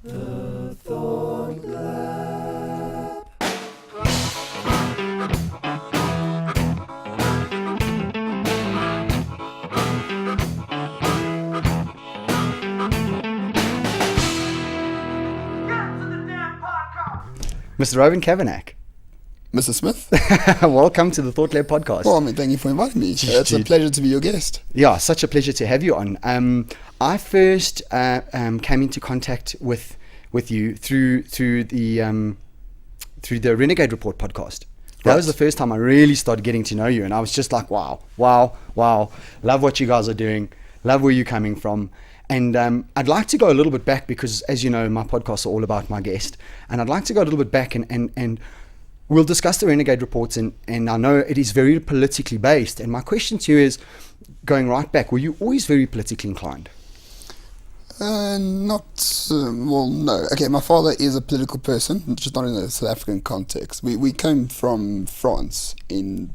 The Thought Lab. Mr. Robin Cabanac. Mr. Smith. Welcome to the Thought Lab podcast. Well, thank you for inviting me. It's a pleasure to be your guest. Yeah, such a pleasure to have you on. I first came into contact with you through the Renegade Report podcast. That was the first time I really started getting to know you, and I was just like, wow, love what you guys are doing, love where you're coming from. And I'd like to go a little bit back because, as you know, my podcasts are all about my guest, and I'd like to go a little bit back and we'll discuss the Renegade Reports, and I know it is very politically based. And my question to you is, going right back, were you always very politically inclined? No. Okay, my father is a political person, just not in a South African context. We came from France in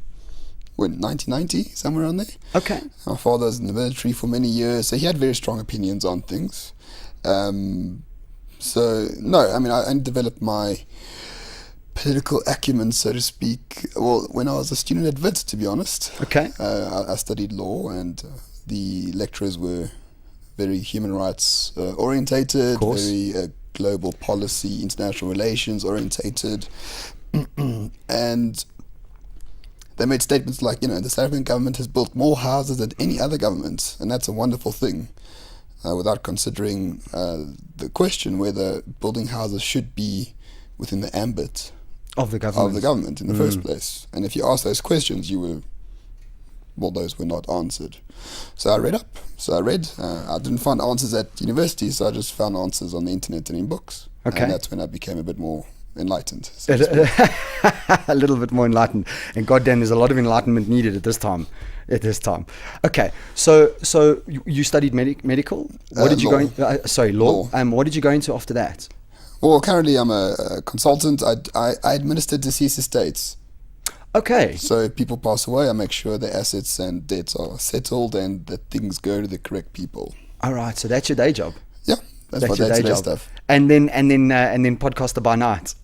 1990, somewhere around there. Okay. My father was in the military for many years, so he had very strong opinions on things. I developed my political acumen, so to speak, when I was a student at Wits, to be honest. Okay. I studied law, and the lecturers were very human rights orientated, very global policy, international relations orientated, and they made statements like, the South African government has built more houses than any other government, and that's a wonderful thing, without considering the question whether building houses should be within the ambit of the government in the first place. And if you ask those questions, those were not answered. So I read up. I didn't find answers at university, so I just found answers on the internet and in books. Okay. And that's when I became a bit more enlightened. A little bit more enlightened. And goddamn, there's a lot of enlightenment needed at this time. Okay. So you studied medical? What did you go into? Law. What did you go into after that? Well, currently I'm a consultant. I administer deceased estates. Okay. So if people pass away, I make sure their assets and debts are settled and that things go to the correct people. All right. So that's your day job. Yeah, that's my day-to-day stuff. And then podcaster by night.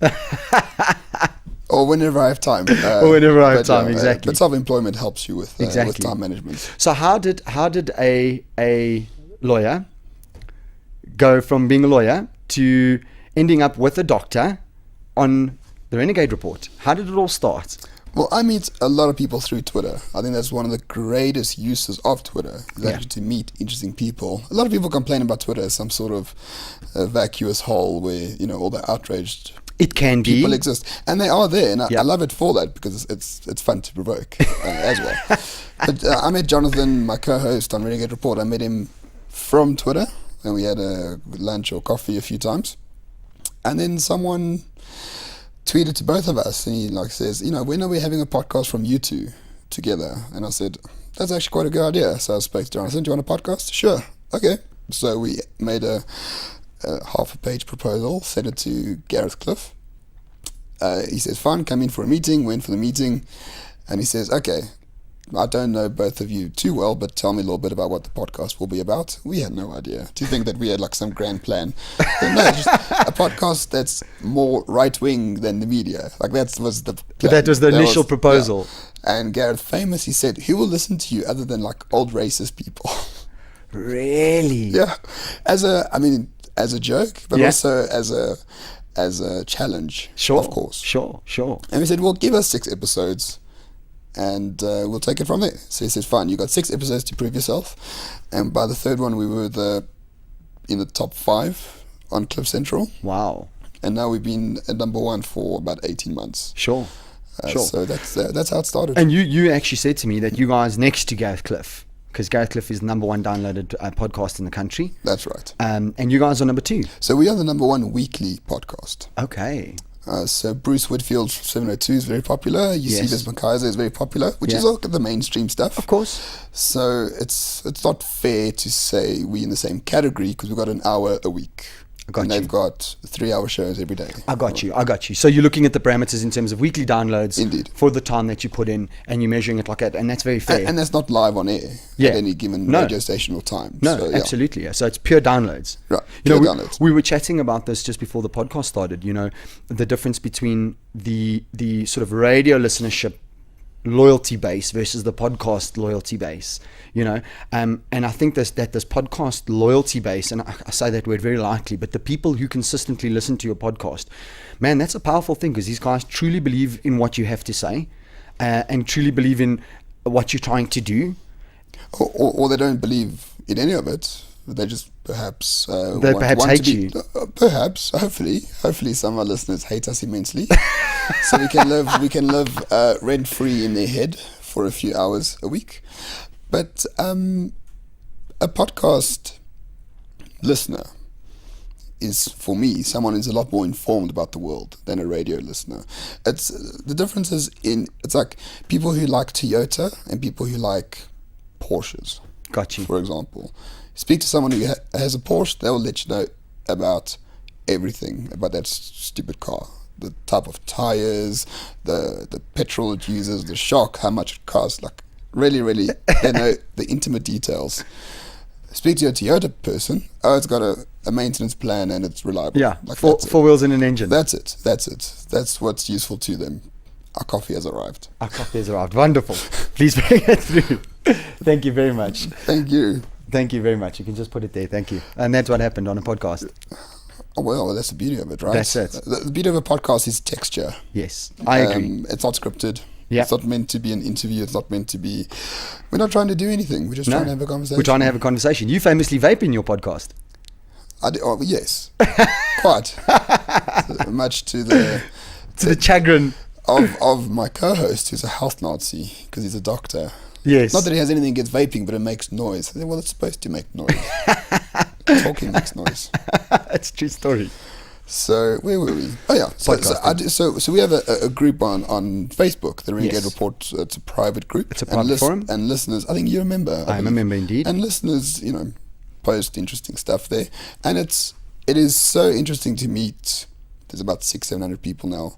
Or whenever I have time. Exactly. But self-employment helps you with time management. So how did a lawyer go from being a lawyer to ending up with a doctor on the Renegade Report? How did it all start? Well, I meet a lot of people through Twitter. I think that's one of the greatest uses of Twitter, is actually to meet interesting people. A lot of people complain about Twitter as some sort of vacuous hole where, all the outraged people exist. And they are there, and I love it for that, because it's fun to provoke as well. But I met Jonathan, my co-host on Renegade Report. I met him from Twitter, and we had a lunch or coffee a few times. And then someone tweeted to both of us, and he says, when are we having a podcast from you two together? And I said, that's actually quite a good idea. So I spoke to Jonathan, do you want a podcast? Sure. Okay. So we made a half-a-page proposal, sent it to Gareth Cliff. He says, fine, come in for a meeting. Went for the meeting, and he says, okay, I don't know both of you too well, but tell me a little bit about what the podcast will be about. We had no idea. Do you think that we had some grand plan? No, just a podcast that's more right-wing than the media. That was the plan. But that was the initial proposal. Yeah. And Gareth famously said, who will listen to you other than old racist people? Really? Yeah. As a joke, but also as a challenge. Sure. Of course. Sure. And we said, well, give us 6 episodes. And we'll take it from there. So he said, fine, you got 6 episodes to prove yourself. And by the 3rd one, we were in the top 5 on Cliff Central. Wow. And now we've been at number 1 for about 18 months. Sure. So that's how it started. And you actually said to me that you guys next to Gareth Cliff, because Gareth Cliff is the number 1 downloaded podcast in the country. That's right. And you guys are number 2. So we are the number 1 weekly podcast. Okay. So Bruce Whitfield's 702 is very popular. Eusebius McKaiser is very popular, which is all the mainstream stuff. Of course. So it's not fair to say we're in the same category, because we've got an hour a week. and they've got 3-hour shows every day. I got you. So you're looking at the parameters in terms of weekly downloads. Indeed. For the time that you put in, and you're measuring it like that, and that's very fair. And that's not live on air at any given radio station or time. No, so, absolutely. Yeah. So it's pure downloads. Right, downloads. We were chatting about this just before the podcast started, the difference between the sort of radio listenership loyalty base versus the podcast loyalty base, and I think this podcast loyalty base, and I say that word very lightly, but the people who consistently listen to your podcast, man, that's a powerful thing, because these guys truly believe in what you have to say, and truly believe in what you're trying to do, or they don't believe in any of it. They just perhaps hate you. Perhaps, hopefully, some of our listeners hate us immensely, so we can live rent free in their head for a few hours a week. But a podcast listener is, for me, someone who's a lot more informed about the world than a radio listener. It's the difference is it's like people who like Toyota and people who like Porsches. Got you. For example, speak to someone who has a Porsche, they will let you know about everything about that stupid car. The type of tires, the petrol it uses, the shock, how much it costs. Like, really, they know the intimate details. Speak to a Toyota person, it's got a maintenance plan and it's reliable. Yeah, like four wheels in an engine. That's it. That's what's useful to them. Our coffee has arrived. Wonderful. Please bring it through. Thank you very much. Thank you. Thank you very much. You can just put it there. Thank you. And that's what happened on a podcast. Oh, well, that's the beauty of it, right? That's it. The beauty of a podcast is texture. Yes, I agree. It's not scripted. Yeah. It's not meant to be an interview. It's not meant to be... We're not trying to do anything. We're just trying to have a conversation. We're trying to have a conversation. You famously vape in your podcast. Yes. Quite. Much to the... To the chagrin... Of my co-host, who's a health Nazi, because he's a doctor. Yes. Not that he has anything against vaping, but it makes noise. I said, well, it's supposed to make noise. Talking makes noise. That's a true story. So where were we? Oh yeah. So we have a group on Facebook, the Renegade Report. It's a private group. It's a private forum. And listeners, I think you remember. I am a member indeed. And listeners, post interesting stuff there. And it is so interesting to meet. There's about 600-700 people now.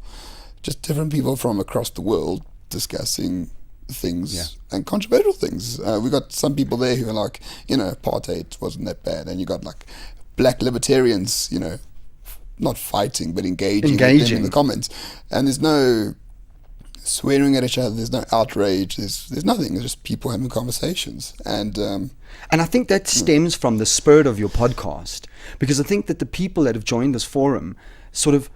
Just different people from across the world discussing things and controversial things. We got some people there who are like, apartheid wasn't that bad, and you got like black libertarians, not fighting but engaging with them in the comments. And there's no swearing at each other. There's no outrage. There's nothing. There's just people having conversations. And I think that stems from the spirit of your podcast, because I think that the people that have joined this forum sort of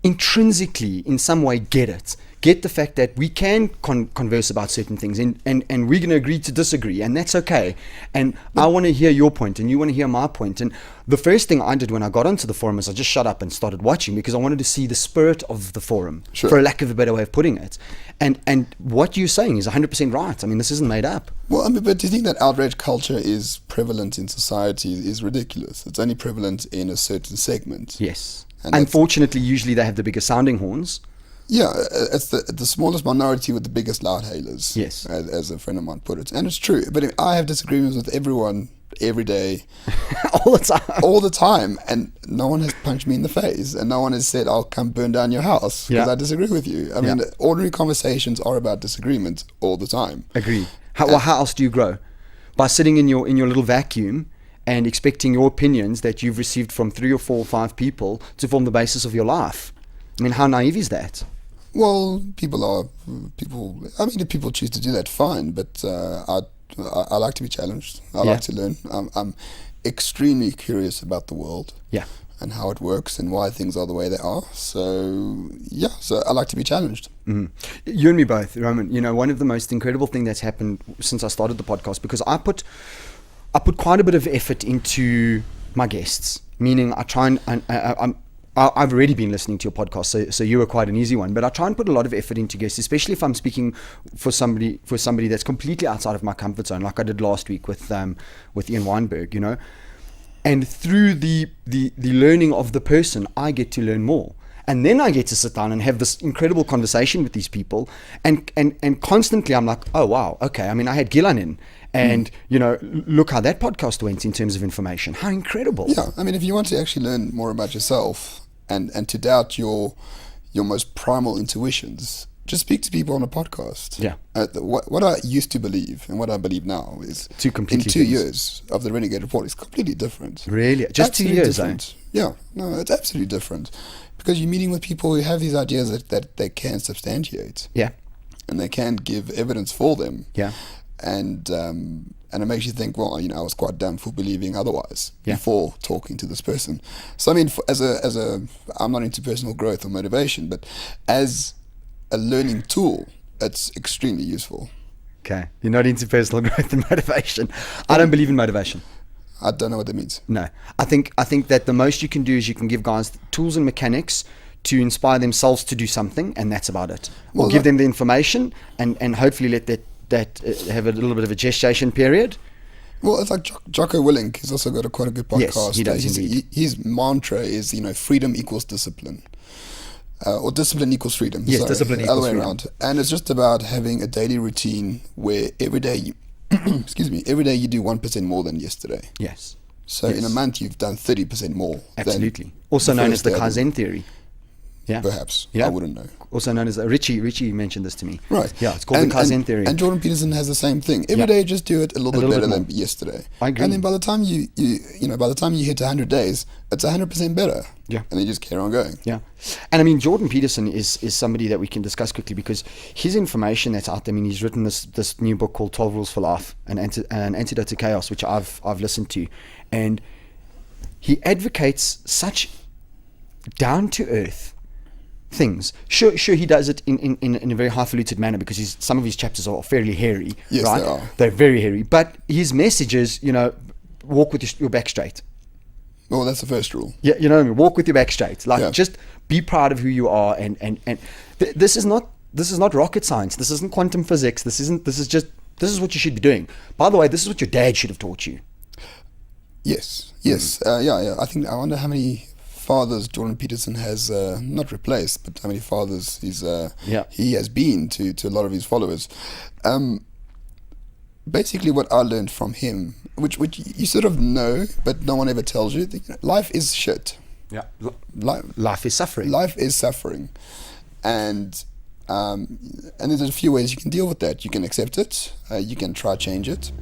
intrinsically in some way get the fact that we can converse about certain things, and we're going to agree to disagree, and that's okay. And I want to hear your point and you want to hear my point. And the first thing I did when I got onto the forum is I just shut up and started watching, because I wanted to see the spirit of the forum, for a lack of a better way of putting it. And what you're saying is 100% right. I mean, this isn't made up. Well, but do you think that outrage culture is prevalent in society is ridiculous? It's only prevalent in a certain segment. Yes. And unfortunately, usually they have the biggest sounding horns. Yeah, it's the smallest minority with the biggest loudhailers. Yes. As a friend of mine put it. And it's true. But I have disagreements with everyone every day. All the time. And no one has punched me in the face. And no one has said, I'll come burn down your house because I disagree with you. I mean, ordinary conversations are about disagreement all the time. Agree. How else do you grow? By sitting in your little vacuum and expecting your opinions that you've received from 3 or 4 or 5 people to form the basis of your life. I mean, how naive is that? Well, people. I mean, if people choose to do that, fine. But I like to be challenged. I like to learn. I'm extremely curious about the world. Yeah. And how it works and why things are the way they are. So I like to be challenged. Mm-hmm. You and me both, Roman. One of the most incredible things that's happened since I started the podcast, because I put quite a bit of effort into my guests, meaning I try and I've already been listening to your podcast, so you were quite an easy one. But I try and put a lot of effort into guests, especially if I'm speaking for somebody that's completely outside of my comfort zone, like I did last week with Ian Weinberg, And through the learning of the person, I get to learn more. And then I get to sit down and have this incredible conversation with these people. And constantly I'm like, oh, wow, okay. I mean, I had Gilan in. And, look how that podcast went in terms of information. How incredible. Yeah, I mean, if you want to actually learn more about yourself and to doubt your most primal intuitions, just speak to people on a podcast. Yeah. What I used to believe and what I believe now is Two completely in 2 things. years of the Renegade Report is completely different. Really? Just 2 Absolutely years, different. Yeah, no, it's absolutely different because you're meeting with people who have these ideas that they can substantiate. Yeah. And they can give evidence for them. Yeah. And it makes you think, well, I was quite dumb for believing otherwise Yeah. before talking to this person. So I mean, I'm not into personal growth or motivation, but as a learning tool, it's extremely useful. Okay. You're not into personal growth and motivation. I don't believe in motivation. I don't know what that means. No. I think that the most you can do is you can give guys tools and mechanics to inspire themselves to do something, and that's about it. Or give them the information and hopefully let that have a little bit of a gestation period. Well, it's like Jocko Willink. He's also got quite a good podcast. Yes, he does indeed. His mantra is, freedom equals discipline. Or discipline equals freedom. Yes, discipline equals other way freedom. around. And it's just about having a daily routine where every day you, every day you do 1% more than yesterday. Yes. So Yes. in a month you've done 30% more. Absolutely. Also known as the first day. Kaizen theory. Yeah. Perhaps. Yeah. I wouldn't know. Also known as Richie mentioned this to me. Right. Yeah, it's called the Kaizen theory. And Jordan Peterson has the same thing. Every day just do it a little bit better than yesterday. I agree. And then by the time by the time you hit 100 days, it's 100% better. Yeah. And then you just carry on going. Yeah. And I mean, Jordan Peterson is somebody that we can discuss quickly because his information that's out there, I mean, he's written this new book called 12 Rules for Life, an antidote to chaos, which I've listened to. And he advocates such down-to-earth things. Sure, he does it in a very highfalutin manner because some of his chapters are fairly hairy. Yes, right? they are. They're very hairy. But his message is, walk with your back straight. Well, that's the first rule. Yeah, you know what I mean? Walk with your back straight. Like, Yeah. just be proud of who you are. And this is not rocket science. This isn't quantum physics. This is what you should be doing. By the way, this is what your dad should have taught you. Yes. Yeah. I wonder how many fathers Jordan Peterson has not replaced, but how many fathers he has been to a lot of his followers. Basically, what I learned from him, which you sort of know, but no one ever tells you, life is shit. Yeah. Life is suffering. Life is suffering, and there's a few ways you can deal with that. You can accept it, you can try change it,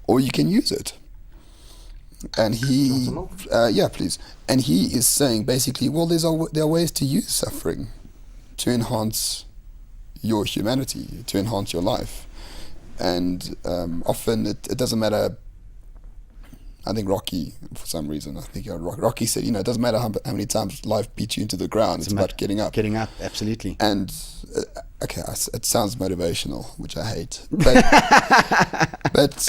or you can use it. And he, yeah, please. And he is saying basically, well, there are ways to use suffering to enhance your humanity, to enhance your life. And often it doesn't matter. I think Rocky, for some reason, Rocky said, it doesn't matter how many times life beats you into the ground. It's about getting up. Getting up, absolutely. And it sounds motivational, which I hate. But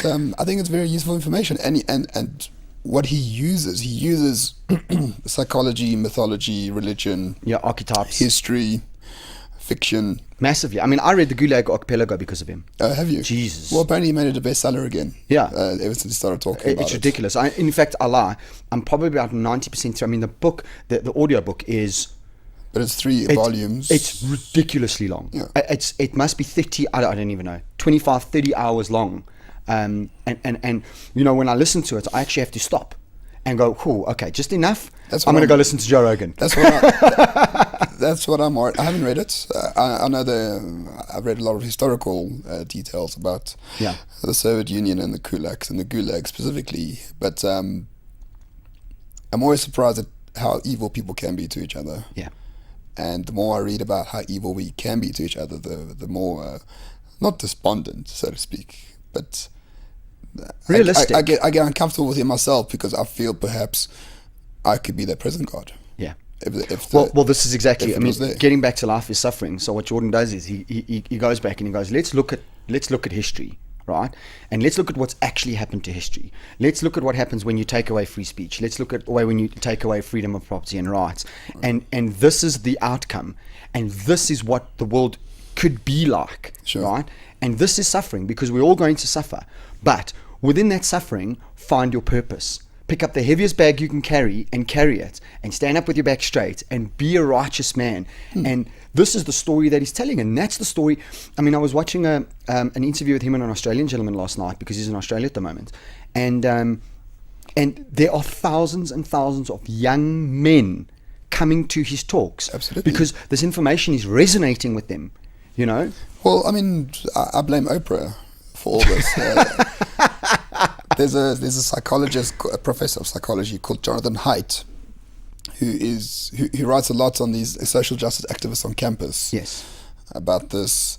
I think it's very useful information. And what he uses psychology, mythology, religion, archetypes, history, fiction. Massively. I mean, I read the Gulag Archipelago because of him. Have you? Jesus. Well, apparently he made it a bestseller again. Yeah. Ever since he started talking about it. It's ridiculous. In fact, I lie. I'm probably about 90% through. I mean, the book, the audio book is... But it's 3 volumes. It's ridiculously long. Yeah. It must be 30, I don't even know, 25, 30 hours long. And when I listen to it, I actually have to stop and go, cool, okay, just enough. I'm going to go listen to Joe Rogan. That's what I'm. I haven't read it. I know I've read a lot of historical details about the Soviet Union and the kulaks and the Gulag specifically. But I'm always surprised at how evil people can be to each other. Yeah. And the more I read about how evil we can be to each other, the more not despondent, so to speak, but realistic. I get uncomfortable with it myself because I feel perhaps I could be that prison guard. Yeah. Well, this is exactly. I mean, getting back to life is suffering. So what Jordan does is he goes back and he goes, let's look at history, right? And let's look at what's actually happened to history. Let's look at what happens when you take away free speech. Let's look at the way when you take away freedom of property and rights. Right. And this is the outcome. And this is what the world could be like, right? And this is suffering because we're all going to suffer. But within that suffering, find your purpose. pick up the heaviest bag you can carry and carry it, and stand up with your back straight and be a righteous man. And this is the story that he's telling, and that's the story. I mean, I was watching an interview with him and an Australian gentleman last night, because he's in Australia at the moment, and there are thousands and thousands of young men coming to his talks. Absolutely. Because this information is resonating with them, you know. Well, I mean, I blame Oprah for all this. There's a psychologist, a professor of psychology called Jonathan Haidt, who writes a lot on these social justice activists on campus. Yes. About this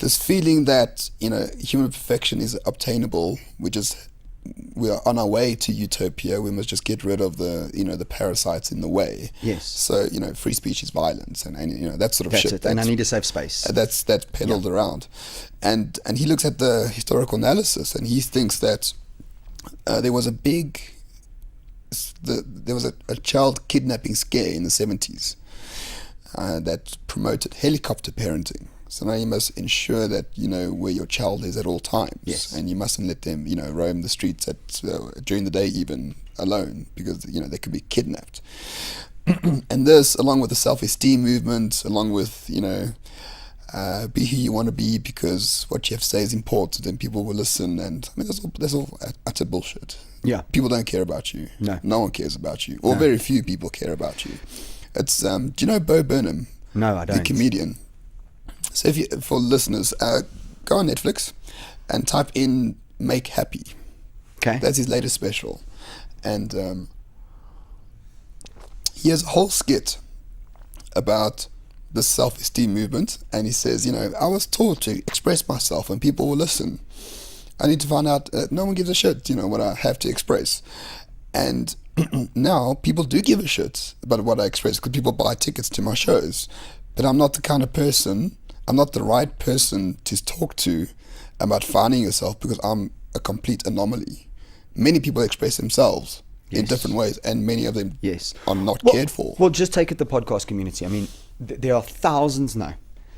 feeling that, you know, human perfection is obtainable. We are on our way to utopia. We must just get rid of the parasites in the way. Yes. So, you know, free speech is violence, and you know, that sort of That's shit. it. And I need a safe space. That's peddled around, and he looks at the historical analysis, and he thinks that there was a child kidnapping scare in the 70s that promoted helicopter parenting. So now you must ensure that you know where your child is at all times. Yes. And you mustn't let them, you know, roam the streets during the day even alone, because, you know, they could be kidnapped. And this, along with the self-esteem movement, along with, you know, be who you want to be because what you have to say is important and people will listen. And I mean, that's all utter bullshit. Yeah. People don't care about you. No one cares about you, or very few people care about you. It's do you know Bo Burnham? No, I don't. The comedian. So for listeners, go on Netflix and type in "Make Happy." Okay. That's his latest special, and he has a whole skit about the self-esteem movement, and he says, you know, I was taught to express myself and people will listen. I need to find out no one gives a shit, you know, what I have to express. And now people do give a shit about what I express, because people buy tickets to my shows. But I'm not the kind of person, I'm not the right person to talk to about finding yourself, because I'm a complete anomaly. Many people express themselves in different ways, and many of them are not cared for. Well, just take it the podcast community. I mean, there are thousands now.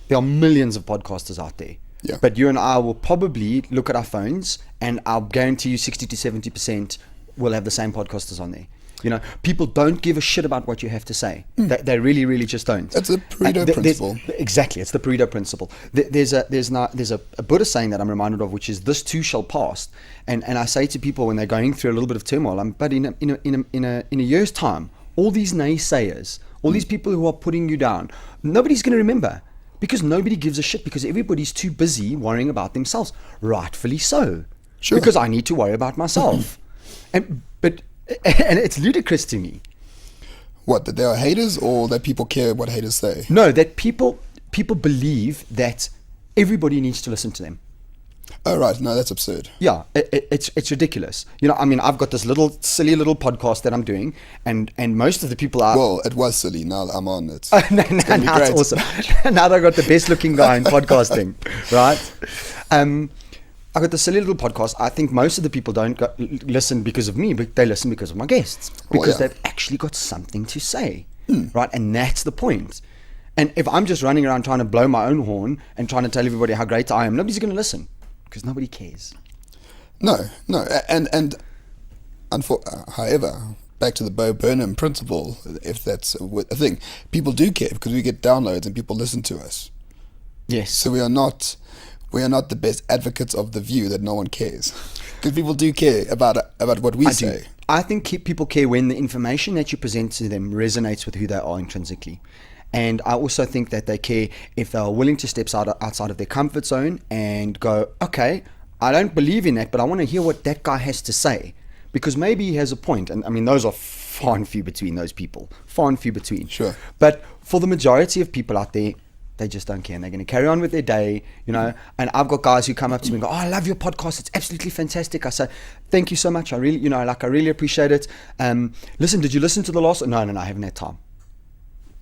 There are millions of podcasters out there. Yeah. But you and I will probably look at our phones, and I'll guarantee you 60 to 70% will have the same podcasters on there. You know, people don't give a shit about what you have to say. They really, really just don't. That's the Pareto principle. Exactly, it's the Pareto principle. There's a Buddhist saying that I'm reminded of, which is, "This too shall pass." And I say to people when they're going through a little bit of turmoil, but in a year's time, all these naysayers, all these people who are putting you down, nobody's going to remember, because nobody gives a shit, because everybody's too busy worrying about themselves. Rightfully so. Sure. Because I need to worry about myself. And it's ludicrous to me. What, that there are haters, or that people care what haters say? No, that people believe that everybody needs to listen to them. Oh, right. No, that's absurd. Yeah, it's ridiculous. You know, I mean, I've got this silly little podcast that I'm doing, and most of the people are... Well, it was silly. Now I'm on it. now it's awesome. Now they've got the best looking guy in podcasting, right? I got this silly little podcast. I think most of the people don't listen because of me, but they listen because of my guests, because they've actually got something to say, right? And that's the point. And if I'm just running around trying to blow my own horn and trying to tell everybody how great I am, nobody's going to listen, because nobody cares. No. And however, back to the Bo Burnham principle, if that's a thing, people do care, because we get downloads and people listen to us. Yes. So we are not the best advocates of the view that no one cares, because people do care about what we say. I think people care when the information that you present to them resonates with who they are intrinsically. And I also think that they care if they are willing to step outside of their comfort zone and go, okay, I don't believe in that, but I want to hear what that guy has to say, because maybe he has a point. And I mean, those are far and few between, those people. Far and few between. Sure. But for the majority of people out there, they just don't care, and they're going to carry on with their day, you know. And I've got guys who come up to me and go, "Oh, I love your podcast. It's absolutely fantastic." I say, "Thank you so much. I really appreciate it. Listen, did you listen to the last?" No, I haven't had time.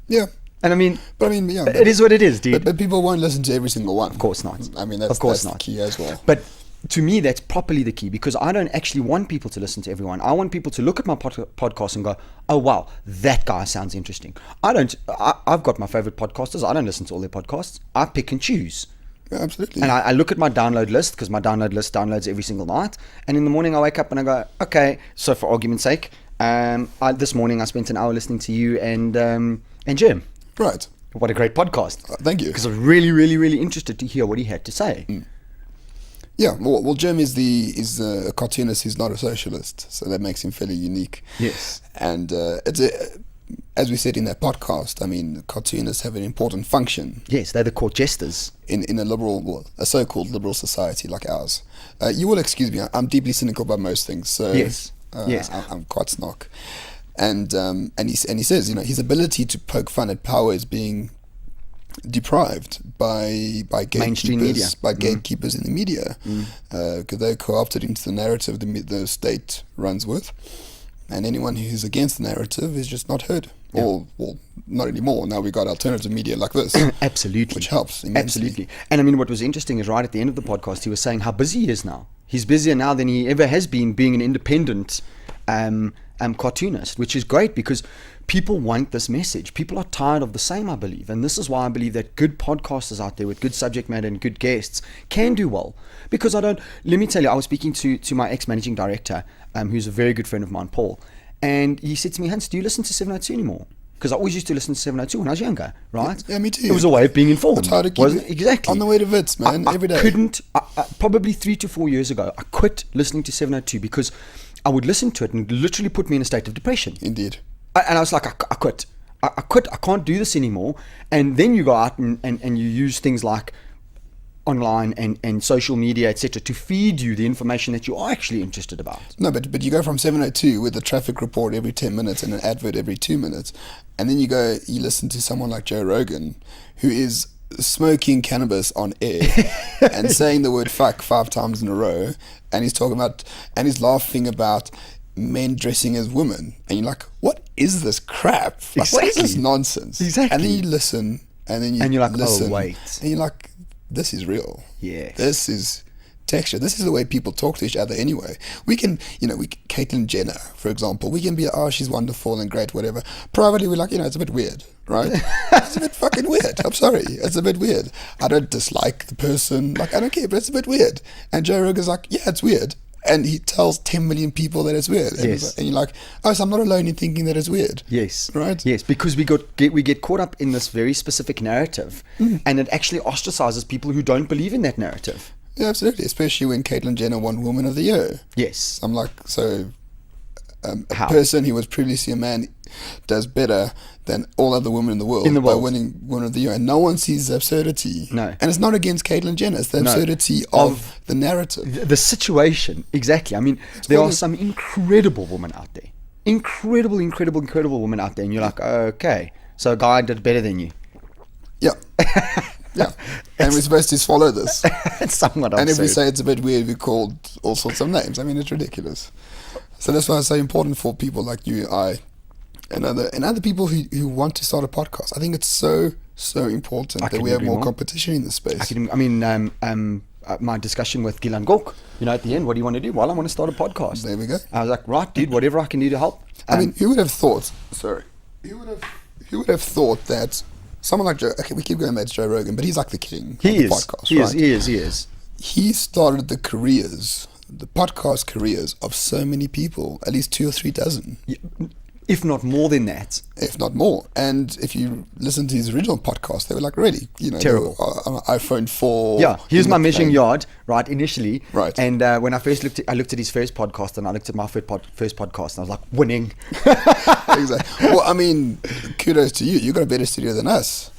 Yeah. And I mean, yeah, it is what it is, dude. But people won't listen to every single one. Of course not. I mean, that's the key as well. But to me, that's properly the key, because I don't actually want people to listen to everyone. I want people to look at my podcast and go, "Oh wow, that guy sounds interesting." I've got my favorite podcasters. I don't listen to all their podcasts. I pick and choose. Absolutely. And I look at my download list, because my download list downloads every single night. And in the morning I wake up and I go, okay, so for argument's sake, this morning I spent an hour listening to you and Jim. Right. What a great podcast. Thank you. Because I was really, really, really interested to hear what he had to say. Yeah, well, Jim is a cartoonist who's not a socialist, so that makes him fairly unique. Yes. And as we said in that podcast, I mean, cartoonists have an important function. Yes, they're the court jesters. In a so-called liberal society like ours. You will excuse me, I'm deeply cynical about most things, so yes. I'm quite snark. And he says, his ability to poke fun at power is being deprived by mainstream media, by gatekeepers in the media, because they're co-opted into the narrative the state runs with, and anyone who's against the narrative is just not heard. Yeah. Or well, not anymore. Now we've got alternative media like this. Absolutely. Which helps immensely. Absolutely. And I mean, what was interesting is right at the end of the podcast, he was saying how busy he is now. He's busier now than he ever has been being an independent cartoonist, which is great because people want this message. People are tired of the same, I believe. And this is why I believe that good podcasters out there with good subject matter and good guests can do well. Because let me tell you, I was speaking to my ex-managing director, who's a very good friend of mine, Paul. And he said to me, Hans, do you listen to 702 anymore? Because I always used to listen to 702 when I was younger, right? Yeah, me too. It was a way of being informed. That's how to keep it exactly on the way to Wits, man, every day. Probably 3 to 4 years ago, I quit listening to 702 because I would listen to it and it literally put me in a state of depression. Indeed. And I was like, I quit. I quit. I can't do this anymore. And then you go out and you use things like online and social media, etc., to feed you the information that you are actually interested about. No, but you go from 702 with a traffic report every 10 minutes and an advert every 2 minutes, and then you listen to someone like Joe Rogan, who is smoking cannabis on air and saying the word fuck 5 times in a row, and he's laughing about men dressing as women, and you're like, what is this crap? Like, Exactly. what is this nonsense? Exactly. And then you listen, and you're like, oh, wait. And you're like, this is real. Yeah. This is texture. This is the way people talk to each other anyway. We can, Caitlyn Jenner, for example, we can be, she's wonderful and great, whatever. Privately, we're like, it's a bit weird, right? It's a bit fucking weird. I'm sorry. It's a bit weird. I don't dislike the person. Like, I don't care, but it's a bit weird. And Joe Rogan's like, yeah, it's weird. And he tells 10 million people that it's weird. Yes. And you're like, so I'm not alone in thinking that it's weird. Yes. Right? Yes, because we get caught up in this very specific narrative, and it actually ostracizes people who don't believe in that narrative. Yeah, absolutely. Especially when Caitlyn Jenner won Woman of the Year. Yes. I'm like, so a How? person who was previously a man does better than all other women in the world by winning Woman of the Year. And no one sees the absurdity. No. And it's not against Caitlyn Jenner. It's the absurdity of the narrative. The situation. Exactly. I mean, there are some incredible women out there. Incredible women out there. And you're like, okay, so a guy did better than you. Yeah. Yeah. And we're supposed to follow this. It's somewhat absurd. And if we say it's a bit weird, we're called all sorts of names. I mean, it's ridiculous. So that's why it's so important for people like you, I, and other people who want to start a podcast. I think it's so important that we have more competition in this space. My discussion with Gilan Gok, at the end, what do you want to do? Well, I want to start a podcast. There we go. I was like, right, dude, whatever I can do to help. Who would have thought? Sorry. Who would have thought that someone like Joe? Okay, we keep going back to Joe Rogan, but he's like the king of the podcast. He is. He started the podcast careers of so many people, at least 2 or 3 dozen. If not more than that. If not more. And if you listen to his original podcast, they were like, really, terrible. On an iPhone 4. Yeah, here's my measuring yard, right, initially. Right. And when I first looked at his first podcast, and I looked at my first podcast, and I was like, winning. Exactly. Well, I mean, kudos to you. You got a better studio than us.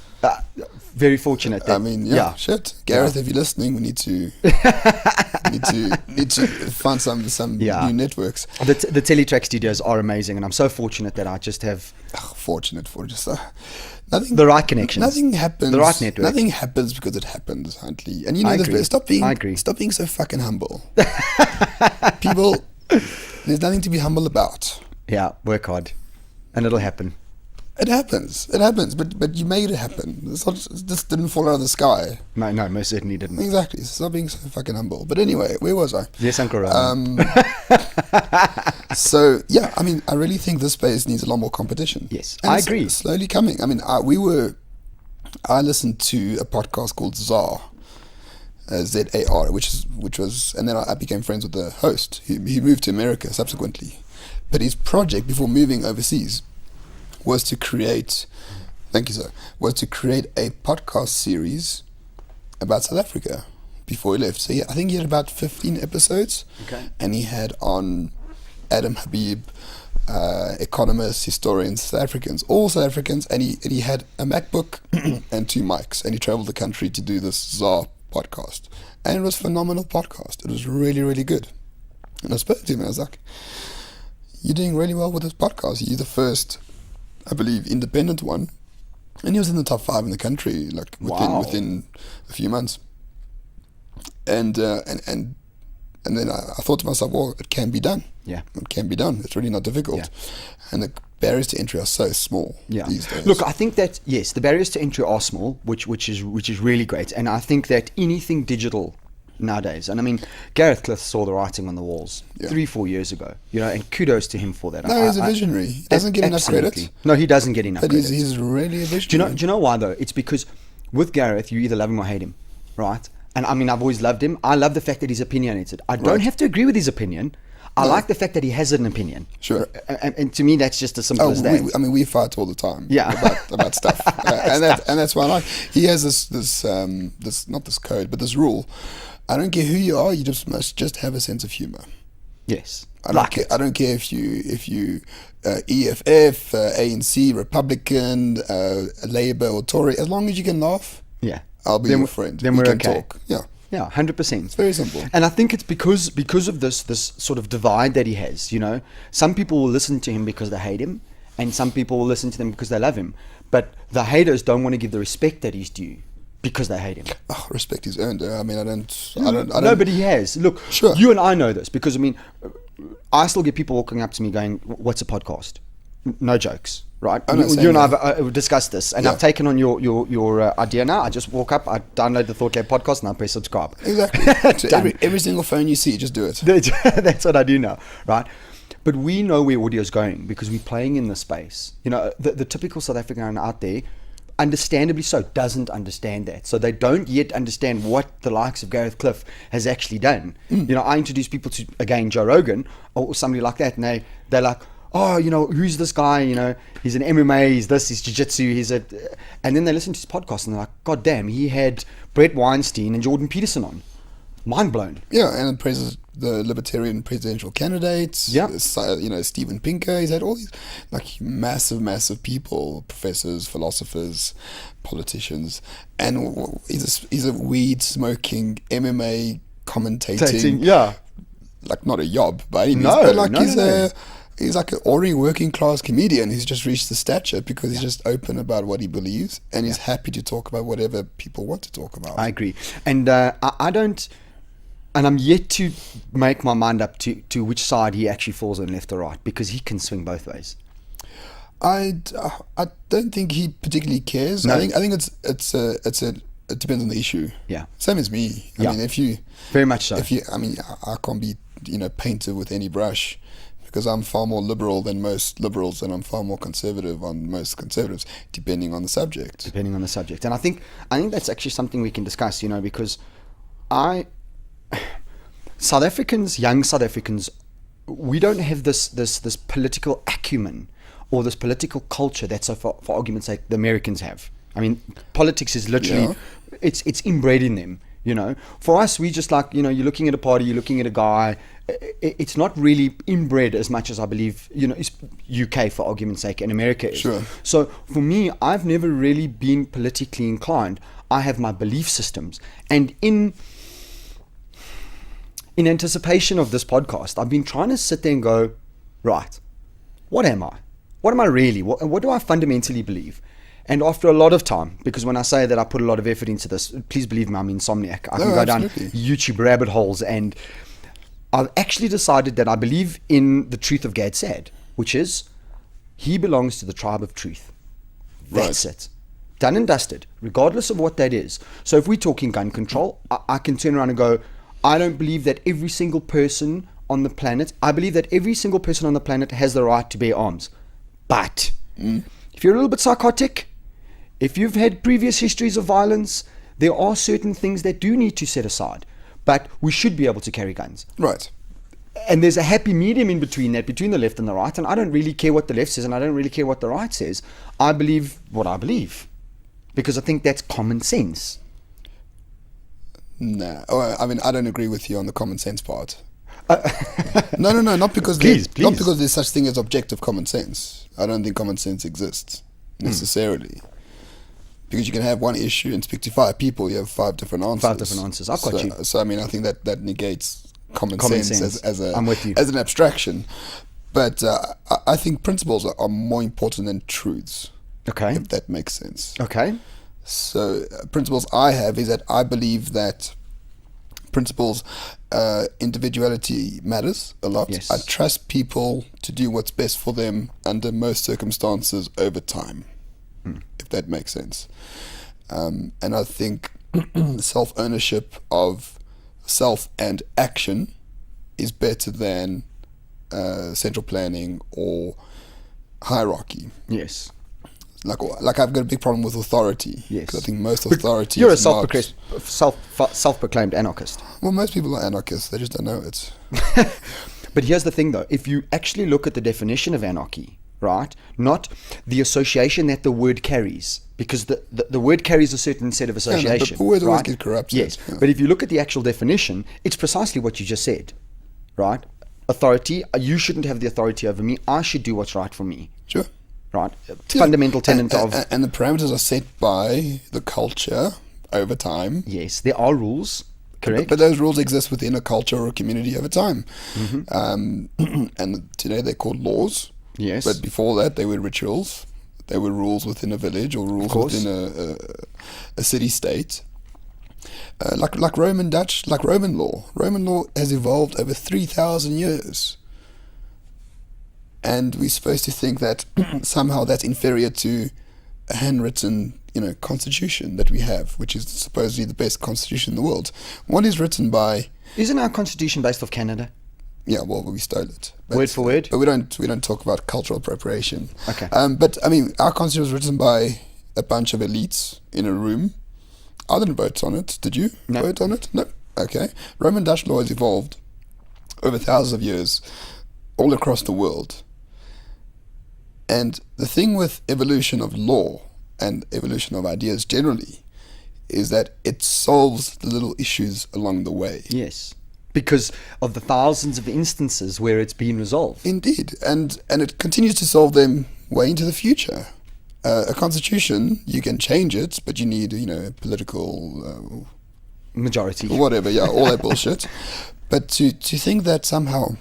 Very fortunate. Yeah. Shit, Gareth, if you're listening, we need to find some new networks. The Teletrack studios are amazing, and I'm so fortunate that I just have fortunate nothing. The right connections. Nothing happens. The right network. Nothing happens because it happens, Huntley. And this. Stop being so fucking humble. People, there's nothing to be humble about. Yeah, work hard, and it'll happen. It happens, but you made it happen. It just didn't fall out of the sky. No, most certainly didn't. Exactly, so stop being so fucking humble. But anyway, where was I? Yes, Uncle So, yeah, I mean, I really think this space needs a lot more competition. Yes, and I agree. It's slowly coming. I mean, I listened to a podcast called Czar, ZAR, which was, and then I became friends with the host. He moved to America subsequently, but his project before moving overseas was to create. Thank you, sir. Was to create a podcast series about South Africa before he left. So I think he had about 15 episodes, and he had on Adam Habib, economists, historians, South Africans, all South Africans, and he had a MacBook and 2 mics, and he traveled the country to do this ZAR podcast, and it was a phenomenal podcast. It was really, really good. And I spoke to him and I was like, you're doing really well with this podcast. You're the first, I believe, independent one, and he was in the top 5 in the country, like within a few months. And then I thought to myself, well, it can be done. Yeah, it can be done. It's really not difficult. Yeah. And the barriers to entry are so small these days. Look, I think that, yes, the barriers to entry are small, which is really great. And I think that anything digital nowadays, and I mean, Gareth Cliff saw the writing on the walls 3-4 years ago, and kudos to him for that. No, he's a visionary. He doesn't get enough credit. No, he doesn't get enough credit. But he's really a visionary. Do you know why, though? It's because with Gareth, you either love him or hate him, right? And I mean, I've always loved him. I love the fact that he's opinionated. I don't have to agree with his opinion. I like the fact that he has an opinion. Sure. And to me, that's just as simple as that. We fight all the time. Yeah. about stuff. And that's why I like. He has this not this code, but this rule. I don't care who you are. You must just have a sense of humor. Yes. I don't care if you EFF, ANC, Republican, Labour or Tory. As long as you can laugh. Yeah. I'll be your friend. Then we're okay. Talk. Yeah. Yeah, 100%. It's very simple. And I think it's because of this sort of divide that he has, Some people will listen to him because they hate him, and some people will listen to him because they love him. But the haters don't want to give the respect that he's due because they hate him. Oh, respect is earned. I mean, I don't. No, but he has. Look, sure. You and I know this because, I mean, I still get people walking up to me going, "What's a podcast?" No jokes. Right, you and I have discussed this, and I've taken on your idea now. I just walk up, I download the Thought Lab podcast, and I press subscribe. Exactly. So every single phone you see, just do it. That's what I do now, right? But we know where audio is going because we're playing in the space. The typical South African out there, understandably so, doesn't understand that. So they don't yet understand what the likes of Gareth Cliff has actually done. I introduce people to, again, Joe Rogan or somebody like that, and they're like, oh, who's this guy? He's an MMA, he's this, he's jiu-jitsu, and then they listen to his podcast and they're like, God damn, he had Brett Weinstein and Jordan Peterson on. Mind blown. Yeah, and it praises the libertarian presidential candidates. Yeah. Steven Pinker. He's had all these massive people, professors, philosophers, politicians, and he's a weed smoking MMA commentating. Yeah. Like not a yob by any means, but like he's like an ordinary working class comedian who's just reached the stature because he's just open about what he believes and he's happy to talk about whatever people want to talk about. I agree. And I don't, and I'm yet to make my mind up to which side he actually falls on, left or right, because he can swing both ways. I don't think he particularly cares. No. I think it depends on the issue. Yeah. Same as me. I mean, if you very much so. I can't be painted with any brush. Because I'm far more liberal than most liberals, and I'm far more conservative on most conservatives, depending on the subject. And I think that's actually something we can discuss. Because young South Africans, we don't have this political acumen or this political culture that, so for argument's sake, the Americans have. I mean, politics is literally it's inbred in them. For us, we just like, you're looking at a party, you're looking at a guy. It's not really inbred as much as I believe, it's UK for argument's sake and America is. Sure. So for me, I've never really been politically inclined. I have my belief systems. And in anticipation of this podcast, I've been trying to sit there and go, right, what am I? What am I really? What do I fundamentally believe? And after a lot of time, because when I say that I put a lot of effort into this, please believe me, I'm insomniac. I can go down YouTube rabbit holes, and I've actually decided that I believe in the truth of Gad Saad, which is he belongs to the tribe of truth. That's it. Done and dusted, regardless of what that is. So if we're talking gun control, I can turn around and go, I don't believe that every single person on the planet, I believe that every single person on the planet has the right to bear arms. But if you're a little bit psychotic, if you've had previous histories of violence, there are certain things that do need to set aside, but we should be able to carry guns. Right. And there's a happy medium in between that, between the left and the right. And I don't really care what the left says, and I don't really care what the right says. I believe what I believe, because I think that's common sense. Nah. Oh, I mean, I don't agree with you on the common sense part. No, not because Please. not because there's such thing as objective common sense. I don't think common sense exists necessarily. Because you can have one issue and speak to 5 people, you have 5 different answers. 5 different answers. I've got you. So I mean, I think that negates common sense. As I'm with you. as an abstraction. But I think principles are more important than truths. Okay. If that makes sense. Okay. So principles I have is that I believe that principles, individuality matters a lot. Yes. I trust people to do what's best for them under most circumstances over time, if that makes sense. And I think self-ownership of self and action is better than central planning or hierarchy. Yes. Like I've got a big problem with authority. Yes. Because I think most authority You're a is not... self-proclaimed anarchist. Well, most people are anarchists. They just don't know it. But here's the thing, though. If you actually look at the definition of anarchy, right, not the association that the word carries, because the word carries a certain set of association. But words always right? get corrupted. Yes. Yeah. But if you look at the actual definition, it's precisely what you just said, right? Authority, you shouldn't have the authority over me. I should do what's right for me. Sure. Right? Fundamental tenet of... And the parameters are set by the culture over time. Yes, there are rules, correct? But those rules exist within a culture or a community over time. Mm-hmm. And today they're called laws. Yes. But before that, they were rituals. They were rules within a village or rules within a city-state. Like Roman law. Roman law has evolved over 3,000 years. And we're supposed to think that somehow that's inferior to a handwritten, constitution that we have, which is supposedly the best constitution in the world. One is written by... Isn't our constitution based off Canada? Yeah, well, we stole it. Word for word? But we don't talk about cultural appropriation. Okay. But, I mean, our constitution was written by a bunch of elites in a room. I didn't vote on it. Did you vote on it? No. Okay. Roman Dutch law has evolved over thousands of years all across the world. And the thing with evolution of law and evolution of ideas generally is that it solves the little issues along the way. Yes. Because of the thousands of instances where it's been resolved. Indeed. And it continues to solve them way into the future. A constitution, you can change it, but you need, a political... majority. Whatever, yeah, all that bullshit. But to think that somehow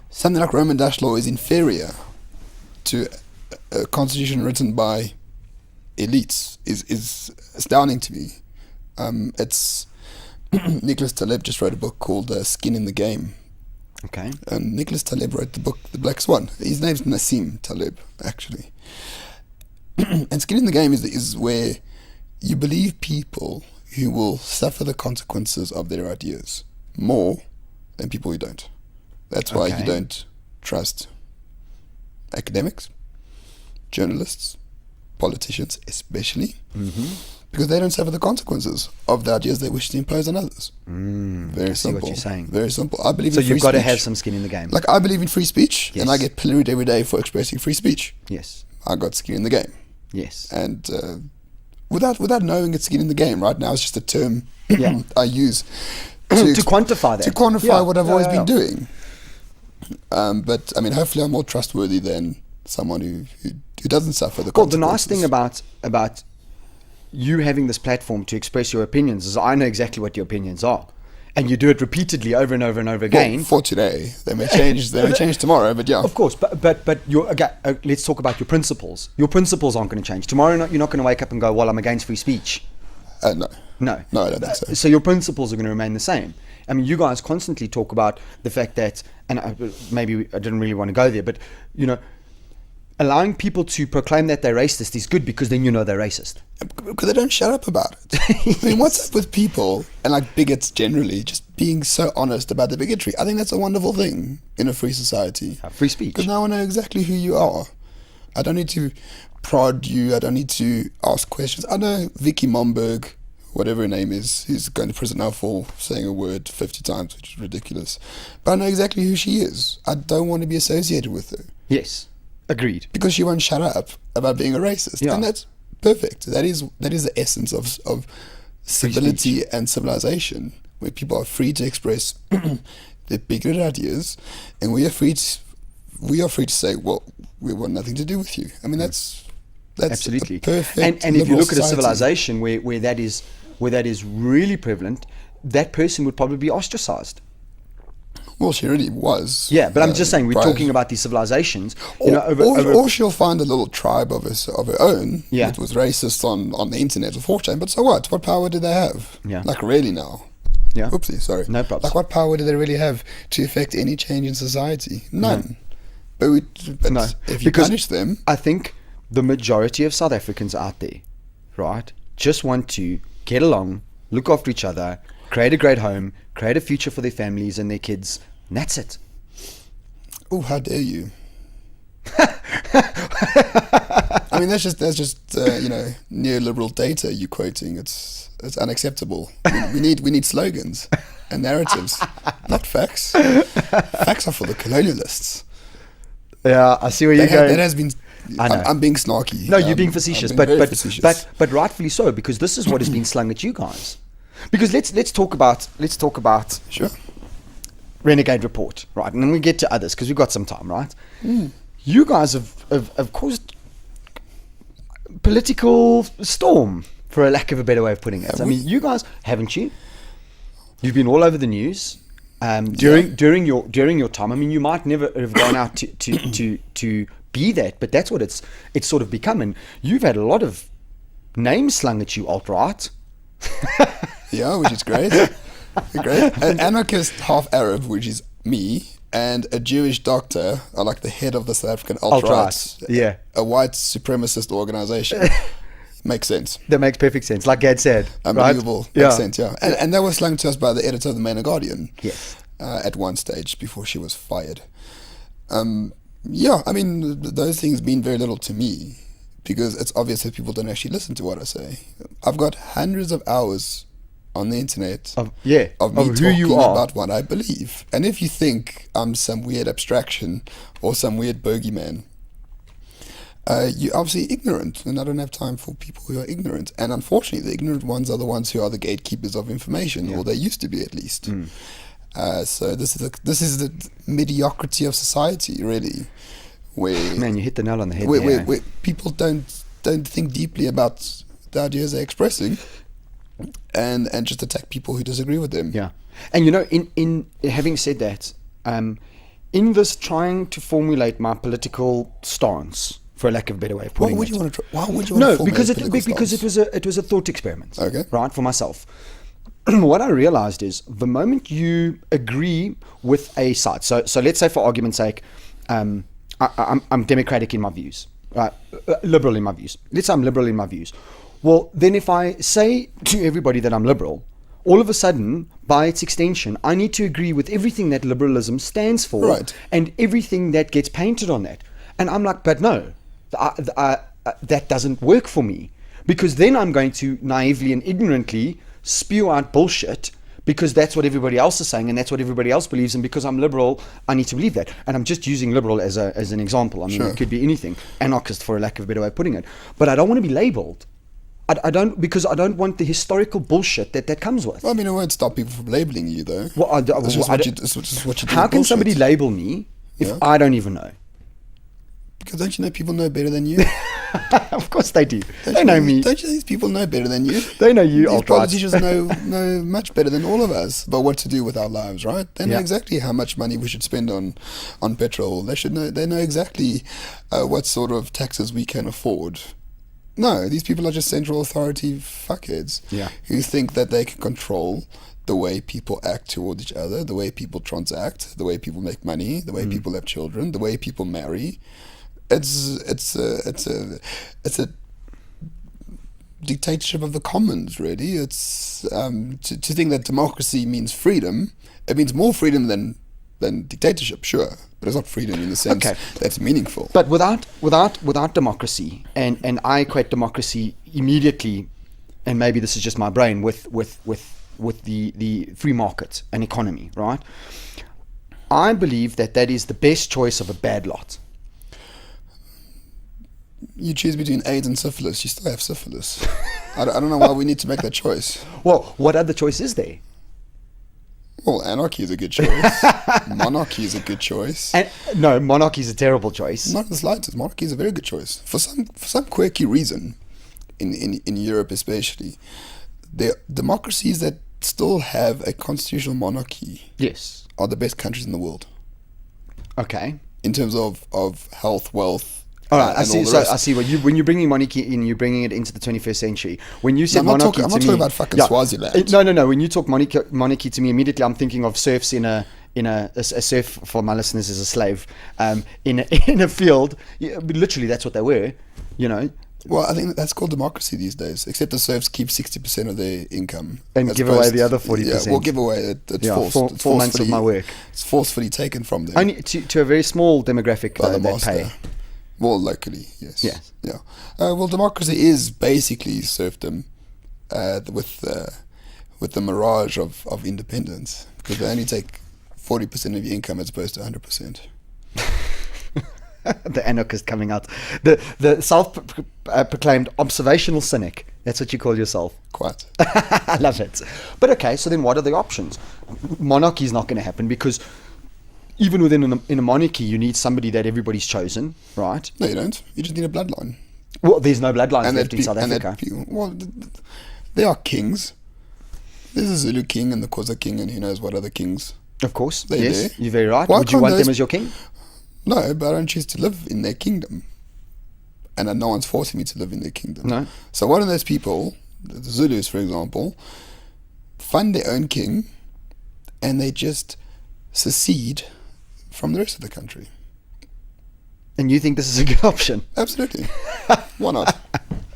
something like Roman Dutch law is inferior to a constitution written by elites is astounding to me. It's Nicholas Taleb just wrote a book called Skin in the Game. Okay. And Nicholas Taleb wrote the book The Black Swan. His name's Nassim Taleb, actually. And Skin in the Game is where you believe people who will suffer the consequences of their ideas more than people who don't. That's why you don't trust academics, journalists, politicians especially, because they don't suffer the consequences of the ideas they wish to impose on others. Very simple. What you're saying. Very simple. I believe in free speech. So you've got to have some skin in the game. Like, I believe in free speech, Yes. and I get pilloried every day for expressing free speech. Yes. I got skin in the game. Yes. And without knowing it's skin in the game, right now it's just a term Yeah. I use to quantify that. to quantify what I've always been yeah. doing. But I mean, hopefully I'm more trustworthy than someone who doesn't suffer the Well, the consequences. nice thing about you having this platform to express your opinions is I know exactly what your opinions are. And you do it repeatedly over and over and over again. Well, for today, they may change. They may change tomorrow, but yeah. Of course, but you're, okay, let's talk about your principles. Your principles aren't going to change. Tomorrow you're not going to wake up and go, well, I'm against free speech. No. No. No, I don't think so. So your principles are going to remain the same. I mean, you guys constantly talk about the fact that, and maybe I didn't really want to go there, but, allowing people to proclaim that they're racist is good because then you know they're racist. Because they don't shut up about it. I mean, what's up with people, and like bigots generally, just being so honest about the bigotry? I think that's a wonderful thing in a free society. Free speech. Because now I know exactly who you are. I don't need to prod you. I don't need to ask questions. I know Vicky Momberg whatever her name is, who's going to prison now for saying a word 50 times, which is ridiculous. But I know exactly who she is. I don't want to be associated with her. Yes, agreed. Because she won't shut up about being a racist. Yeah. And that's perfect. That is the essence of civility and civilization, where people are free to express their bigoted ideas, and we are free to say, well, we want nothing to do with you. I mean, that's absolutely perfect. And if you look at a society. civilization where that is really prevalent, that person would probably be ostracized. Well, she already was. Yeah, but I'm just saying, we're prior- talking about these civilizations. Or she'll find a little tribe of her own Yeah. that was racist on the internet or 4chan. But so what? What power do they have? Yeah. Like, really now? Yeah. Oopsie, sorry. No problems. Like, what power do they really have to affect any change in society? None. But No, if you because punish them, I think the majority of South Africans out there, right, just want to get along, look after each other, create a great home, create a future for their families and their kids, and that's it. oh, how dare you? I mean, that's just neoliberal data you're quoting. It's unacceptable. We need slogans and narratives, not facts. Facts are for the colonialists. Yeah, I see where you're going. That has been. I know. I'm being snarky. No, you're being facetious, I'm being very but facetious. but rightfully so, because this is what has been slung at you guys. Because let's talk about Sure. Renegade Report, right, and then we get to others because we've got some time, right? You guys have caused political storm, for a lack of a better way of putting it. I mean, you guys, haven't you? You've been all over the news during your time. I mean, you might never have gone out to be that, but that's what it's sort of become. And you've had a lot of names slung at you, alt-right. Yeah, which is great. Great. An anarchist, half Arab, which is me, and a Jewish doctor are like the head of the South African alt-right. Yeah. A white supremacist organization. Makes sense. That makes perfect sense. Like Gad said, Unbelievable. Right? Makes sense, yeah. And that was slung to us by the editor of the Mail and Guardian. Yes. At one stage before she was fired. Yeah, I mean, those things mean very little to me because it's obvious that people don't actually listen to what I say. I've got hundreds of hours on the internet of me who talking you are about what I believe. And if you think I'm some weird abstraction or some weird bogeyman, you're obviously ignorant, and I don't have time for people who are ignorant. And unfortunately, the ignorant ones are the ones who are the gatekeepers of information, or they used to be at least. So this is the mediocrity of society, really, where Man, you hit the nail on the head. where people don't think deeply about the ideas they're expressing, and just attack people who disagree with them. Yeah, and you know, in having said that, in this trying to formulate my political stance, for a lack of a better way of putting Why would you it. want to? Why would you want No, to formulate because political it was a thought experiment. Okay. Right, for myself. What I realized is the moment you agree with a side, so let's say for argument's sake, I'm democratic in my views, right? Liberal in my views. Let's say I'm liberal in my views. Well, then if I say to everybody that I'm liberal, all of a sudden, by its extension, I need to agree with everything that liberalism stands for, Right. and everything that gets painted on that. And I'm like, but no, that doesn't work for me, because then I'm going to naively and ignorantly spew out bullshit because that's what everybody else is saying and that's what everybody else believes, and because I'm liberal, I need to believe that. And I'm just using liberal as an example. I mean, It could be anything. Anarchist, for a lack of a better way of putting it. But I don't want to be labeled. I don't, because I don't want the historical bullshit that comes with. Well, I mean, it won't stop people from labeling you, though. Well, It's just what you do how with can bullshit. somebody label me if I don't even know? Because don't you know people know better than you? Of course they do. Don't They you know me. Don't you know these people know better than you? They know you, These alt-right. politicians know much better than all of us about what to do with our lives, right? They know exactly how much money we should spend on petrol. They know exactly what sort of taxes we can afford. No, these people are just central authority fuckheads who think that they can control the way people act toward each other, the way people transact, the way people make money, the way people have children, the way people marry. It's a dictatorship of the commons, really. It's to think that democracy means freedom. It means more freedom than dictatorship, sure, but it's not freedom in the sense that's meaningful. But without democracy, and I equate democracy immediately and maybe this is just my brain, with the free market and economy, right? I believe that is the best choice of a bad lot. You choose between AIDS and syphilis, you still have syphilis. I don't know why we need to make that choice. Well, what other choice is there? Well, anarchy is a good choice. Monarchy is a good choice. And, no, monarchy is a terrible choice. Not the slightest. Monarchy is a very good choice. For some quirky reason, in Europe especially, there are democracies that still have a constitutional monarchy. Yes. Are the best countries in the world. Okay. In terms of health, wealth. All right, I see. So I see. When you're bringing monarchy in, you're bringing it into the 21st century. When you said monarchy, I'm not talking about fucking Swaziland. No. When you talk monarchy to me, immediately I'm thinking of serfs in a serf, for my listeners, is a slave in a field. Yeah, literally, that's what they were. You know. Well, I think that's called democracy these days. Except the serfs keep 60% of their income and give away the other 40%. Yeah, well, give away. It's forced. Four months of my work. It's forcefully taken from them. Only to a very small demographic by the that master. pay. Well, locally, yes. Yes. Yeah. Well, democracy is basically serfdom with the mirage of independence, because they only take 40% of your income as opposed to 100%. The anarchist coming out. The self-proclaimed observational cynic. That's what you call yourself. Quite. I love it. But okay, so then what are the options? Monarchy is not going to happen, because even in a monarchy, you need somebody that everybody's chosen, right? No, you don't. You just need a bloodline. Well, there's no bloodlines left in South Africa. There are kings. There's a Zulu king and the Xhosa king, and who knows what other kings. Of course, They're yes, there. you're very right. Why Would you can't want those- them as your king? No, but I don't choose to live in their kingdom. And no one's forcing me to live in their kingdom. No. So one of those people, the Zulus, for example, fund their own king, and they just secede from the rest of the country. And you think this is a good option? Absolutely. Why not?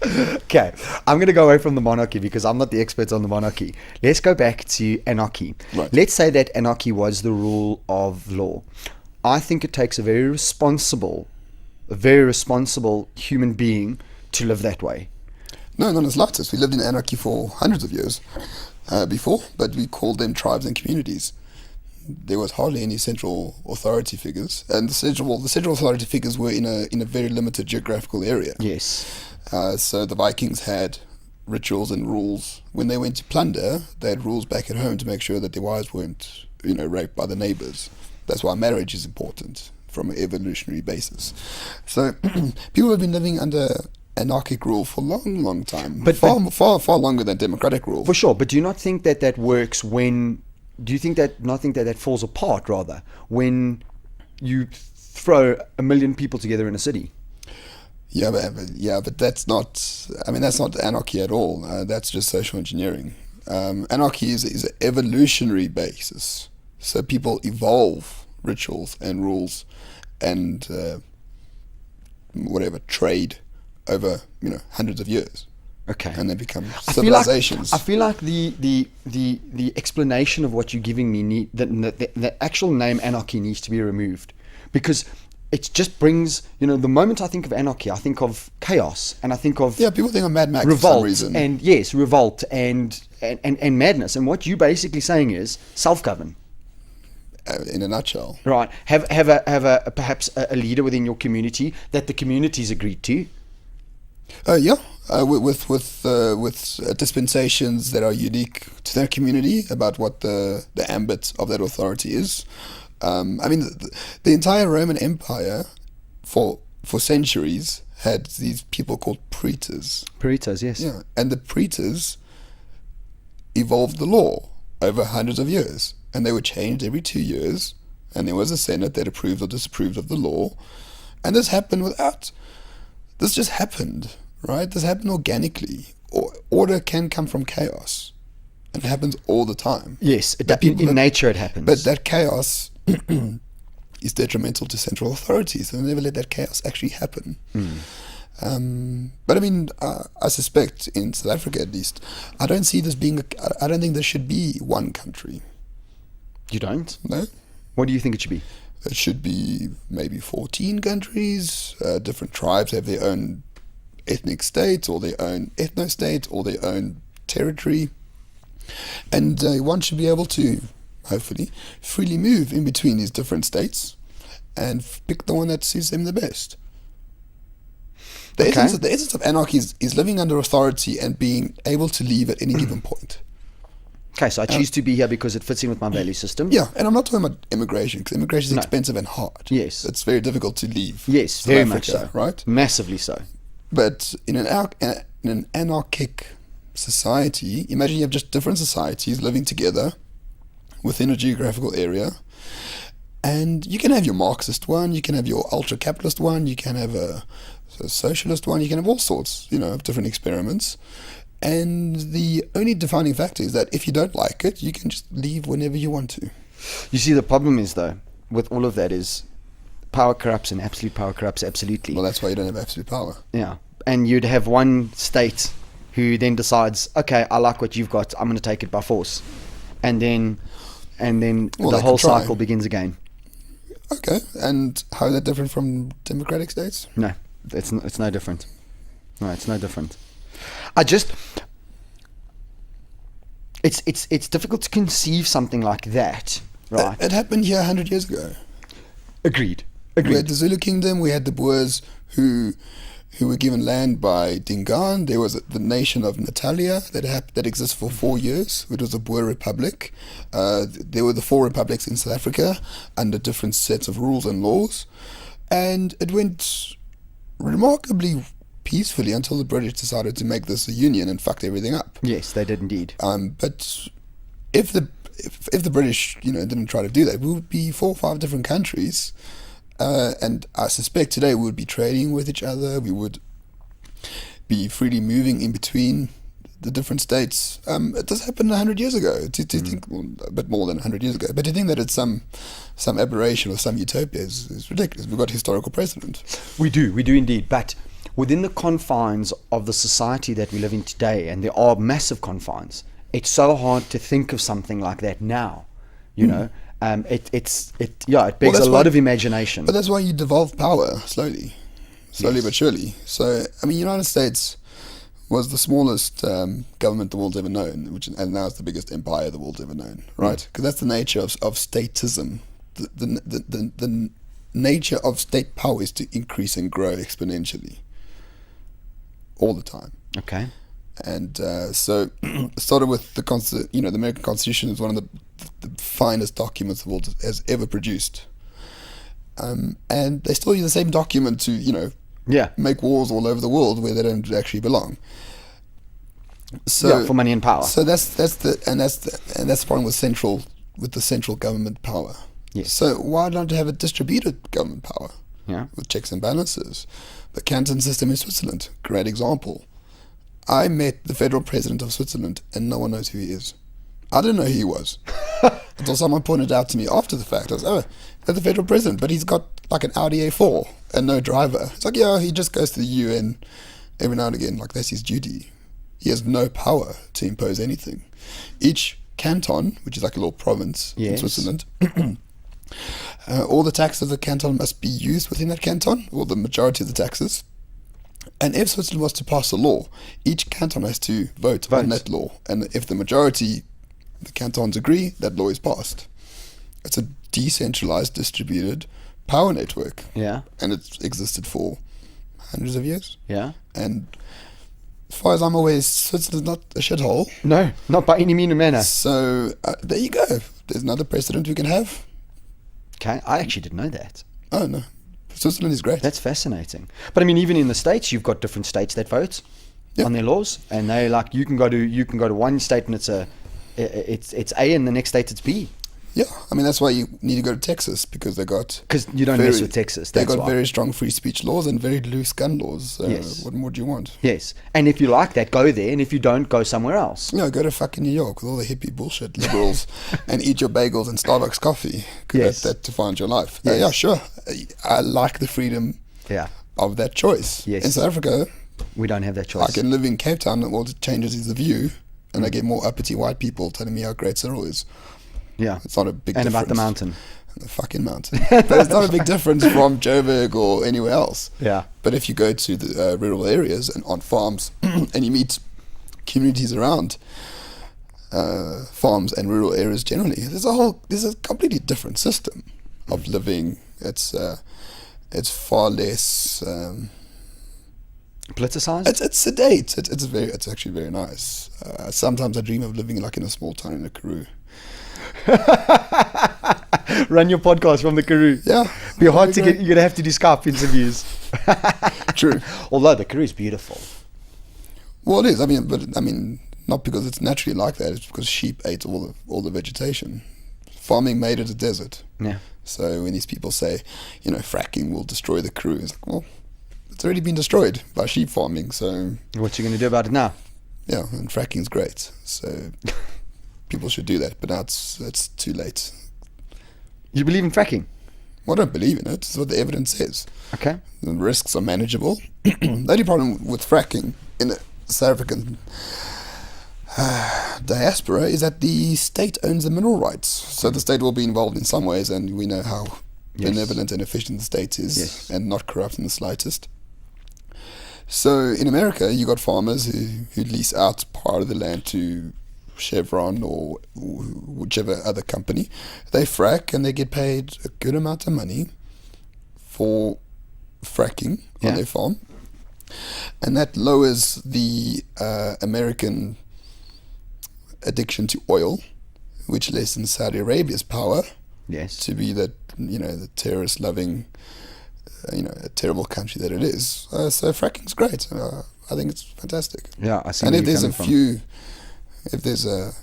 Okay, I'm going to go away from the monarchy because I'm not the expert on the monarchy. Let's go back to anarchy. Right. Let's say that anarchy was the rule of law. I think it takes a very responsible human being to live that way. No, not as lightest. We lived in anarchy for hundreds of years before, but we called them tribes and communities. There was hardly any central authority figures, and the central authority figures were in a very limited geographical area. Yes. So the Vikings had rituals and rules. When they went to plunder, they had rules back at home to make sure that their wives weren't, raped by the neighbors. That's why marriage is important from an evolutionary basis. So people have been living under anarchic rule for a long, long time, but far longer than democratic rule. For sure, but do you not think that works when? Do you think that falls apart rather when you throw 1 million people together in a city? Yeah, but that's not. I mean, that's not anarchy at all. That's just social engineering. Anarchy is an evolutionary basis. So people evolve rituals and rules and trade over hundreds of years. Okay. And they become civilizations. I feel like the explanation of what you're giving me the actual name anarchy needs to be removed, because it just brings, the moment I think of anarchy, I think of chaos, and I think of people think of Mad Max revolt, for some reason. and yes, revolt and madness. And what you're basically saying is self-govern. In a nutshell, right? Have a perhaps a leader within your community that the community's agreed to. With dispensations that are unique to their community about what the ambit of that authority is. The entire Roman Empire for centuries had these people called praetors. Praetors, yes. Yeah, and the praetors evolved the law over hundreds of years, and they were changed every 2 years, and there was a senate that approved or disapproved of the law, and this just happened, right? This happened organically. Order can come from chaos, and it happens all the time. Yes, in nature it happens. But that chaos is detrimental to central authorities, and they never let that chaos actually happen. But I suspect in South Africa at least, I don't see this being I don't think there should be one country. You don't? No. What do you think it should be? It should be maybe 14 countries. Different tribes have their own ethnic state or their own ethno-state or their own territory. And one should be able to, hopefully, freely move in between these different states and pick the one that suits them the best. The essence of anarchy is living under authority and being able to leave at any given point. Okay, so I choose to be here because it fits in with my value system. Yeah, and I'm not talking about immigration, because immigration is expensive and hard. Yes. It's very difficult to leave. Yes, South very Africa, much so. Right? Massively so. But in an anarchic society, imagine you have just different societies living together within a geographical area, and you can have your Marxist one, you can have your ultra-capitalist one, you can have a socialist one, you can have all sorts, of different experiments. And the only defining factor is that if you don't like it, you can just leave whenever you want to. You see, the problem is, though, with all of that is power corrupts and absolute power corrupts absolutely. Well, that's why you don't have absolute power. Yeah. And you'd have one state who then decides, okay, I like what you've got, I'm going to take it by force. And then the whole cycle begins again. Okay. And how is that different from democratic states? No, it's no different. No, it's no different. It's difficult to conceive something like that, right? It happened here 100 years ago. Agreed. We had the Zulu Kingdom, we had the Boers who were given land by Dingaan. There was the nation of Natalia that existed for 4 years, which was a Boer republic. There were the 4 republics in South Africa under different sets of rules and laws. And it went remarkably peacefully until the British decided to make this a union and fucked everything up. Yes, they did indeed. But if the British, didn't try to do that, we would be 4 or 5 different countries, and I suspect today we would be trading with each other. We would be freely moving in between the different states. It does happen 100 years ago. To think, well, a bit more than 100 years ago, but to think that it's some aberration or some utopia is ridiculous. We've got historical precedent. We do indeed, but within the confines of the society that we live in today, and there are massive confines, it's so hard to think of something like that now. It begs a lot of imagination. But that's why you devolve power slowly Yes. but surely. So, United States was the smallest government the world's ever known, and now it's the biggest empire the world's ever known, right? Because that's the nature of statism. The nature of state power is to increase and grow exponentially all the time. Okay. And so it started with the American Constitution is one of the finest documents the world has ever produced. And they still use the same document to, make wars all over the world where they don't actually belong. So for money and power. So that's the problem with the central government power. Yes. So why don't you have a distributed government power? Yeah. With checks and balances. The canton system in Switzerland, great example. I met the federal president of Switzerland and no one knows who he is. I didn't know who he was. Until someone pointed out to me after the fact. I was, that's the federal president, but he's got like an Audi A4 and no driver. It's like, he just goes to the UN every now and again, like that's his duty. He has no power to impose anything. Each canton, which is like a little province in Switzerland, all the taxes of the canton must be used within that canton, or the majority of the taxes. And if Switzerland was to pass a law, each canton has to vote on that law. And if the majority of the cantons agree, that law is passed. It's a decentralized, distributed power network. Yeah. And it's existed for hundreds of years. Yeah. And as far as I'm aware, Switzerland's not a shithole. No, not by any mean or manner. So there you go. There's another precedent we can have. Okay, I actually didn't know that. Oh, no. Switzerland is great. That's fascinating. But I mean, even in the States, you've got different states that vote on their laws, and they like you can go to one state and it's A, and the next state it's B. Yeah, I mean that's why you need to go to Texas because you don't mess with Texas. They got very strong free speech laws and very loose gun laws. Yes. What more do you want? Yes, and if you like that, go there, and if you don't, go somewhere else. No, go to fucking New York with all the hippie bullshit liberals and eat your bagels and Starbucks coffee. Yes. That defines your life. Yes. Yeah, sure. I like the freedom of that choice. Yes. In South Africa, we don't have that choice. I can live in Cape Town and all it changes is the view, and I get more uppity white people telling me how great Cyril is. Yeah. It's not a big and difference. about the mountain. on the fucking mountain. But it's not a big difference from Joburg or anywhere else. Yeah. But if you go to the rural areas and on farms and you meet communities around farms and rural areas generally, there's a completely different system of living. It's far less politicized. It's sedate. It's actually very nice. Sometimes I dream of living like in a small town in the Karoo. Run your podcast from the Karoo. Yeah, be hard to get. You're gonna have to do Skype interviews. True. Although the Karoo is beautiful. Well, it is. I mean, not because it's naturally like that. It's because sheep ate all the vegetation. Farming made it a desert. Yeah. So when these people say, fracking will destroy the Karoo, it's like, well, it's already been destroyed by sheep farming. So what you gonna do about it now? Yeah, and fracking's great. So people should do that. But now it's too late. You believe in fracking? Well, I don't believe in it. It's what the evidence says. Okay. The risks are manageable. The only problem with fracking in the South African diaspora is that the state owns the mineral rights. So the state will be involved in some ways, and we know how benevolent and efficient the state is, and not corrupt in the slightest. So in America, you got farmers who lease out part of the land to Chevron or whichever other company. They frack and they get paid a good amount of money for fracking on their farm, and that lowers the American addiction to oil, which lessens Saudi Arabia's power to be the terrorist loving a terrible country that it is. So fracking's great. I think it's fantastic. Yeah, I see. And if there's a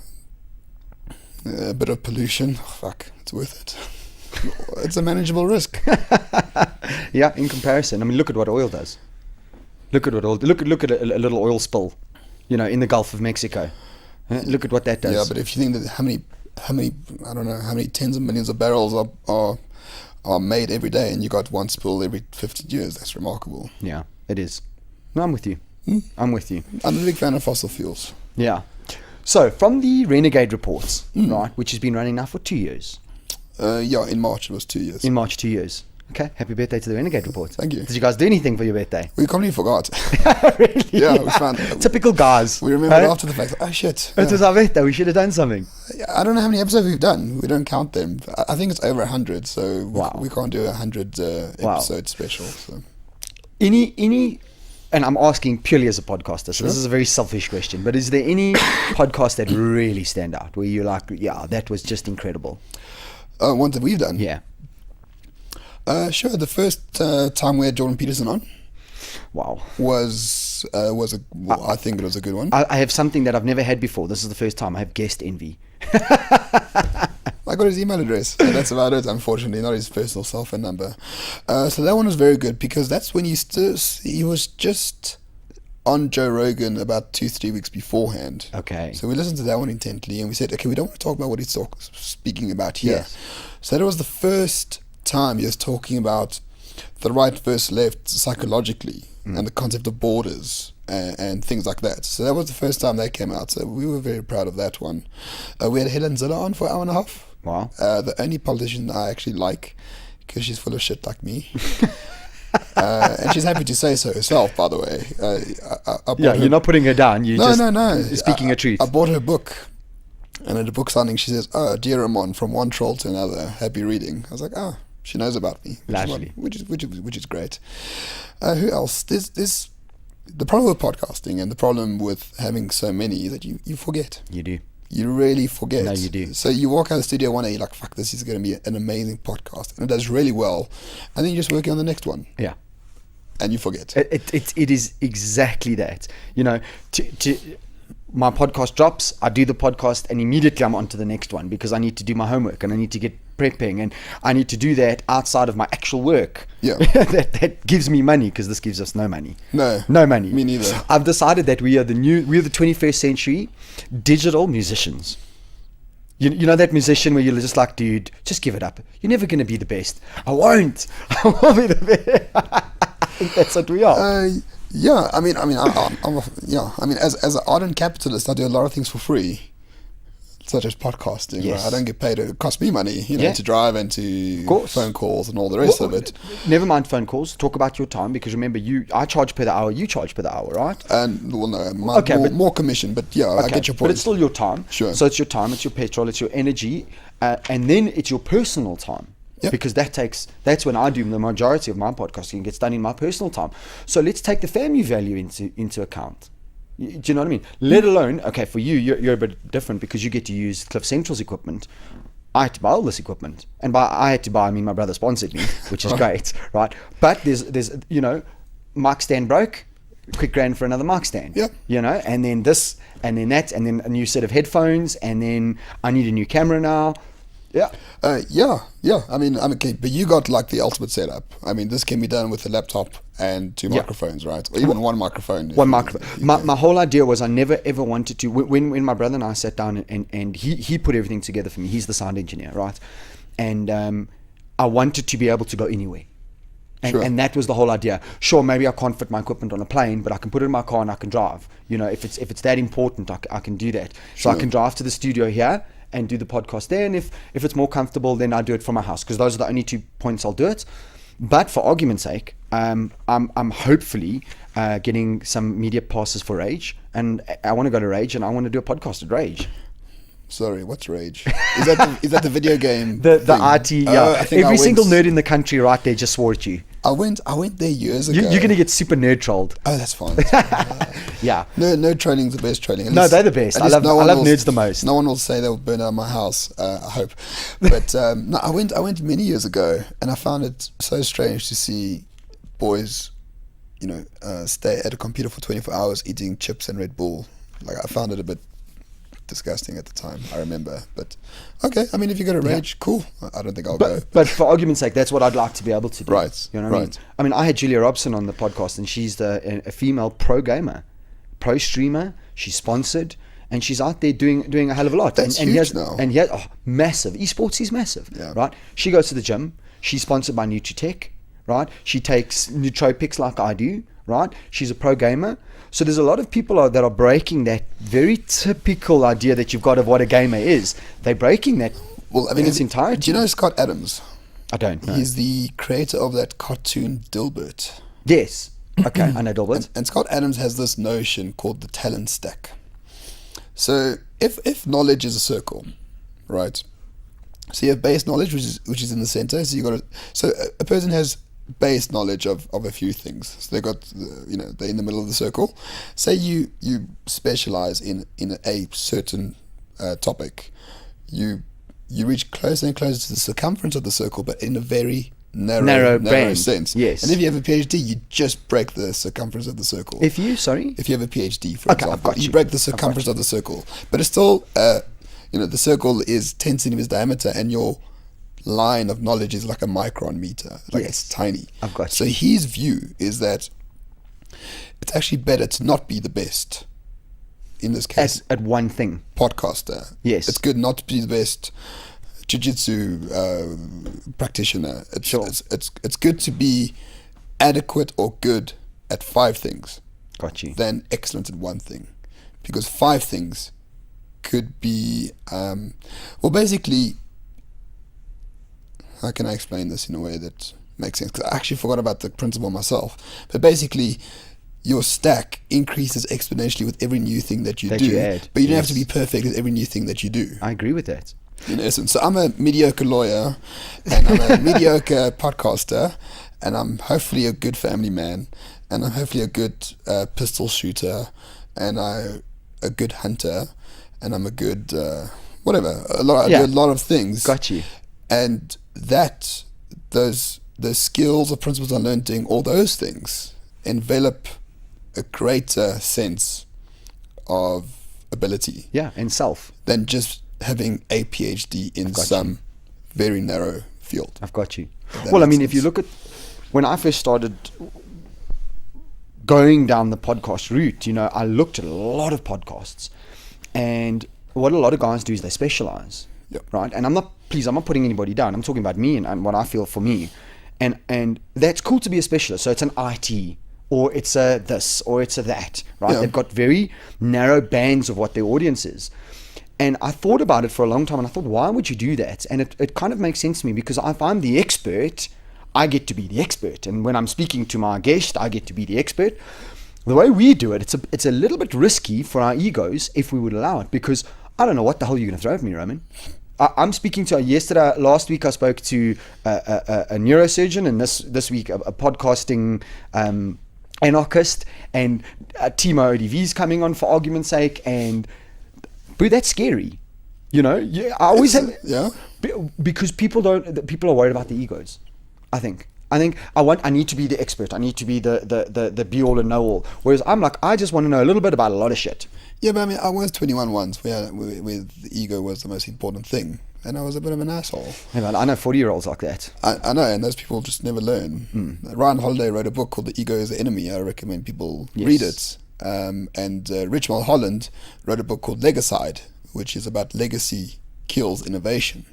bit of pollution, it's worth it. It's a manageable risk. Yeah, in comparison, I mean, look at what oil does. Look at a little oil spill, in the Gulf of Mexico. Look at what that does. Yeah, but if you think that how many tens of millions of barrels are made every day, and you got one spill every 50 years, that's remarkable. Yeah, it is. No, I'm with you. I'm with you. I'm a big fan of fossil fuels. Yeah. So, from the Renegade Reports, right, which has been running now for 2 years. In March it was 2 years. In March, 2 years. Okay, happy birthday to the Renegade Report. Thank you. Did you guys do anything for your birthday? We completely forgot. Really? Yeah, we found... Typical guys. We remembered after the fact, oh shit. It was our birthday, we should have done something. I don't know how many episodes we've done. We don't count them. I think it's over 100, so we can't do a 100 episode special. So. Any, and I'm asking purely as a podcaster, so this is a very selfish question, but is there any podcast that really stand out, where you're like, yeah, that was just incredible? One that we've done? Yeah. Sure. The first time we had Jordan Peterson on, was I think it was a good one. I have something that I've never had before. This is the first time I have guest envy. I got his email address. So that's about it. Unfortunately, not his personal cell phone number. So that one was very good because that's when he was just on Joe Rogan about 2-3 weeks beforehand. Okay. So we listened to that one intently and we said, okay, we don't want to talk about what he's speaking about here. Yes. So that was the first time he was talking about the right versus left psychologically and the concept of borders and things like that. So that was the first time that came out. So we were very proud of that one. We had Helen Ziller on for an hour and a half. Wow. The only politician I actually like because she's full of shit like me. And she's happy to say so herself, by the way. You're not putting her down. No. Speaking a truth. I bought her book. And at the book signing, she says, dear Ramon, from one troll to another, happy reading. I was like, she knows about me, which is great. Who else? There's the problem with podcasting and the problem with having so many is that you forget. You do. You really forget. No, you do. So you walk out of the studio one day, you're like, fuck, this is going to be an amazing podcast. And it does really well. And then you're just working on the next one. Yeah. And you forget. It is exactly that. My podcast drops, I do the podcast, and immediately I'm on to the next one because I need to do my homework and I need to get prepping and I need to do that outside of my actual work. Yeah. that gives me money because this gives us no money. No money. Me neither. I've decided that we're the 21st century digital musicians. You know that musician where you're just like, dude, just give it up. You're never going to be the best. I won't be the best. I think that's what we are. Yeah, as an ardent capitalist, I do a lot of things for free. such as podcasting. Yes. Right? I don't get paid. It costs me money, Yeah. to drive and to course. phone calls and all the rest of it. Never mind phone calls. Talk about your time, because remember, I charge per the hour, you charge per the hour, right? And well, no, more commission, but yeah, I Okay, get your point. but it's still your time. Sure. So it's your time, it's your petrol, it's your energy, and then it's your personal time. Yep. Because that's when I do the majority of my podcasting. It gets done in my personal time. So let's take the family value into account. Do you know what I mean? Let alone, okay, for you're a bit different because you get to use Cliff Central's equipment. I had to buy all this equipment, and by I had to buy, I mean my brother sponsored me, which is great, right? But there's mic stand broke, quick grand for another mic stand. Yeah. And then this, and then that, and then a new set of headphones, and then I need a new camera now. Yeah. Yeah. I mean, I'm okay, but you got like the ultimate setup. I mean, this can be done with a laptop and two microphones, right? Or even one microphone. One microphone. My whole idea was I never ever wanted to. When my brother and I sat down and he put everything together for me. He's the sound engineer, right? And I wanted to be able to go anywhere. And that was the whole idea. Sure, maybe I can't fit my equipment on a plane, but I can put it in my car and I can drive. If it's that important, I can do that. So I can drive to the studio here and do the podcast there, and if it's more comfortable, then I do it from my house, because those are the only 2 points I'll do it. But for argument's sake, I'm hopefully getting some media passes for Rage, and I want to go to Rage, and I want to do a podcast at Rage. Sorry, what's Rage? Is that the video game? the IT, yeah. I think Every single nerd in the country right there just swore at you. I went there years ago. You're going to get super nerd trolled. Oh, that's fine. Yeah. No training's the best training. No, they're the best. I love nerds the most. No one will say they'll burn out my house, I hope. But no, I went many years ago, and I found it so strange to see boys, stay at a computer for 24 hours eating chips and Red Bull. Like, I found it a bit disgusting at the time, I remember. But okay, I mean, if you go to Rage, cool. I don't think I'll go. But for argument's sake, that's what I'd like to be able to do. Right. You know what I mean? I mean, I had Julia Robson on the podcast, and she's a female pro gamer, pro streamer. She's sponsored, and she's out there doing a hell of a lot. That's huge now. And massive. Esports is massive, Yeah. right? She goes to the gym. She's sponsored by Nutritech, right? She takes nootropics like I do, right? She's a pro gamer. So there's a lot of people that are breaking that very typical idea that you've got of what a gamer is. They're breaking that. Well, I mean, in its entirety. Do you know Scott Adams? I don't know. He's the creator of that cartoon Dilbert. Yes. Okay, I know Dilbert. And Scott Adams has this notion called the talent stack. So if knowledge is a circle, right? So you have base knowledge, which is in the center. So a person has base knowledge of a few things. So they got they're in the middle of the circle. Say you specialize in a certain topic, you reach closer and closer to the circumference of the circle, but in a very narrow sense. Yes. And if you have a PhD, you just break the circumference of the circle. If you have a PhD, for example, you break the circumference of the circle, but it's still the circle is 10 centimeters diameter, and your line of knowledge is like a micron meter. It's tiny. I've got So you. his view is that it's actually better to not be the best, in this case, at one thing. podcaster. Yes. It's good not to be the best jiu-jitsu practitioner. It's good to be adequate or good at 5 things Got you. than excellent at one thing, because 5 things could be basically, how can I explain this in a way that makes sense? Because I actually forgot about the principle myself. But basically, your stack increases exponentially with every new thing that you do. You add. But you don't have to be perfect with every new thing that you do, I agree with that. in essence. So I'm a mediocre lawyer, and I'm a mediocre podcaster, and I'm hopefully a good family man, and I'm hopefully a good pistol shooter, and I'm a good hunter, and I'm a good whatever. I do a lot of things. Got you. And those skills or principles I learned doing all those things envelop a greater sense of ability. Yeah, and self. Than just having a PhD in some very narrow field. I've got you. Well, I mean, if you look at when I first started going down the podcast route, I looked at a lot of podcasts, and what a lot of guys do is they specialize. Yep. Right? And I'm not putting anybody down. I'm talking about me and what I feel for me. And that's cool to be a specialist. So it's an IT, or it's a or it's a that, right? Yeah. They've got very narrow bands of what their audience is. And I thought about it for a long time, and I thought, why would you do that? And it kind of makes sense to me, because if I'm the expert, I get to be the expert. And when I'm speaking to my guest, I get to be the expert. The way we do it, it's a little bit risky for our egos if we would allow it, because I don't know what the hell you're going to throw at me, Roman. I'm speaking to last week I spoke to a neurosurgeon, and this week a podcasting anarchist, and Timo ODV's coming on for argument's sake, and but that's scary, I always have, because people are worried about the egos. I think I need to be the expert. I need to be the be all and know all. Whereas I'm like, I just want to know a little bit about a lot of shit. Yeah, but I mean, I was 21 once, where the ego was the most important thing, and I was a bit of an asshole. Yeah, man, I know 40-year-olds like that. I know, and those people just never learn. Ryan Holiday wrote a book called The Ego is the Enemy. I recommend people read it. And Rich Mulholland wrote a book called Legacide, which is about legacy kills innovation.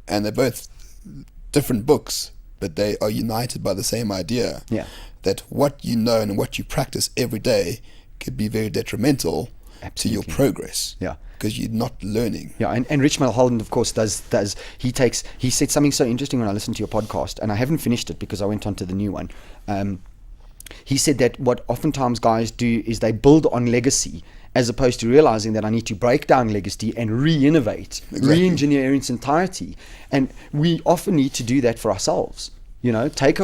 And they're both different books, but they are united by the same idea. Yeah. That what you know and what you practice every day could be very detrimental to your progress. Yeah. Because you're not learning. Yeah, and Rich Mulholland, of course, he said something so interesting when I listened to your podcast, and I haven't finished it because I went on to the new one. He said that what oftentimes guys do is they build on legacy, as opposed to realizing that I need to break down legacy and re-innovate, re-engineer its entirety. And we often need to do that for ourselves. Take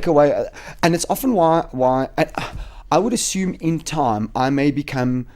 away, and it's often why I would assume in time I may become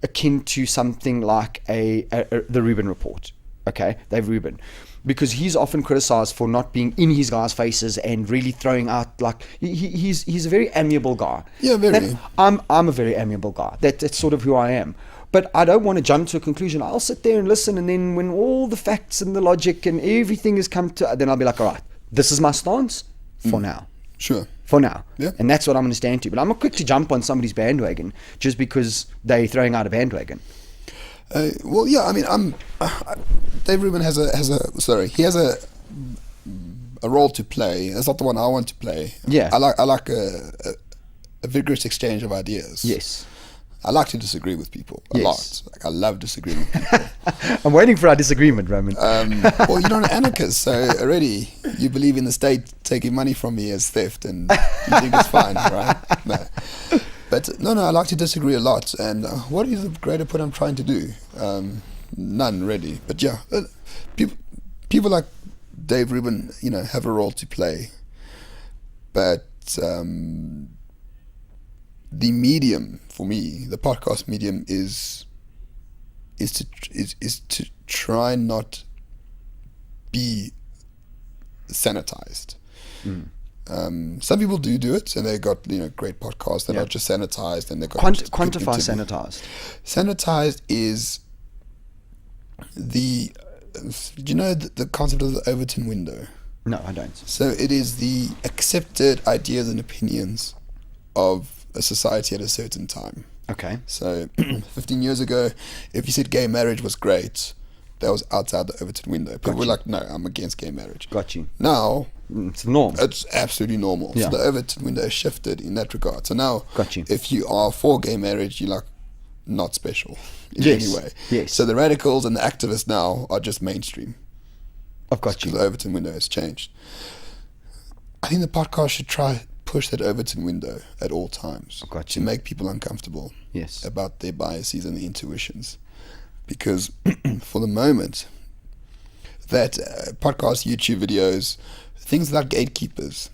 akin to something like the Rubin Report. Okay, Dave Rubin. Because he's often criticized for not being in his guys' faces and really throwing out, like, he's a very amiable guy. Yeah, very. I'm a very amiable guy. That's sort of who I am. But I don't want to jump to a conclusion. I'll sit there and listen, and then when all the facts and the logic and everything has come to, then I'll be like, all right, this is my stance for now. Sure. For now. Yeah. And that's what I'm going to stand to. But I'm not quick to jump on somebody's bandwagon just because they're throwing out a bandwagon. Well, yeah, I mean, Dave Rubin has a role to play. It's not the one I want to play. Yeah. I like a vigorous exchange of ideas. Yes. I like to disagree with people a lot. Like, I love disagreeing with people. I'm waiting for our disagreement, Roman. Well, you're not an anarchist, so already you believe in the state taking money from me as theft, and you think it's fine, right? No. But no, I like to disagree a lot. And what is the greater point I'm trying to do? None, really. But yeah, people like Dave Rubin, have a role to play. But the medium for me, the podcast medium, is to try not be sanitized. Some people do it, and they got great podcasts that are just sanitized, and they got quantify sanitized. Sanitized is the concept of the Overton window. No, I don't. So it is the accepted ideas and opinions of a society at a certain time. Okay. So 15 years ago, if you said gay marriage was great, that was outside the Overton window. People were like, no, I'm against gay marriage. Got you. Now, it's normal. It's absolutely normal. Yeah. So the Overton window has shifted in that regard. So now, got you. If you are for gay marriage, you're like not special in any way. Yes. So the radicals and the activists now are just mainstream. I've got you. The Overton window has changed. I think the podcast should try push that Overton window at all times to make people uncomfortable about their biases and their intuitions. Because for the moment, that podcast, YouTube videos, things like gatekeepers,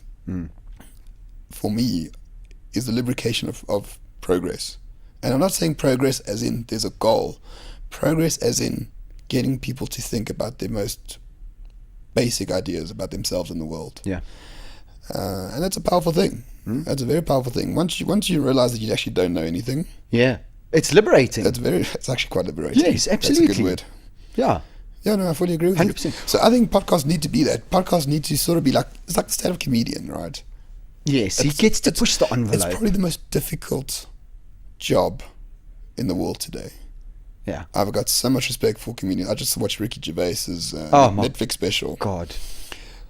for me, is the lubrication of progress. And I'm not saying progress as in there's a goal. Progress as in getting people to think about their most basic ideas about themselves and the world. Yeah. And that's a powerful thing. That's a very powerful thing. Once you realize that you actually don't know anything. Yeah. It's liberating. It's actually quite liberating. Yes, absolutely. That's a good word. Yeah. Yeah, no, I fully agree with 100%. you. So I think podcasts need to be that. Podcasts need to sort of be like, it's like the stand-up comedian, right? Yes, he gets to push the envelope. It's probably the most difficult job in the world today. Yeah. I've got so much respect for comedians. I just watched Ricky Gervais's Netflix special. God.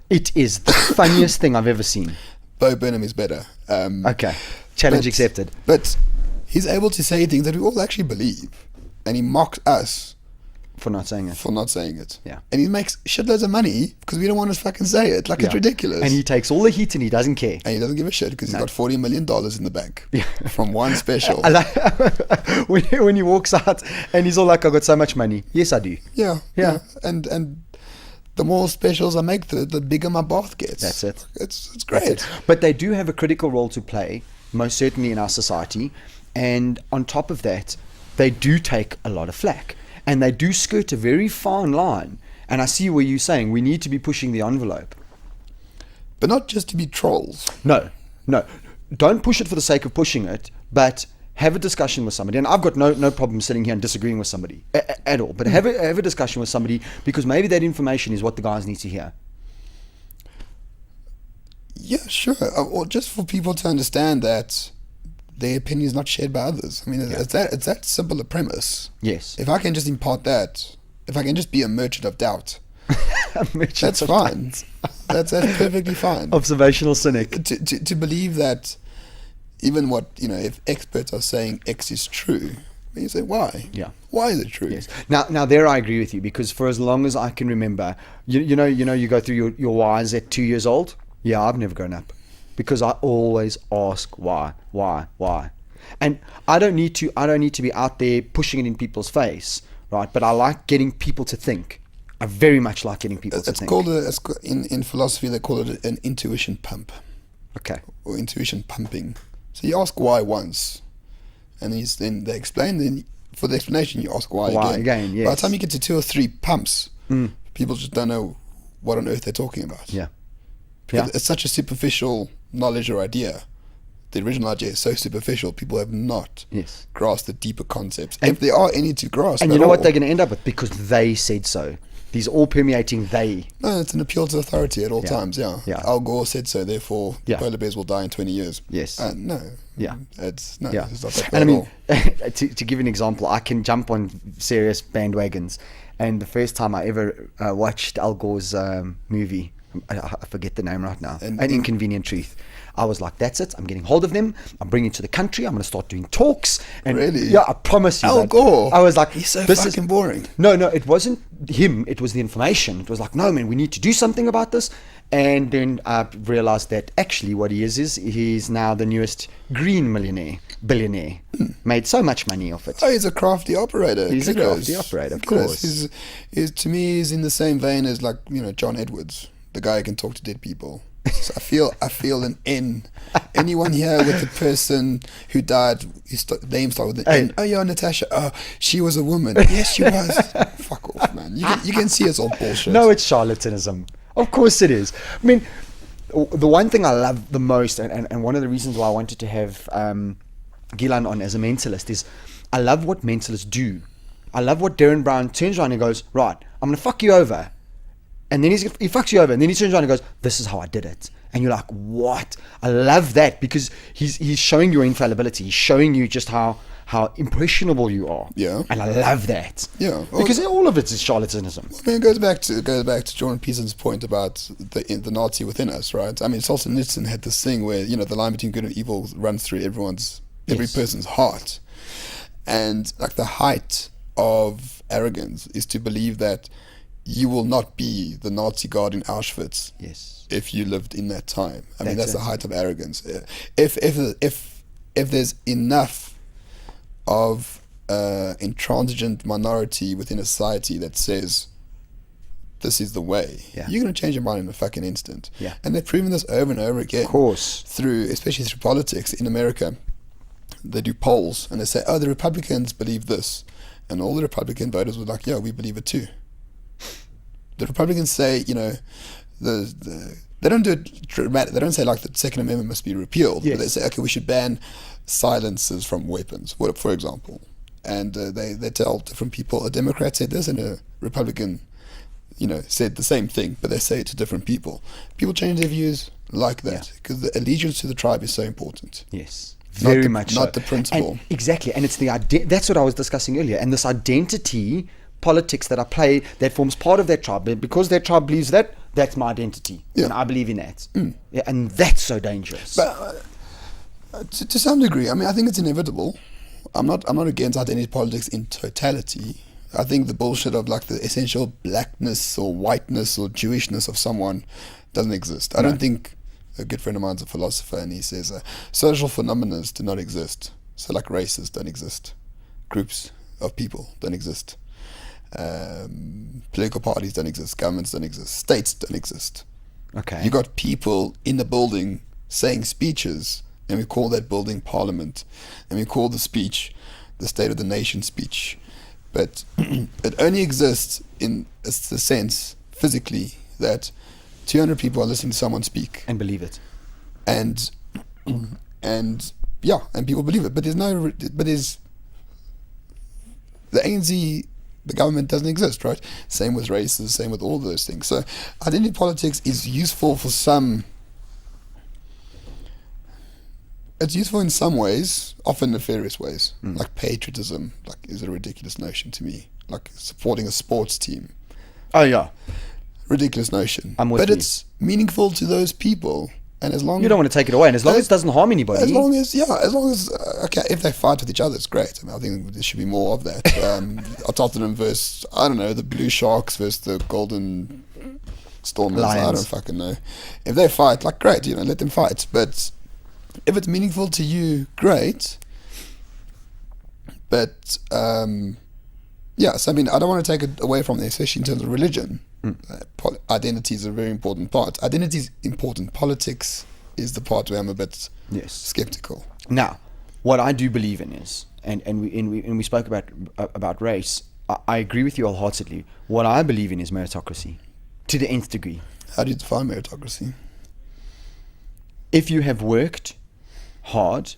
It is the funniest thing I've ever seen. Bo Burnham is better. Okay. Challenge accepted. But he's able to say things that we all actually believe. And he mocks us for not saying it. for not saying it. Yeah. And he makes shitloads of money because we don't want to fucking say it. Like, it's ridiculous. And he takes all the heat and he doesn't care. And he doesn't give a shit because he's got $40 million in the bank Yeah. from one special. I like when he walks out and he's all like, "I got so much money." Yes, I do. Yeah. Yeah. And the more specials I make, the bigger my bath gets. That's it. It's great. That's it. But they do have a critical role to play, most certainly in our society. And on top of that, they do take a lot of flack. And they do skirt a very fine line. And I see where you're saying we need to be pushing the envelope. But not just to be trolls. No. Don't push it for the sake of pushing it, but have a discussion with somebody. And I've got no problem sitting here and disagreeing with somebody at all. But have a discussion with somebody, because maybe that information is what the guys need to hear. Yeah, sure. Or just for people to understand that their opinion is not shared by others. I mean, it's that simple a premise. Yes. If I can just impart that, if I can just be a merchant of doubt, that's of fine. That's perfectly fine. Observational cynic. To believe that even what, if experts are saying X is true, then you say, why? Yeah. Why is it true? Yes. Now there I agree with you, because for as long as I can remember, you go through your whys at 2 years old. Yeah, I've never grown up, because I always ask why. And I don't need to be out there pushing it in people's face, right? But I like getting people to think. I very much like getting people to think. In philosophy, they call it an intuition pump. Okay. Or intuition pumping. So you ask why once, and then they explain. Then for the explanation, you ask why again. Yes. By the time you get to 2 or 3 pumps, people just don't know what on earth they're talking about. Yeah. It's such a superficial knowledge or idea. The original idea is so superficial, people have not grasped the deeper concepts. And if there are any to grasp. And you know what they're going to end up with? Because they said so. These all permeating they. No, it's an appeal to authority at all times, yeah. Al Gore said so, therefore polar bears will die in 20 years. Yes. No. Yeah. It's not that and I mean, at all. to give an example, I can jump on serious bandwagons. And the first time I ever watched Al Gore's movie, I forget the name right now, An Inconvenient Truth. I was like, that's it. I'm getting hold of them. I'm bringing to the country. I'm going to start doing talks. And really? Yeah, I promise you. Al Gore. I was like, he's so fucking boring. No, it wasn't him. It was the information. It was like, no, man, we need to do something about this. And then I realized that actually what he is he's now the newest green billionaire. Made so much money off it. Oh, he's a crafty operator. He's a crafty operator, of course. To me, he's in the same vein as John Edwards, the guy who can talk to dead people. So I feel an N. Anyone here with the person who died, his name started with an N. Oh, yeah, Natasha. Oh, she was a woman. Yes, she was. Fuck off, man. You can see it's all bullshit. No, it's charlatanism. Of course it is. I mean, the one thing I love the most, and one of the reasons why I wanted to have Gilan on as a mentalist, is I love what mentalists do. I love what Darren Brown turns around and goes, right, I'm going to fuck you over. And then he fucks you over, and then he turns around and goes, this is how I did it. And you're like, what? I love that, because he's showing your infallibility. He's showing you just how impressionable you are. Yeah. And I love that. Yeah. Because all of it is charlatanism. I mean, it goes back to Jordan Peterson's point about the Nazi within us, right? I mean, Solzhenitsyn had this thing where, the line between good and evil runs through every person's heart. And like the height of arrogance is to believe that you will not be the Nazi guard in Auschwitz if you lived in that time. I mean, that's the height of arrogance. If there's enough of intransigent minority within a society that says this is the way, you're going to change your mind in a fucking instant. Yeah. And they've proven this over and over again. Of course. Especially through politics in America. They do polls and they say, oh, the Republicans believe this. And all the Republican voters were like, yeah, we believe it too. The Republicans say, they don't do it dramatic. They don't say like the Second Amendment must be repealed. But they say, okay, we should ban silencers from weapons, for example. And they tell different people, a Democrat said this and a Republican, said the same thing, but they say it to different people. People change their views like that because the allegiance to the tribe is so important. Yes. Very much so. Not the principle. And exactly. And it's that's what I was discussing earlier. And this identity politics that I play that forms part of that tribe, because that tribe believes that's my identity, and I believe in that, and that's so dangerous. But to some degree, I mean, I think it's inevitable. I'm not against identity politics in totality. I think the bullshit of like the essential blackness or whiteness or Jewishness of someone doesn't exist. I don't think, a good friend of mine's a philosopher, and he says social phenomena do not exist. So like races don't exist, groups of people don't exist, political parties don't exist, governments don't exist, states don't exist. Okay. You got people in the building saying speeches, and we call that building Parliament, and we call the speech the State of the Nation speech. But it only exists in the sense, physically, that 200 people are listening to someone speak. And believe it. And people believe it. But there's the ANZ, the government doesn't exist, right? Same with races, same with all those things. So identity politics is useful for some. It's useful in some ways, often nefarious ways. Like patriotism, like, is a ridiculous notion to me. Like supporting a sports team. Oh yeah. Ridiculous notion. I'm with but you. It's meaningful to those people. And as long You don't want to take it away, and as long as it doesn't harm anybody. As long as okay, if they fight with each other, it's great. I think there should be more of that. Tottenham versus, I don't know, the Blue Sharks versus the Golden Stormers. Lions. I don't fucking know. If they fight, like, great, let them fight. But if it's meaningful to you, great. But so I mean, I don't want to take it away from there, especially in terms of religion. Identity is a very important part. Identity is important. Politics is the part where I'm a bit skeptical. Now, what I do believe in is, and we spoke about race. I agree with you wholeheartedly. What I believe in is meritocracy, to the nth degree. How do you define meritocracy? If you have worked hard,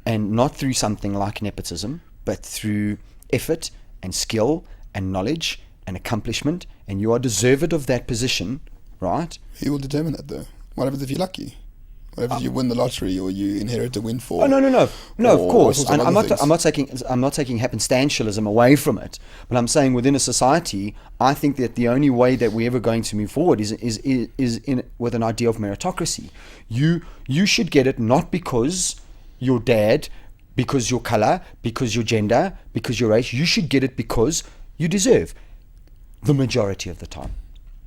and not through something like nepotism, but through effort and skill and knowledge and accomplishment, and you are deserved of that position, right? Who will determine that, though? What happens if you're lucky? What happens if you win the lottery or you inherit a windfall? Oh, no, of course. I'm not taking happenstantialism away from it, but I'm saying within a society, I think that the only way that we're ever going to move forward is with an idea of meritocracy. You should get it not because your dad, because your color, because your gender, because your race. You should get it because you deserve. The majority of the time,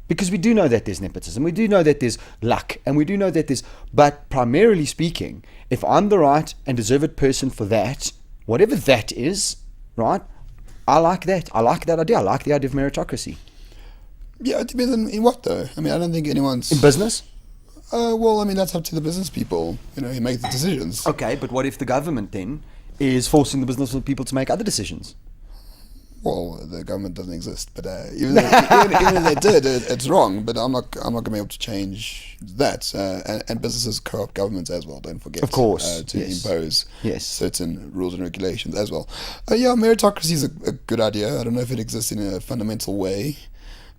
because we do know that there's nepotism, we do know that there's luck, and we do know that there's, but primarily speaking, if I'm the right and deserved person for that, whatever that is, right, I like that idea. I like the idea of meritocracy. Yeah, it depends in what, though. I mean, I don't think anyone's in business. Well, I mean, that's up to the business people, who make the decisions. Okay, but what if the government then is forcing the business people to make other decisions? Well, the government doesn't exist, but even if they did, it's wrong. But I'm not going to be able to change that. And businesses co-opt governments as well. Don't forget, of course, to impose certain rules and regulations as well. Meritocracy is a good idea. I don't know if it exists in a fundamental way,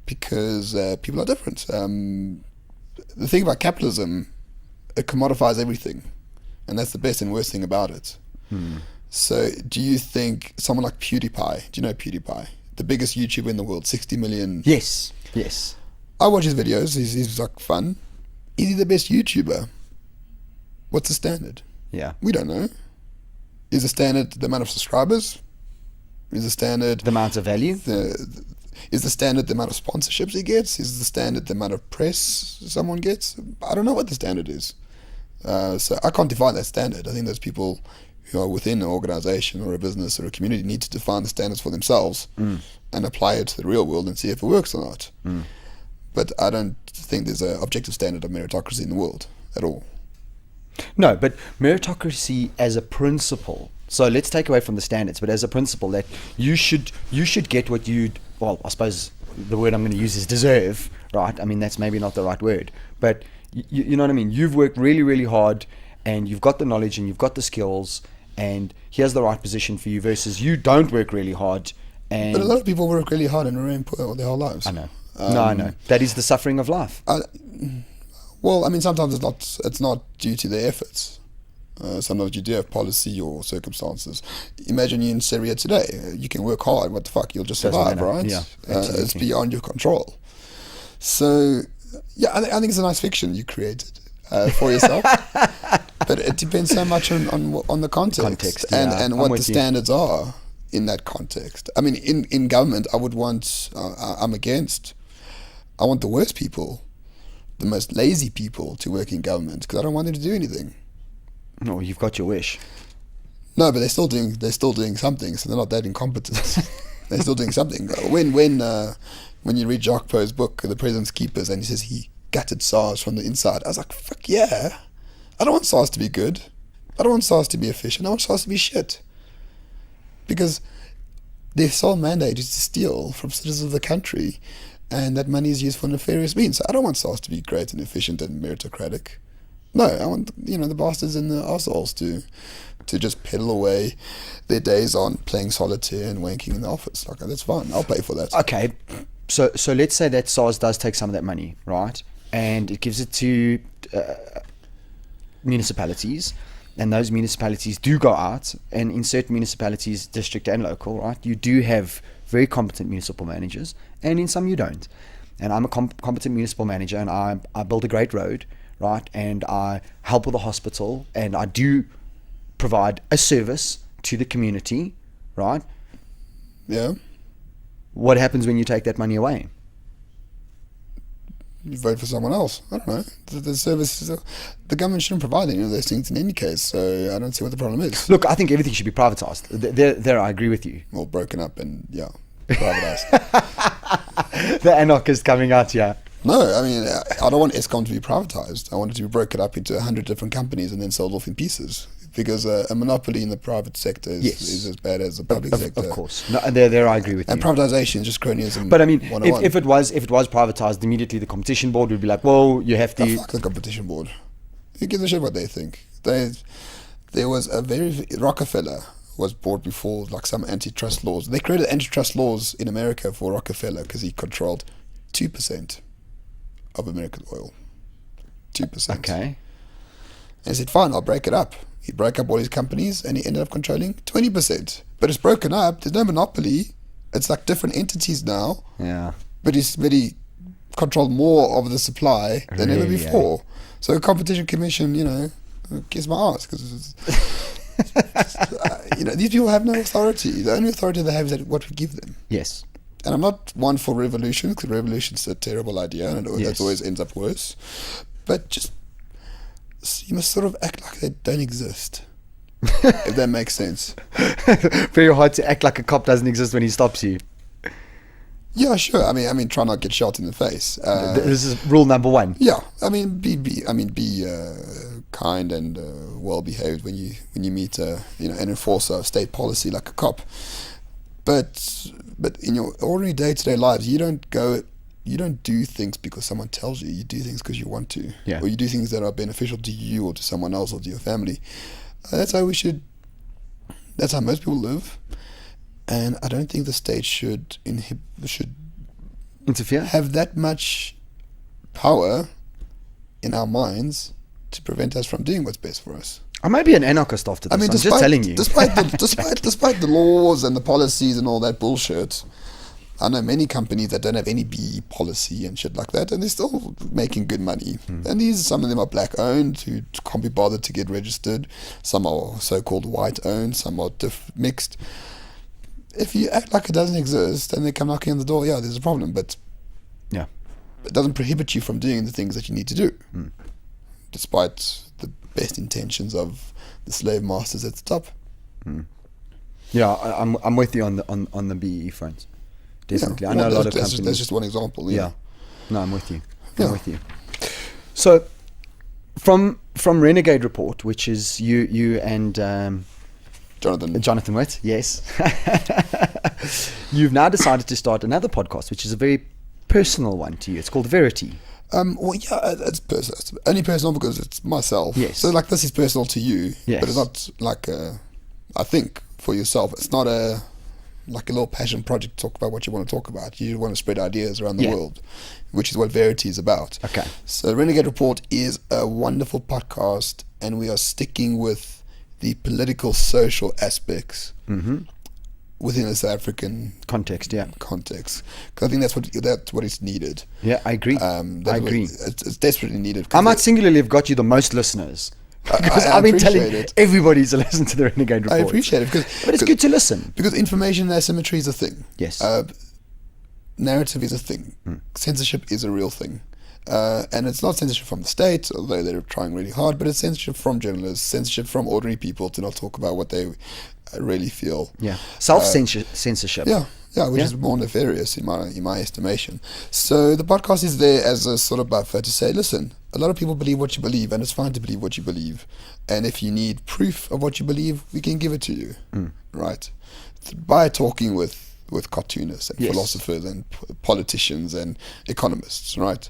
because people are different. The thing about capitalism, it commodifies everything, and that's the best and worst thing about it. So do you think someone like PewDiePie, do you know PewDiePie? The biggest YouTuber in the world, 60 million. Yes. I watch his videos, he's like fun. Is he the best YouTuber? What's the standard? Yeah. We don't know. Is the standard the amount of subscribers? Is the standard the amount of value? Is the standard the amount of sponsorships he gets? Is the standard the amount of press someone gets? I don't know what the standard is. So I can't define that standard. I think those people who are within an organization or a business or a community need to define the standards for themselves and apply it to the real world and see if it works or not. But I don't think there's an objective standard of meritocracy in the world at all. No, but meritocracy as a principle. So let's take away from the standards, but as a principle that you should get what well, I suppose the word I'm going to use is deserve, right? I mean, that's maybe not the right word, but you know what I mean? You've worked really, really hard, and you've got the knowledge and you've got the skills, and here's the right position for you, versus you don't work really hard. But a lot of people work really hard and remain poor their whole lives. I know. I know. That is the suffering of life. Well, I mean, sometimes it's not due to their efforts. Sometimes you do have policy or circumstances. Imagine you're in Syria today. You can work hard. What the fuck? You'll just survive, right? Yeah, it's beyond your control. So, yeah, I think it's a nice fiction you created for yourself. But it depends so much on the context yeah, and what the standards are. in that context. I mean, in government, I would want, I'm against, I want the worst people, the most lazy people to work in government, because I don't want them to do anything. No, you've got your wish. No, but they're still doing something, so they're not that incompetent. They're still doing something. When you read Jacques Poe's book, The President's Keepers, and he says he gutted SARS from the inside, I was like, fuck yeah. I don't want SARS to be good. I don't want SARS to be efficient. I want SARS to be shit. Because their sole mandate is to steal from citizens of the country, and that money is used for nefarious means. So I don't want SARS to be great and efficient and meritocratic. No, I want the bastards and the arseholes to just peddle away their days on playing solitaire and wanking in the office. Like, that's fine. I'll pay for that. Okay, so let's say that SARS does take some of that money, right? And it gives it to municipalities, and those municipalities do go out, and in certain municipalities, district and local, right, you do have very competent municipal managers, and in some you don't. And I'm a competent municipal manager, and I build a great road, right, and I help with a hospital, and I do provide a service to the community, right? Yeah. What happens when you take that money away? You vote for someone else. I don't know. The service, the government shouldn't provide any of those things in any case, so I don't see what the problem is. Look, I think everything should be privatized. There I agree with you. Well, broken up and, privatized. The anarchist coming out here. No, I mean, I don't want ESCOM to be privatized. I want it to be broken up into 100 different companies and then sold off in pieces. Because a monopoly in the private sector is as bad as the public sector. Of course. No, there I agree with you. And privatization is just cronyism. But I mean, if it was privatized, immediately the competition board would be like, well, you have to... fuck the competition board. Who gives a shit what they think? There was Rockefeller was bought before like some antitrust laws. They created antitrust laws in America for Rockefeller because he controlled 2% of American oil. 2%. Okay. And he said, fine, I'll break it up. He broke up all his companies and he ended up controlling 20%. But it's broken up. There's no monopoly. It's like different entities now. Yeah. But he controlled more of the supply than ever before. Yeah. So a competition commission, kiss my ass. Because, these people have no authority. The only authority they have is what we give them. Yes. And I'm not one for revolution, because revolution's a terrible idea and that always ends up worse. But just... you must sort of act like they don't exist, if that makes sense. Very hard to act like a cop doesn't exist when he stops you. Yeah, sure. I mean, try not to get shot in the face. This is rule number one. Yeah, I mean, be kind and well behaved when you meet an enforcer of state policy like a cop. But in your ordinary day-to-day lives, you don't do things because someone tells you. You do things because you want to. Yeah. Or you do things that are beneficial to you or to someone else or to your family. That's how most people live. And I don't think the state should interfere, have that much power in our minds to prevent us from doing what's best for us. I might be an anarchist after this. I'm just telling you. Despite the laws and the policies and all that bullshit, I know many companies that don't have any BE policy and shit like that, and they're still making good money. And some of them are black owned, who can't be bothered to get registered. Some are so-called white owned, some are mixed. If you act like it doesn't exist and they come knocking on the door, there's a problem. But yeah, it doesn't prohibit you from doing the things that you need to do, despite the best intentions of the slave masters at the top. Yeah, I'm with you on the BE front. Definitely. I know a lot of companies. That's just one example. Yeah. No, I'm with you. I'm with you. So, from Renegade Report, which is you and Jonathan Witt, yes, you've now decided to start another podcast, which is a very personal one to you. It's called Verity. It's personal. It's only personal because it's myself. Yes. So, this is personal to you, yes. But it's not I think for yourself, it's not a little passion project to talk about what you want to talk about. You want to spread ideas around the world, which is what Verity is about. Okay. So Renegade Report is a wonderful podcast, and we are sticking with the political, social aspects within the South African context. Yeah. Context, because I think that's what is needed. Yeah, I agree. I agree. It's desperately needed. I might singularly have got you the most listeners Because I I've been telling appreciate it. everybody to listen to the Renegade Report. I appreciate it But it's good to listen. because information asymmetry is a thing. Yes. Narrative is a thing. Censorship is a real thing. And it's not censorship from the state, although they're trying really hard, but it's censorship from journalists, censorship from ordinary people to not talk about what they really feel. Yeah. Self-censorship. Which is more nefarious in my estimation. So the podcast is there as a sort of buffer to say, listen, a lot of people believe what you believe, and it's fine to believe what you believe. And if you need proof of what you believe, we can give it to you, right? By talking with cartoonists and philosophers and politicians and economists, right?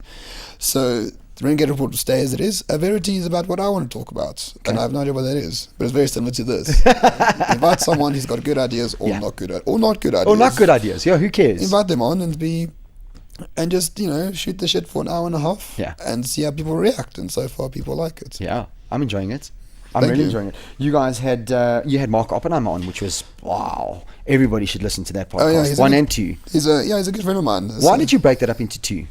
So the Renegade Report will stay as it is. Verity is about what I want to talk about, and I have no idea what that is, but it's very similar to this. Invite someone who's got good ideas or not good ideas. Or not good ideas. Yeah, who cares? Invite them on and just shoot the shit for an hour and a half. Yeah. And see how people react. And so far, people like it. Yeah, I'm enjoying it. I'm Thank really you. enjoying it. You guys had Mark Oppenheimer on, which was wow. Everybody should listen to that podcast. 1 and 2. He's a good friend of mine. Why did you break that up into 2?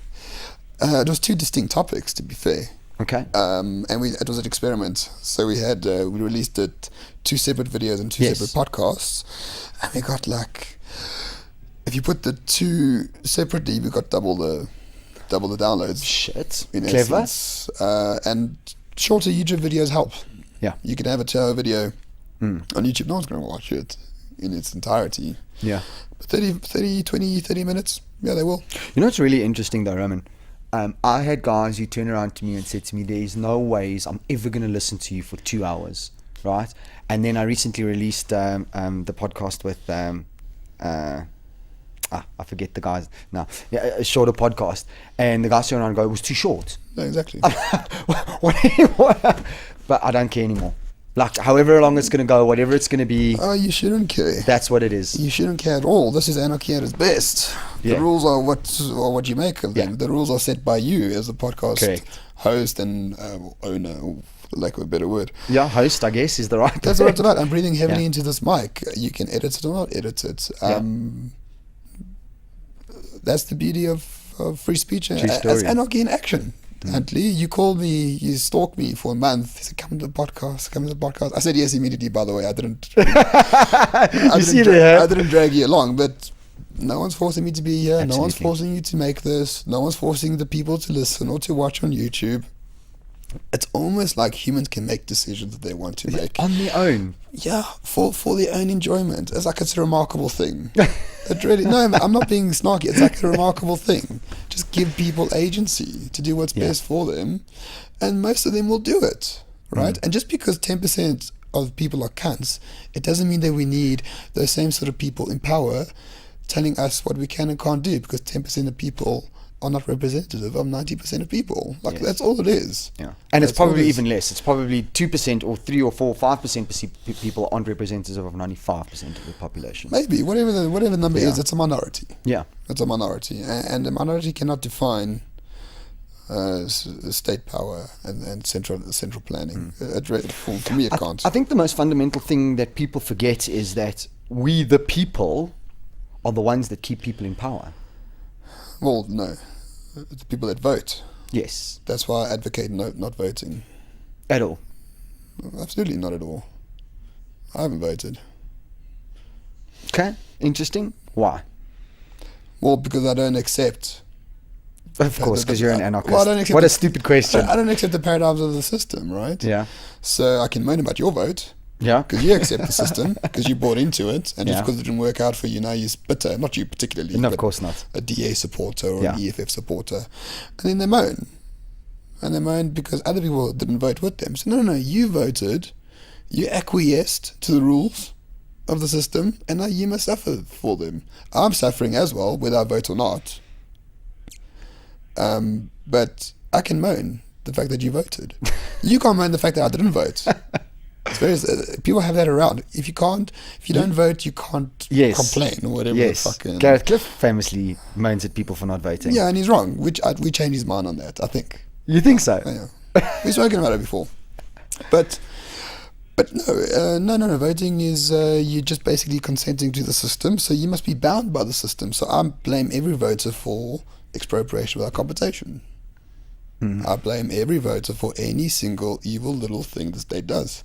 It was 2 distinct topics, to be fair. Okay. And it was an experiment. So we released it 2 separate videos and 2 separate podcasts, and we got if you put the 2 separately, we got double the downloads. Shit. In Clever. essence. And shorter YouTube videos help. Yeah. You can have a 2-hour video on YouTube. No one's going to watch it in its entirety. Yeah. But 30 minutes, yeah, they will. You know what's really interesting though, Roman? I had guys who turned around to me and said to me, there's no ways I'm ever going to listen to you for 2 hours, right? And then I recently released the podcast with, I forget the guys now. Yeah, a shorter podcast. And the guys turned around and go, it was too short. No, exactly. What? But I don't care anymore. Like, however long it's going to go, whatever it's going to be. Oh, you shouldn't care. That's what it is. You shouldn't care at all. This is anarchy at its best. Yeah. The rules are what you make of them. Yeah. The rules are set by you as a podcast Correct. host and owner, or lack of a better word. Yeah, host, I guess, is the right That's what it's about. I'm breathing heavily Yeah. into this mic. You can edit it or not edit it. That's the beauty of free speech. True As story. anarchy in action. Huntley, you called me, you stalked me for a month. He said, come to the podcast. I said yes immediately, by the way. I didn't I didn't drag you along, but no one's forcing me to be here. Absolutely. No one's forcing you to make this. No one's forcing the people to listen or to watch on YouTube. It's almost like humans can make decisions that they want to make. On their own. Yeah, for their own enjoyment. It's a remarkable thing. It really, no, I'm not being snarky. It's like a remarkable thing. Just give people agency to do what's best for them, and most of them will do it, right? And just because 10% of people are cunts, it doesn't mean that we need those same sort of people in power telling us what we can and can't do, because 10% of people are not representative of 90% of people. That's all it is. Yeah, and it's That's all probably it is. even less. It's probably 2% or 3 or 4 or 5% people aren't representative of 95% of the population. Maybe whatever the number Yeah. is, it's a minority. Yeah, It's a minority, and a minority cannot define state power and central planning. For me, it can't. I think the most fundamental thing that people forget is that we, the people, are the ones that keep people in power. Well, no, it's the people that vote. Yes, That's why I advocate not voting. at all. Absolutely not at all. I haven't voted. Okay, interesting. Why? Well, because I don't accept. Of course, because you're an anarchist. Well, I don't accept What a the- stupid question. I don't accept the paradigms of the system, right? Yeah, So I can moan about your vote. yeah. Because you accept the system, because you bought into it, and just Yeah. because it didn't work out for you, now you're bitter. Not you particularly, No, of but course not. a DA supporter or Yeah. an EFF supporter. And then they moan. And they moan because other people didn't vote with them. So no, you voted, you acquiesced to the rules of the system, and now you must suffer for them. I'm suffering as well, whether I vote or not. But I can moan the fact that you voted. You can't moan the fact that I didn't vote. It's very, people have that around. If you don't vote, you can't Yes. complain or whatever. Yes. Fucking, Gareth Cliff famously moans at people for not voting. yeah, and he's wrong. We changed his mind on that, I think. You think so? Yeah. We've spoken about it before. But no. Voting is you're just basically consenting to the system, so you must be bound by the system. So I blame every voter for expropriation without compensation. I blame every voter for any single evil little thing the state does.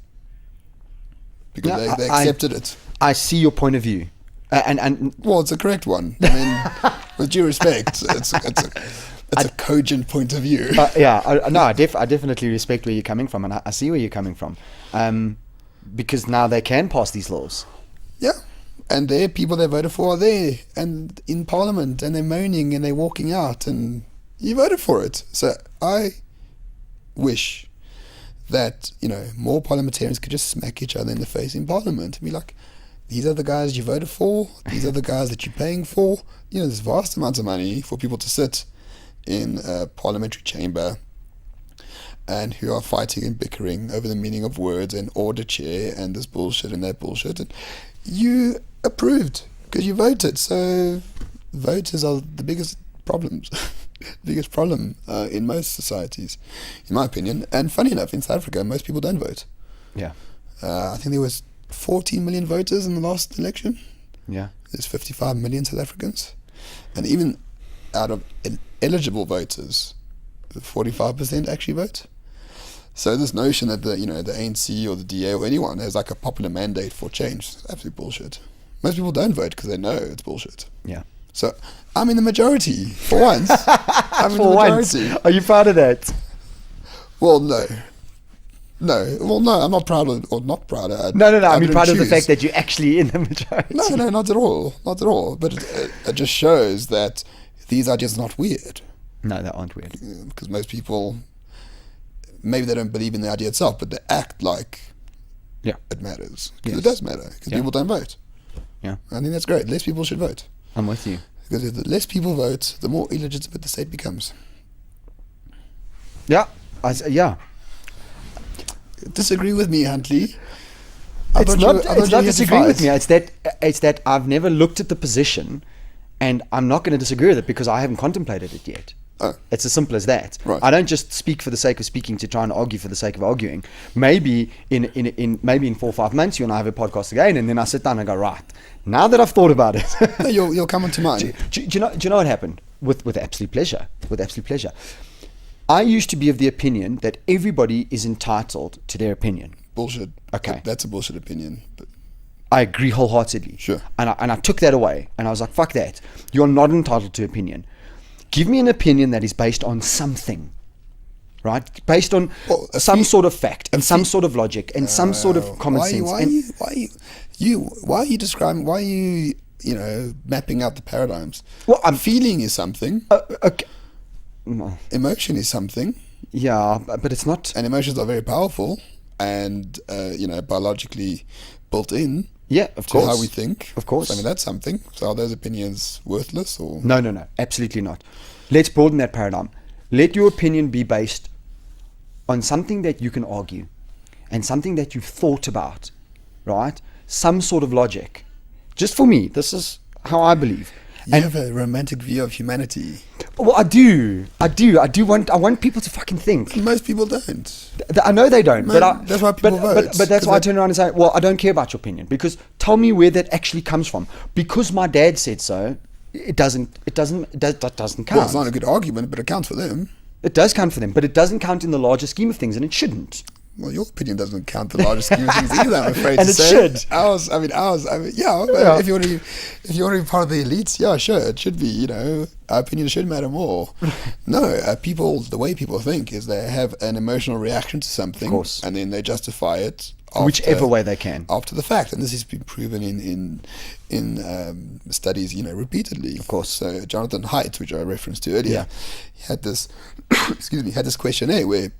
Because No, they accepted it. I see your point of view. And Well, it's a correct one. I mean, with due respect, it's a cogent point of view. I definitely respect where you're coming from, and I see where you're coming from. Because now they can pass these laws. Yeah. And their people they voted for are there and in Parliament, and they're moaning and they're walking out, and you voted for it. So I wish that, more parliamentarians could just smack each other in the face in Parliament and be like, these are the guys you voted for, these are the guys that you're paying for. There's vast amounts of money for people to sit in a parliamentary chamber and who are fighting and bickering over the meaning of words and order chair and this bullshit and that bullshit. And you approved because you voted. So voters are the biggest problems, biggest problem in most societies, in my opinion. And funny enough, in South Africa, most people don't vote. Yeah. I think there was 14 million voters in the last election. Yeah. There's 55 million South Africans. And even out of eligible voters, 45% actually vote. So this notion that the ANC or the DA or anyone has like a popular mandate for change is absolute bullshit. Most people don't vote because they know it's bullshit. Yeah. So I'm in the majority for once. I'm in the majority. Are you proud of that? Well, no. Well, no, I'm not proud of, or not proud of. No. I mean, proud of the fact that you're actually in the majority. No, not at all. Not at all. But it just shows that these ideas are not weird. No, they aren't weird. Because most people, maybe they don't believe in the idea itself, but they act like it matters. Because it does matter. Because people don't vote. Yeah. I think that's great. Less people should vote. I'm with you. Because if the less people vote, the more illegitimate the state becomes. Yeah. Disagree with me, Huntley. It's not disagreeing with me. It's that I've never looked at the position, and I'm not going to disagree with it because I haven't contemplated it yet. Oh. It's as simple as that. Right. I don't just speak for the sake of speaking to try and argue for the sake of arguing. Maybe in 4 or 5 months you and I have a podcast again, and then I sit down and go, right, now that I've thought about it, No, you'll come into mind. Do you know what happened? With absolute pleasure. With absolute pleasure. I used to be of the opinion that everybody is entitled to their opinion. Bullshit. Okay. That's a bullshit opinion. But I agree wholeheartedly. Sure. And I took that away, and I was like, fuck that. You're not entitled to opinion. Give me an opinion that is based on something, right? Based on some sort of fact and some sort of logic and some sort of common sense. Why are you describing? Why are you mapping out the paradigms? Well, I'm feeling is something. Okay. Emotion is something. Yeah, but it's not. And emotions are very powerful and biologically built in. Yeah, of course. How we think. Of course. So, I mean, that's something. So are those opinions worthless or? No, absolutely not. Let's broaden that paradigm. Let your opinion be based on something that you can argue and something that you've thought about, right? Some sort of logic. Just for me, this is how I believe. You have a romantic view of humanity. Well, I do. I want people to fucking think. Most people don't. I know they don't. That's why people vote. But that's why I turn around and say, well, I don't care about your opinion because tell me where that actually comes from. Because my dad said so, that doesn't count. Well, it's not a good argument, but it counts for them. It does count for them, but it doesn't count in the larger scheme of things, and it shouldn't. Well, your opinion doesn't count the largest scheme of things either, I'm afraid and to say. And it should. Ours, yeah. If you want to be part of the elites, yeah, sure, it should be, our opinion should matter more. No, the way people think is they have an emotional reaction to something, of course, and then they justify it whichever way they can after the fact, and this has been proven in studies, repeatedly. Of course. So Jonathan Haidt, which I referenced to earlier, he had this, questionnaire where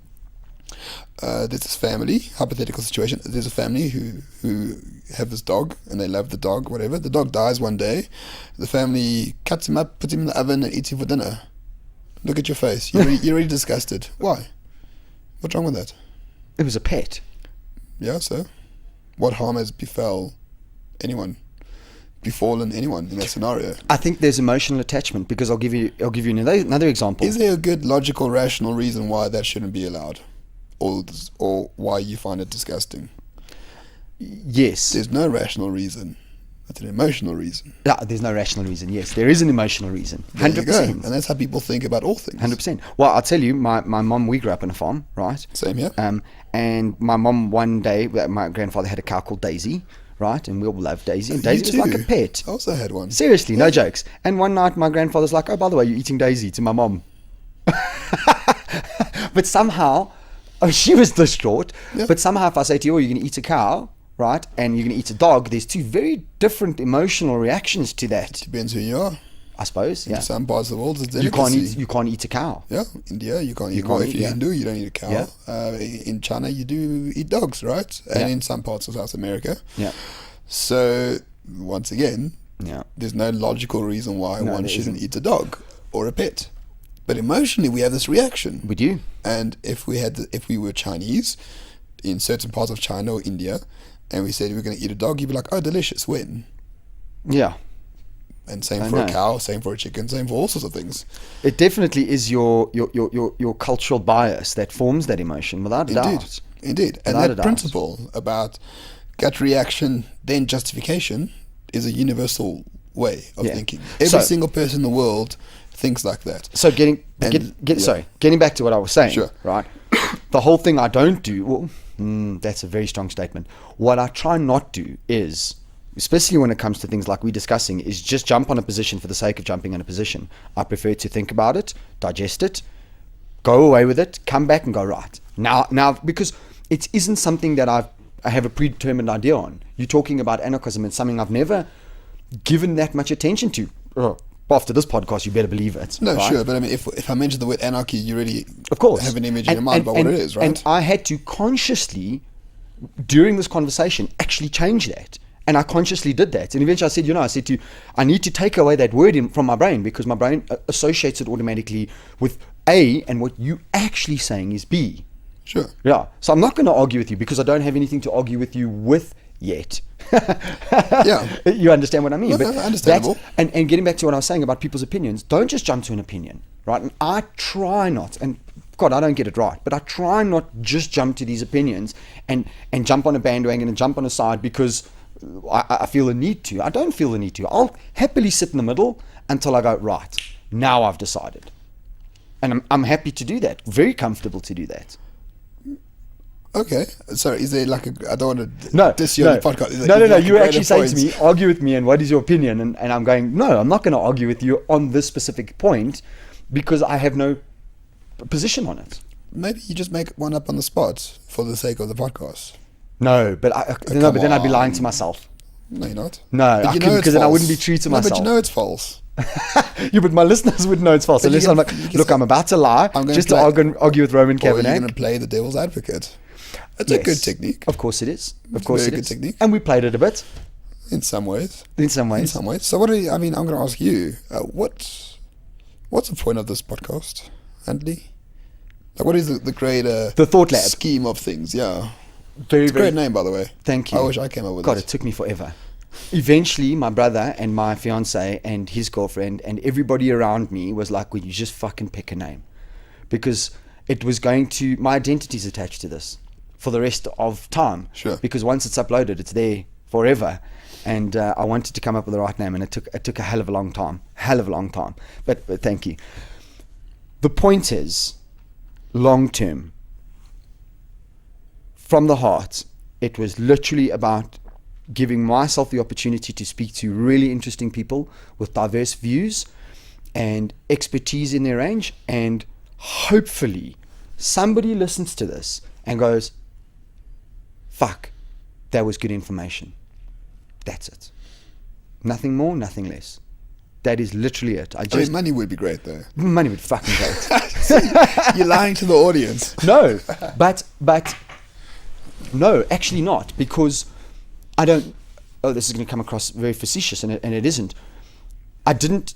there's this family, hypothetical situation. There's a family who have this dog and they love the dog, whatever. The dog dies one day. The family cuts him up, puts him in the oven and eats him for dinner. Look at your face. You're already disgusted. Why? What's wrong with that? It was a pet. Yeah, so what harm has befallen anyone in that scenario? I think there's emotional attachment because I'll give you another example. Is there a good, logical, rational reason why that shouldn't be allowed? Or why you find it disgusting? Yes. There's no rational reason. That's an emotional reason. Yeah, there's no rational reason. Yes, there is an emotional reason. There you 100%. go. And that's how people think about all things. 100%. Well, I'll tell you, my mom, we grew up on a farm, right? Same here. And my mom, one day, my grandfather had a cow called Daisy, right? And we all loved Daisy. And Daisy was like a pet. I also had one. Seriously, no jokes. And one night, my grandfather's like, oh, by the way, you're eating Daisy, to my mom. But somehow, she was distraught. Yeah. But somehow, if I say to you, oh, you're going to eat a cow, right, and you're going to eat a dog, there's two very different emotional reactions to that. Depends who you are. I suppose, yeah. In some parts of the world, it's delicacy. You can't eat a cow. Yeah, India, you can't eat. Well, if you're Hindu, you don't eat a cow. Yeah. In China, you do eat dogs, right? And in some parts of South America. Yeah. So, once again, there's no logical reason why one shouldn't eat a dog or a pet. But emotionally, we have this reaction. We do. And if we were Chinese, in certain parts of China or India, and we said we're going to eat a dog, you'd be like, oh, delicious, when? Yeah. And same for a cow, same for a chicken, same for all sorts of things. It definitely is your cultural bias that forms that emotion, without a doubt. Indeed. And that principle about gut reaction, then justification, is a universal way of thinking. Every single person in the world thinks like that. So getting back to what I was saying, sure. Right? The whole thing I don't do, well, that's a very strong statement. What I try not do is, especially when it comes to things like we're discussing, is just jump on a position for the sake of jumping on a position. I prefer to think about it, digest it, go away with it, come back and go, right. Now, because it isn't something that I have a predetermined idea on. You're talking about anarchism, and something I've never given that much attention to. After this podcast, you better believe it. No, right? Sure, but I mean, if I mention the word anarchy, you really of course have an image in your mind about what it is, right? And I had to consciously, during this conversation, actually change that. And I consciously did that. And eventually I said, I need to take away that word from my brain, because my brain associates it automatically with A, and what you actually saying is B. Sure. Yeah. So I'm not going to argue with you, because I don't have anything to argue with you with yet. Yeah. You understand what I mean? No, but understandable. And getting back to what I was saying about people's opinions, don't just jump to an opinion, right? And I try not, and God, I don't get it right, but I try not just jump to these opinions and jump on a bandwagon and jump on a side because I feel a need to. I don't feel the need to. I'll happily sit in the middle until I go, right, now I've decided. And I'm happy to do that. Very comfortable to do that. Okay. Sorry, is there like I don't want to diss you on the podcast. No. You actually say to me, argue with me, and what is your opinion? And I'm going, no, I'm not going to argue with you on this specific point because I have no position on it. Maybe you just make one up on the spot for the sake of the podcast. No, but then I'd be lying to myself. No, you're not. No, because then I wouldn't be true to myself. But you know it's false. Yeah, but my listeners would know it's false. Unless I'm like, look, I'm about to lie just to argue with Roman Cabanac. Or you're going to play the devil's advocate. It's a good technique. Of course it is. Of course it is. Good technique. And we played it a bit. In some ways. So what I'm going to ask you, what's the point of this podcast, Anthony? Like, what is the greater the Thought Lab scheme of things? Yeah. It's a great name, by the way. Thank you. I wish I came up with God, it took me forever. Eventually, my brother and my fiance and his girlfriend and everybody around me was like, will you just fucking pick a name? Because it was my identity's attached to this for the rest of time. Sure. Because once it's uploaded, it's there forever. And I wanted to come up with the right name, and it took a hell of a long time. But thank you. The point is, long term, from the heart, it was literally about giving myself the opportunity to speak to really interesting people with diverse views and expertise in their range, and hopefully somebody listens to this and goes, fuck, that was good information. That's it. Nothing more, nothing less. That is literally it. Money would be great, though. Money would fucking great. You're lying to the audience. No, but no, actually not, because I don't. Oh, this is going to come across very facetious, and it isn't. I didn't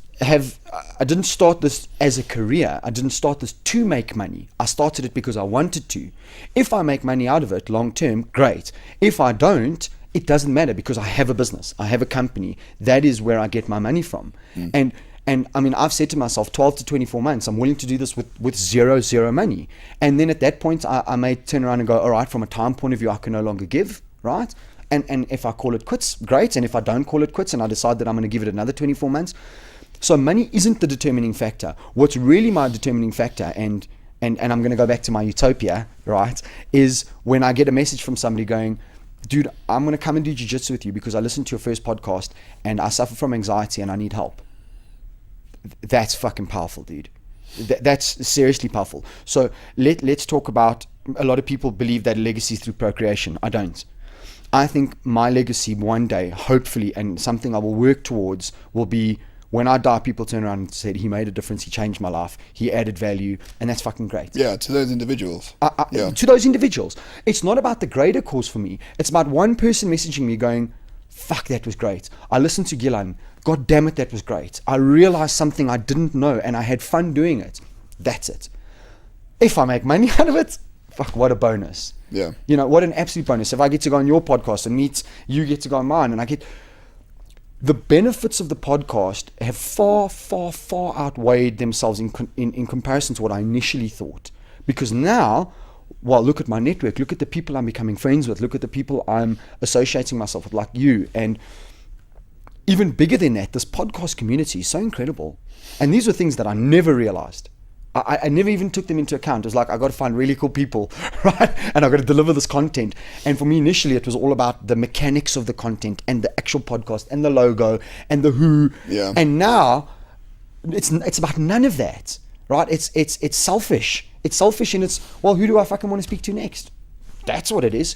start this as a career. I didn't start this to make money. I started it because I wanted to. If I make money out of it long term, great. If I don't, it doesn't matter, because I have a business. I have a company. That is where I get my money from. And I mean, I've said to myself, 12 to 24 months, I'm willing to do this with zero money. And then at that point, I may turn around and go, all right, from a time point of view, I can no longer give, right? And if I call it quits, great. And if I don't call it quits and I decide that I'm going to give it another 24 months. So money isn't the determining factor. What's really my determining factor, and I'm going to go back to my utopia, right, is when I get a message from somebody going, dude, I'm going to come and do jiu-jitsu with you because I listened to your first podcast and I suffer from anxiety and I need help. That's fucking powerful, dude. That's seriously powerful. So let's talk about, a lot of people believe that legacy is through procreation. I don't. I think my legacy one day, hopefully, and something I will work towards, will be when I die, people turn around and say, he made a difference, he changed my life, he added value, and that's fucking great. Yeah, to those individuals. To those individuals. It's not about the greater cause for me. It's about one person messaging me going, fuck, that was great. I listened to Gillan. God damn it, that was great. I realized something I didn't know, and I had fun doing it. That's it. If I make money out of it, fuck, what a bonus. Yeah. You know, what an absolute bonus. If I get to go on your podcast and meet, you get to go on mine, and I get... The benefits of the podcast have far, far, far outweighed themselves in comparison to what I initially thought. Because now, well, look at my network, look at the people I'm becoming friends with, look at the people I'm associating myself with, like you. And even bigger than that, this podcast community is so incredible. And these were things that I never realized. I never even took them into account. It was like, I got to find really cool people, right? And I got to deliver this content. And for me, initially, it was all about the mechanics of the content and the actual podcast and the logo and the who. Yeah. And now it's about none of that, right? It's selfish. It's selfish and it's, well, who do I fucking want to speak to next? That's what it is.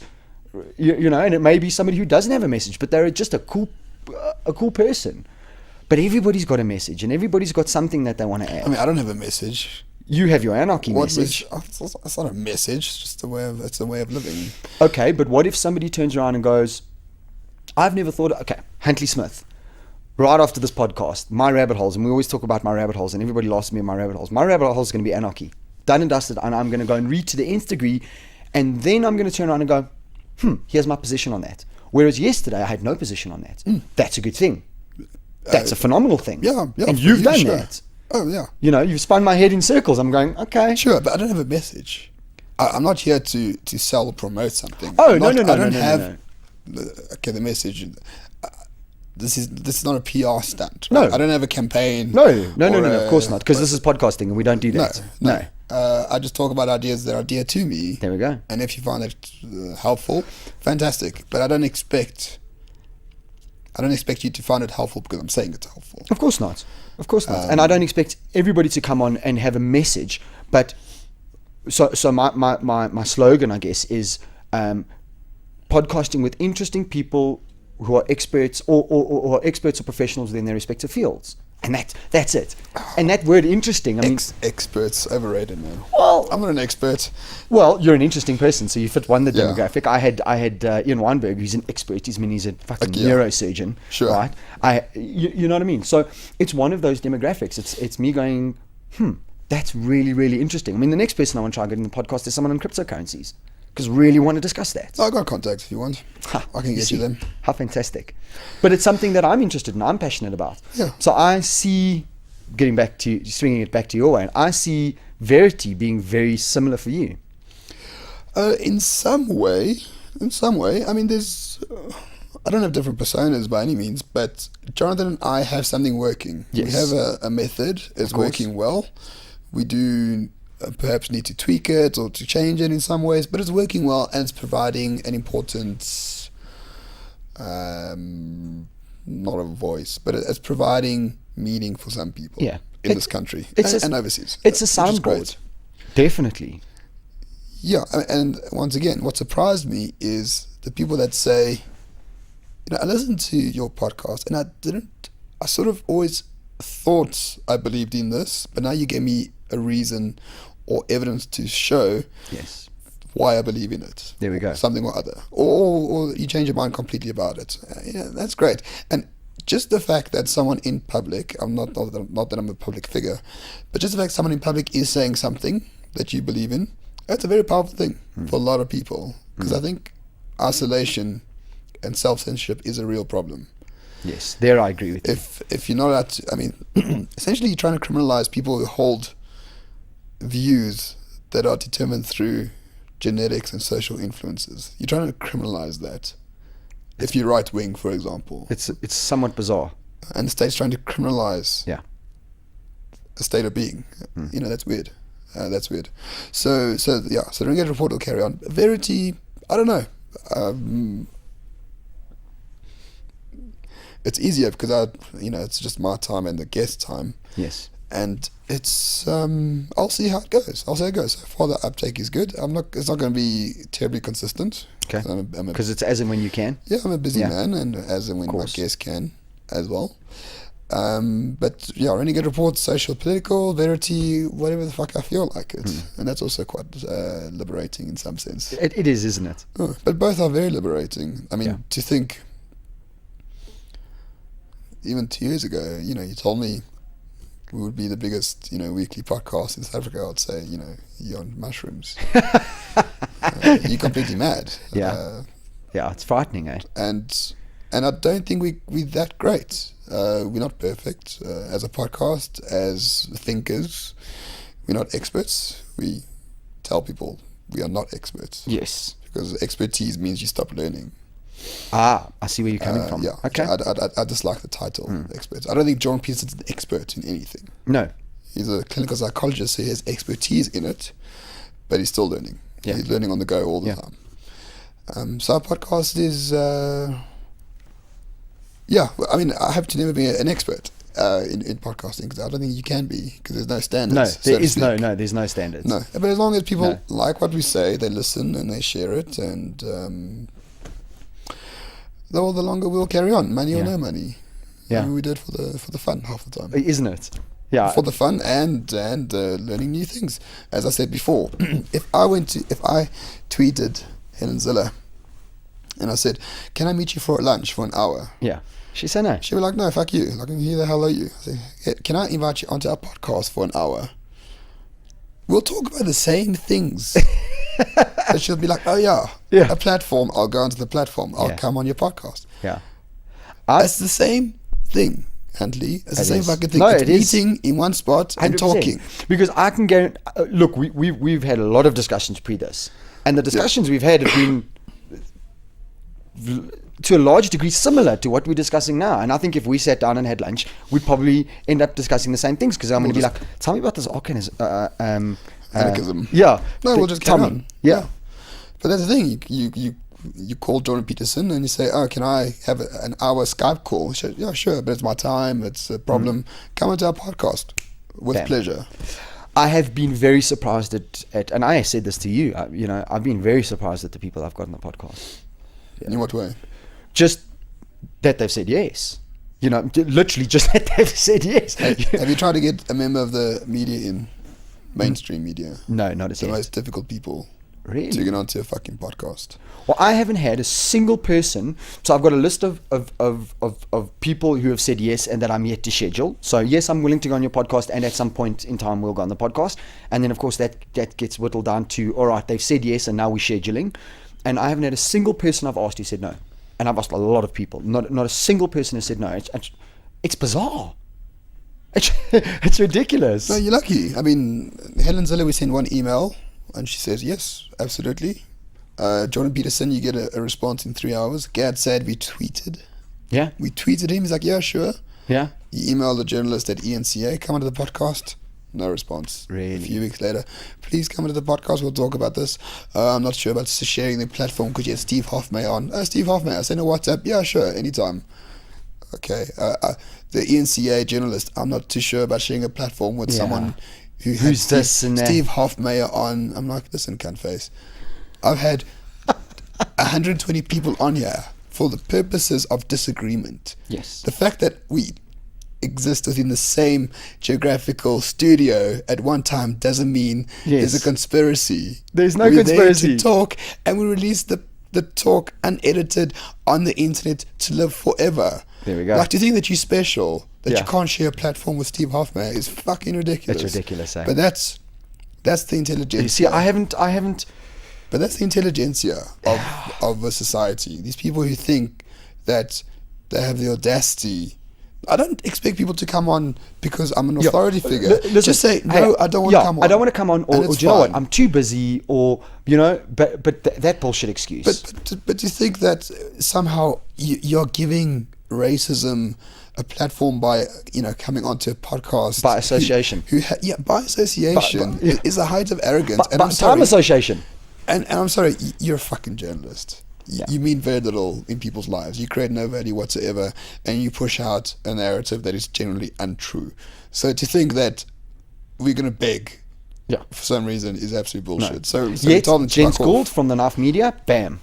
You know, and it may be somebody who doesn't have a message, but they're just a cool person. But everybody's got a message and everybody's got something that they want to add. I mean, I don't have a message. You have your Anarchy message. It's not a message. It's just it's a way of living. Okay, but what if somebody turns around and goes, I've never thought, okay, Huntley Smith, right after this podcast, my rabbit holes, and we always talk about my rabbit holes, and everybody laughs at me at my rabbit holes. My rabbit hole is going to be Anarchy. Done and dusted, and I'm going to go and read to the nth degree, and then I'm going to turn around and go, here's my position on that. Whereas yesterday, I had no position on that. That's a good thing. That's a phenomenal thing. Yeah. And you've done that. Oh, yeah. You know, you've spun my head in circles. I'm going, okay. Sure, but I don't have a message. I'm not here to sell or promote something. Oh, no. I don't have the message. This is not a PR stunt. No. I don't have a campaign. No, of course not. Because this is podcasting and we don't do that. No. I just talk about ideas that are dear to me. There we go. And if you find it helpful, fantastic. But I don't expect you to find it helpful because I'm saying it's helpful. Of course not. And I don't expect everybody to come on and have a message. But so my slogan, I guess, is podcasting with interesting people who are experts or experts or professionals within their respective fields. And that's it. And that word interesting, I mean... Experts, overrated, man. Well... I'm not an expert. Well, you're an interesting person, so you fit the demographic. I had Ian Weinberg, who's an expert. He's a fucking neurosurgeon. Sure. Right? You know what I mean? So it's one of those demographics. It's me going, that's really, really interesting. I mean, the next person I want to try and get in the podcast is someone on cryptocurrencies. Because really want to discuss that. I got contacts if you want. I can get you them. How fantastic. But it's something that I'm interested in, I'm passionate about. Yeah. So I see, swinging it back to your way, I see Verity being very similar for you. In some way. I mean, there's... I don't have different personas by any means, but Jonathan and I have something working. Yes. We have a method. It's working well. We do... perhaps need to tweak it or to change it in some ways, but it's working well and it's providing an important, not a voice, but it's providing meaning for some people in this country and overseas. It's a soundboard. Definitely. Yeah, and once again, what surprised me is the people that say, I listened to your podcast and I sort of always thought I believed in this, but now you gave me a reason or evidence to show why I believe in it. There we go. Something or other. Or you change your mind completely about it. That's great. And just the fact that someone in public, not that I'm a public figure, but just the fact someone in public is saying something that you believe in, that's a very powerful thing for a lot of people. Because I think isolation and self-censorship is a real problem. Yes, there I agree with you. If you're not allowed to, I mean, essentially you're trying to criminalize people who hold views that are determined through genetics and social influences. You're trying to criminalize that. if you're right wing, for example. It's somewhat bizarre. And the state's trying to criminalize a state of being. That's weird. That's weird. So the Renegade Report will carry on. Verity, I don't know. It's easier because it's just my time and the guest time. Yes. And it's I'll see how it goes. So far the uptake is good. It's not going to be terribly consistent. Okay. Because it's as and when you can. Yeah, I'm a busy man, and as and when my guests can as well. But yeah, Renegade Reports, social, political, Verity, whatever the fuck I feel like it, and that's also quite liberating in some sense. It is, isn't it? But both are very liberating. I mean, to think, even 2 years ago, you told me we would be the biggest, weekly podcast in South Africa. I'd say, you're on mushrooms. You're completely mad. Yeah. It's frightening, eh? And I don't think we're that great. We're not perfect as a podcast, as thinkers. We're not experts. We tell people we are not experts. Yes. Because expertise means you stop learning. I see where you're coming from. Yeah. Okay. I dislike the title experts. I don't think Jordan Peterson's an expert in anything. No. He's a clinical psychologist, so he has expertise in it, but he's still learning. Yeah. He's learning on the go all the time. So our podcast is... I mean, I have to never be an expert in podcasting, because I don't think you can be, because there's no standards. There's no standards. No, but as long as people like what we say, they listen and they share it, and the longer we'll carry on, money or no money. Yeah, we do it for the fun half the time, isn't it? Yeah, for the fun and learning new things. As I said before, if I tweeted Helen Ziller and I said, "Can I meet you for lunch for an hour?" Yeah. She said no. She'd be like, "No, fuck you. Like, who the hell are you?" I said, "Can I invite you onto our podcast for an hour? We'll talk about the same things." And she'll be like, "Oh yeah, a platform. I'll go onto the platform. I'll come on your podcast." Yeah. It's the same thing, Huntley. It's the same fucking thing. No, it's it is. meeting in one spot and 100%. talking. Because I can guarantee. Look, we've had a lot of discussions pre this, and the discussions we've had have been, to a large degree, similar to what we're discussing now. And I think if we sat down and had lunch, we'd probably end up discussing the same things, because I'm going to be like, "Tell me about this anarchism." Yeah. No, we'll just carry on. Yeah. But that's the thing. You call Jordan Peterson and you say, "Oh, can I have an hour Skype call?" She said, "Yeah, sure, but it's my time. It's a problem. Come onto our podcast with pleasure." I have been very surprised at, and I said this to you. I've been very surprised at the people I've got on the podcast. In what way? Just that they've said yes. Literally just that they've said yes. Have you tried to get a member of the media in? Mainstream media? No, not as yet. The most difficult people really to get onto a fucking podcast. Well, I haven't had a single person. So I've got a list of people who have said yes and that I'm yet to schedule. So yes, I'm willing to go on your podcast, and at some point in time we'll go on the podcast. And then of course that gets whittled down to, all right, they've said yes and now we're scheduling. And I haven't had a single person I've asked who said no. And I've asked a lot of people. Not a single person has said no. It's bizarre. It's ridiculous. No, you're lucky. I mean, Helen Ziller, we send one email and she says yes, absolutely. Jordan Peterson, you get a response in 3 hours. Gad said we tweeted. Yeah. We tweeted him. He's like, "Yeah, sure." Yeah. He emailed the journalist at ENCA, "Come onto the podcast." No response. Really? A few weeks later, "Please come into the podcast. We'll talk about this. I'm not sure about sharing the platform because you had Steve Hoffmey on." Steve Hoffmey, I sent a WhatsApp. "Yeah, sure, anytime." Okay. The ENCA journalist, "I'm not too sure about sharing a platform with someone who has Steve Hoffmey on." I'm like, "Listen, cunt face. I've had 120 people on here for the purposes of disagreement. Yes. The fact that we exist within the same geographical studio at one time doesn't mean there's a conspiracy. There's no We're conspiracy. there to talk, and we release the talk unedited on the internet to live forever." There we go. Like, to think that you're special, that you can't share a platform with Steve Hoffman is fucking ridiculous. It's ridiculous, eh? But that's the intelligence. You see, I haven't. But that's the intelligentsia of a society. These people who think that they have the audacity I don't expect people to come on because I'm an authority figure. Listen, just say, no, I don't want to come on. I don't want to come on, or do you know what? fine. I'm too busy, or, but that bullshit excuse. But do you think that somehow you're giving racism a platform by coming onto a podcast By association. By association is the height of arrogance. By time association. And I'm sorry, you're a fucking journalist. Yeah. You mean very little in people's lives. You create no value whatsoever, and you push out a narrative that is generally untrue. So to think that we're going to beg for some reason is absolute bullshit. No. So Yet, told them to Jens fuck Gould off. from the Knife Media, bam.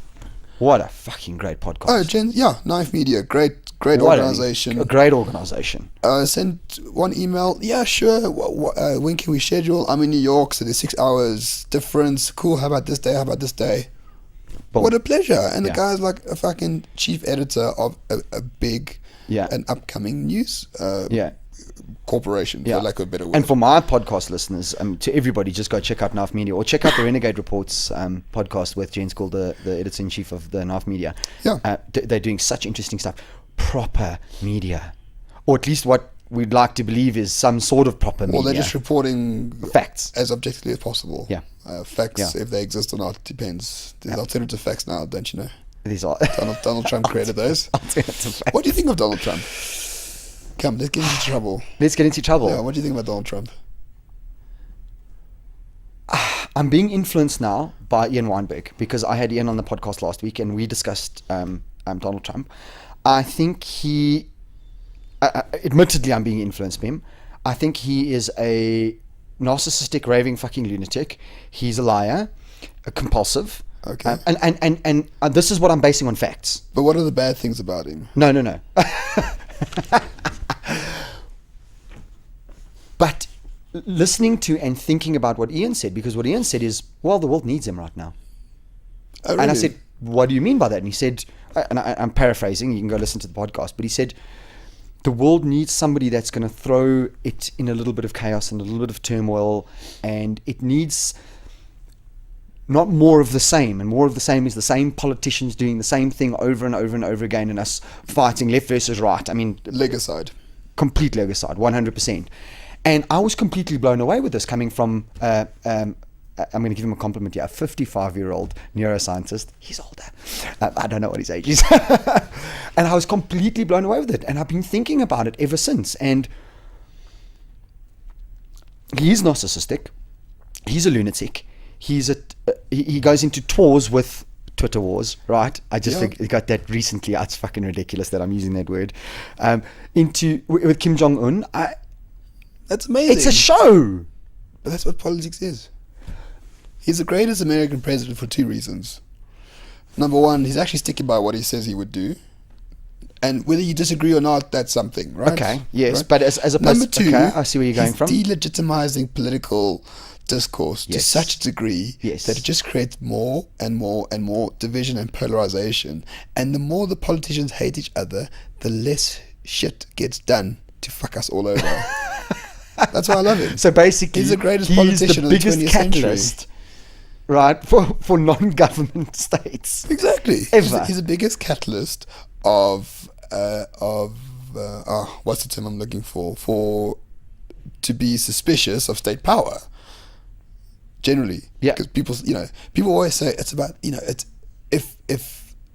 What a fucking great podcast. Oh, Knife Media, great What organization. A great organization. Sent one email. Yeah, sure. When can we schedule? I'm in New York, so there's 6 hours difference. Cool. How about this day? How about this day? Boom. What a pleasure. And Yeah. the guy's like a fucking chief editor of a big and upcoming news corporation, for lack of a better word. And for my podcast listeners, to everybody, just go check out Knife Media, or check out the Renegade Reports podcast with Jens Gould, the editor-in-chief of the Knife Media. Yeah. They're doing such interesting stuff. Proper media. Or at least what we'd like to believe is some sort of proper media. Or they're just reporting facts as objectively as possible. Yeah. Facts, if they exist or not, depends. There's alternative facts now, don't you know? These are Donald Trump created those. alternative facts. What do you think of Donald Trump? Come, let's get into trouble. Let's get into trouble. Yeah, what do you think about Donald Trump? I'm being influenced now by Ian Weinberg, because I had Ian on the podcast last week and we discussed Donald Trump. I think he, admittedly I'm being influenced by him, I think he is a narcissistic, raving fucking lunatic. He's a liar, a compulsive. Okay. And this is what I'm basing on facts. But what are the bad things about him? No. But listening to and thinking about what Ian said, because what Ian said is, well, the world needs him right now. Oh, really? And I said, what do you mean by that? And he said, and I'm paraphrasing, you can go listen to the podcast, but he said, the world needs somebody that's going to throw it in a little bit of chaos and a little bit of turmoil, and it needs not more of the same. And more of the same is the same politicians doing the same thing over and over and over again, and us fighting left versus right. I mean, Legicide. Complete legicide, 100%. And I was completely blown away with this coming from, I'm going to give him a compliment here, a 55-year-old neuroscientist. He's older. I don't know what his age is. And I was completely blown away with it. And I've been thinking about it ever since. And he's narcissistic. He's a lunatic. He goes into tours with Twitter wars, right? I just got that recently. It's fucking ridiculous that I'm using that word. With Kim Jong-un. That's amazing. It's a show. But that's what politics is. He's the greatest American president for two reasons. Number one, he's actually sticking by what he says he would do. And whether you disagree or not, that's something, right? Okay, yes. Right? But as opposed Number two, okay, I see where you're going from. He's delegitimizing political discourse to such a degree that it just creates more and more and more division and polarization. And the more the politicians hate each other, the less shit gets done to fuck us all over. That's why I love him. So basically, he's the greatest politician the of the 20th catalyst, century. Right, for non-government states. Exactly. Ever. He's the biggest catalyst of what's the term I'm looking for to be suspicious of state power. Generally, because people always say it's about it's if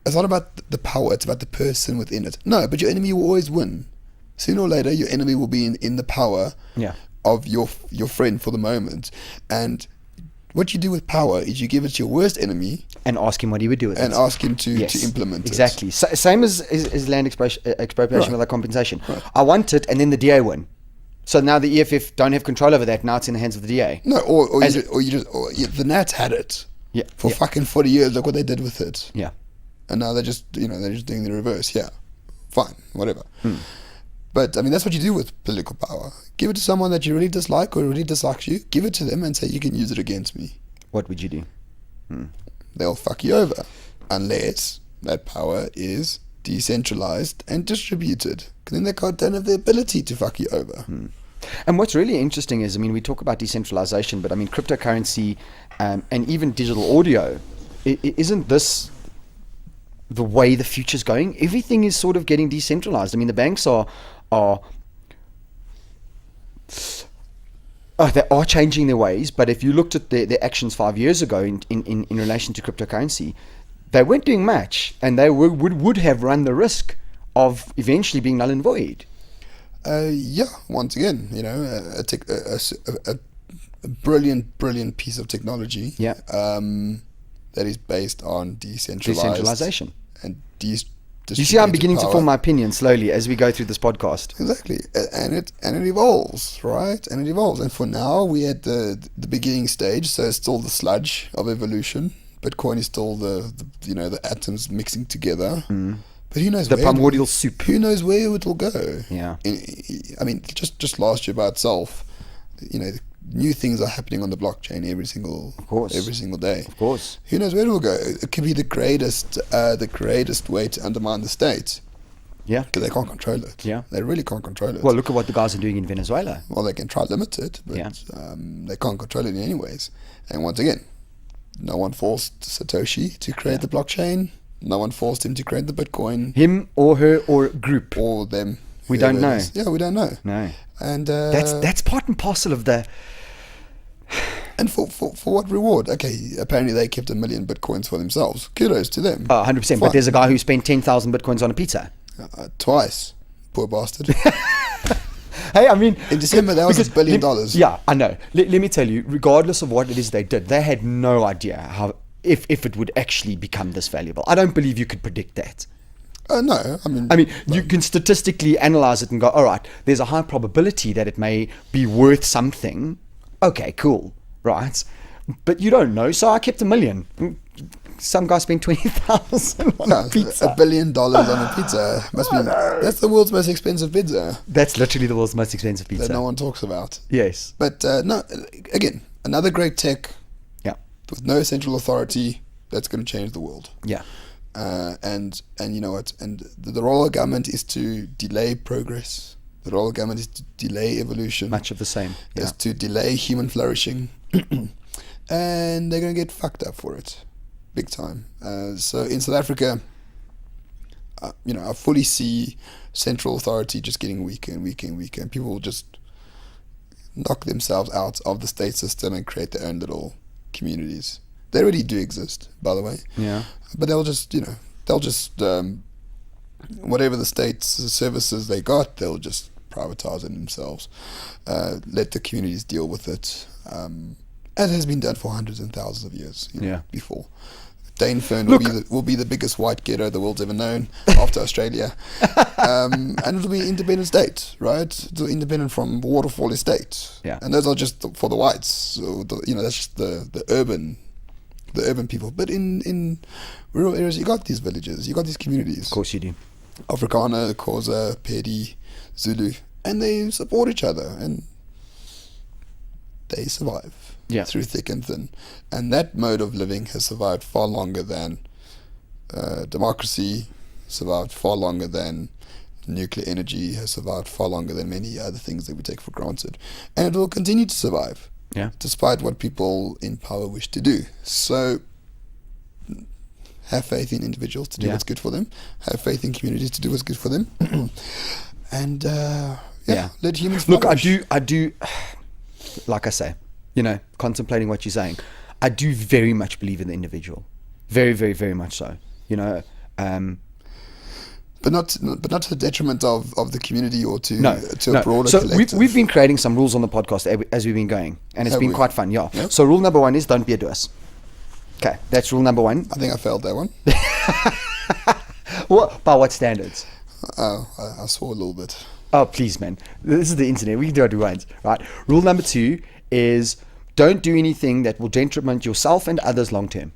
it's not about the power, it's about the person within it. No, but your enemy will always win. Sooner or later, your enemy will be in the power of your friend for the moment. And what you do with power is you give it to your worst enemy and ask him what he would do with it. And ask him to implement exactly. it. Exactly. Same as land expropriation without compensation. Right. I want it, and then the DA win. So now the EFF don't have control over that. Now it's in the hands of the DA. No, or the Nats had it for fucking 40 years. Look what they did with it. Yeah. And now they're just doing the reverse. Yeah. Fine. Whatever. But, I mean, that's what you do with political power. Give it to someone that you really dislike or really dislikes you. Give it to them and say, you can use it against me. What would you do? They'll fuck you over. Unless that power is decentralized and distributed. Because then they don't have the ability to fuck you over. And what's really interesting is, I mean, we talk about decentralization, but I mean, cryptocurrency and even digital audio, isn't this the way the future's going? Everything is sort of getting decentralized. I mean, the banks are are they are changing their ways. But if you looked at their actions 5 years ago in relation to cryptocurrency, they weren't doing much, and they would have run the risk of eventually being null and void. Once again, a brilliant piece of technology. Yeah. That is based on Decentralization. And you see, I'm beginning to form my opinion slowly as we go through this podcast. Exactly, and it evolves, right? And it evolves. And for now, we're at the beginning stage, so it's still the sludge of evolution. Bitcoin is still the atoms mixing together. But who knows? The primordial soup. Who knows where it will go? Yeah. I mean, just last year by itself, new things are happening on the blockchain every single day. Of course. Who knows where it will go? It could be the greatest way to undermine the state. Yeah. Because they can't control it. Yeah. They really can't control it. Well, look at what the guys are doing in Venezuela. Well, they can try to limit it, but they can't control it in any ways. And once again, no one forced Satoshi to create the blockchain. No one forced him to create the Bitcoin. Him or her or group. Or them. We don't know. Yeah, we don't know. No. And that's part and parcel of the... And for what reward? Okay, apparently they kept 1 million Bitcoins for themselves. Kudos to them. 100%. Fine. But there's a guy who spent 10,000 Bitcoins on a pizza. Twice. Poor bastard. Hey, I mean... In December, that was $1 billion. Yeah, I know. Let me tell you, regardless of what it is they did, they had no idea how if it would actually become this valuable. I don't believe you could predict that. No, I mean, you can statistically analyze it and go, all right, there's a high probability that it may be worth something. Okay, cool, right? But you don't know, so I kept 1 million. Some guy spent 20,000 on a pizza. $1 billion on a pizza must be. That's the world's most expensive pizza. That's literally the world's most expensive pizza that no one talks about. Yes, but no. Again, another great tech. Yeah. With no central authority, that's going to change the world. Yeah. And you know what? And the role of government is to delay progress. The role of government is to delay evolution. Much of the same. Is to delay human flourishing. And they're going to get fucked up for it. Big time. So in South Africa, I fully see central authority just getting weaker and weaker and weaker. And people will just knock themselves out of the state system and create their own little communities. They already do exist, by the way. Yeah. But they'll just, whatever the state's services they got, they'll just privatize it themselves. Let the communities deal with it. As has been done for hundreds and thousands of years before. Dainfern will be the biggest white ghetto the world's ever known after Australia. And it'll be an independent state, right? It'll be independent from Waterfall Estate. Yeah. And those are just for the whites. So that's just the urban people. But in rural areas, you got these villages, you got these communities. Of course you do. Afrikaner, Xhosa, Pedi, Zulu. And they support each other and they survive. Yeah. Through thick and thin. And that mode of living has survived far longer than democracy, survived far longer than nuclear energy, has survived far longer than many other things that we take for granted. And it will continue to survive, despite what people in power wish to do. So have faith in individuals to do what's good for them, have faith in communities to do what's good for them, and let humans flourish. Look, I do, like I say, contemplating what you're saying, I do very much believe in the individual, very, very, very much so. But not to the detriment of the community or to a broader so collective. we've been creating some rules on the podcast as we've been going, and it's been quite fun. Yeah. So rule number 1 is don't be a doers. Okay, that's rule number 1. I think I failed that one. By what standards? I swore a little bit. Oh, please, man. This is the internet. We can do what we want. Right. Rule number 2 is don't do anything that will detriment yourself and others long term.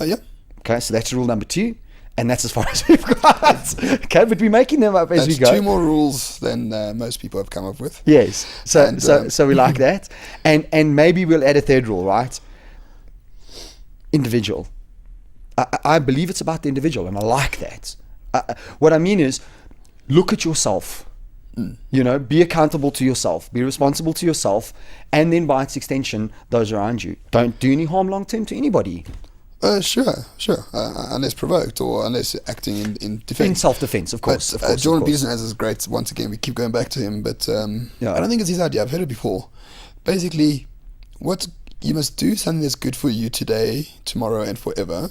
Yeah. Okay, so that's rule number 2, and that's as far as we've got. Okay, but we're making them up as we go. 2 more rules than most people have come up with. Yes. So we like that, and maybe we'll add a 3rd rule, right? Individual. I believe it's about the individual, and I like that. What I mean is, look at yourself. Be accountable to yourself, be responsible to yourself, and then by its extension, those around you. Don't do any harm long term to anybody. Sure. Unless provoked or unless acting in defense. In self-defense, of course. Jordan Peterson has this great, once again, we keep going back to him, but I don't think it's his idea. I've heard it before. Basically, you must do something that's good for you today, tomorrow, and forever.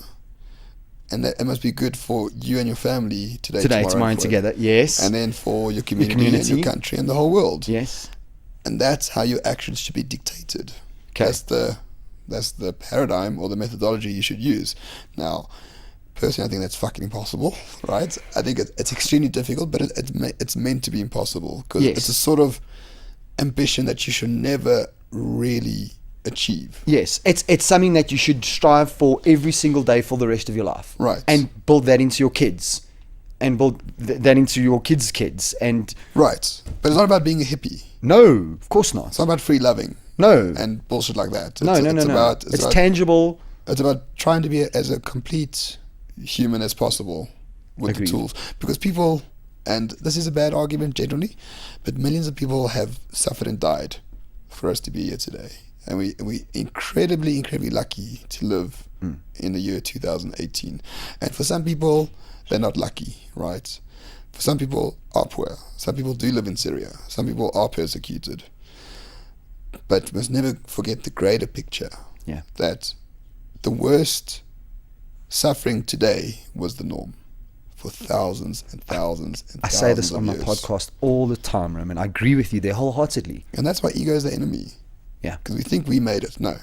And that it must be good for you and your family today, tomorrow, and together. Yes. And then for your community and your country and the whole world. Yes. And that's how your actions should be dictated. Okay. That's the paradigm or the methodology you should use. Now, personally, I think that's fucking impossible, right? I think it's extremely difficult, but it's meant to be impossible because it's a sort of ambition that you should never really achieve. Yes, it's something that you should strive for every single day for the rest of your life. Right. And build that into your kids, and build that into your kids' kids, and right. But it's not about being a hippie. No, of course not. It's not about free loving. No. And bullshit like that. No. It's tangible. It's about trying to be as a complete human as possible with the tools. Because people, and this is a bad argument generally, but millions of people have suffered and died for us to be here today. And we incredibly, incredibly lucky to live in the year 2018. And for some people, they're not lucky, right? For some people are poor. Some people do live in Syria. Some people are persecuted. But we must never forget the greater picture. Yeah. That the worst suffering today was the norm for thousands and thousands and thousands of years. I say this on my podcast all the time, Roman. I agree with you there wholeheartedly. And that's why ego is the enemy. Yeah. Because we think we made it. No.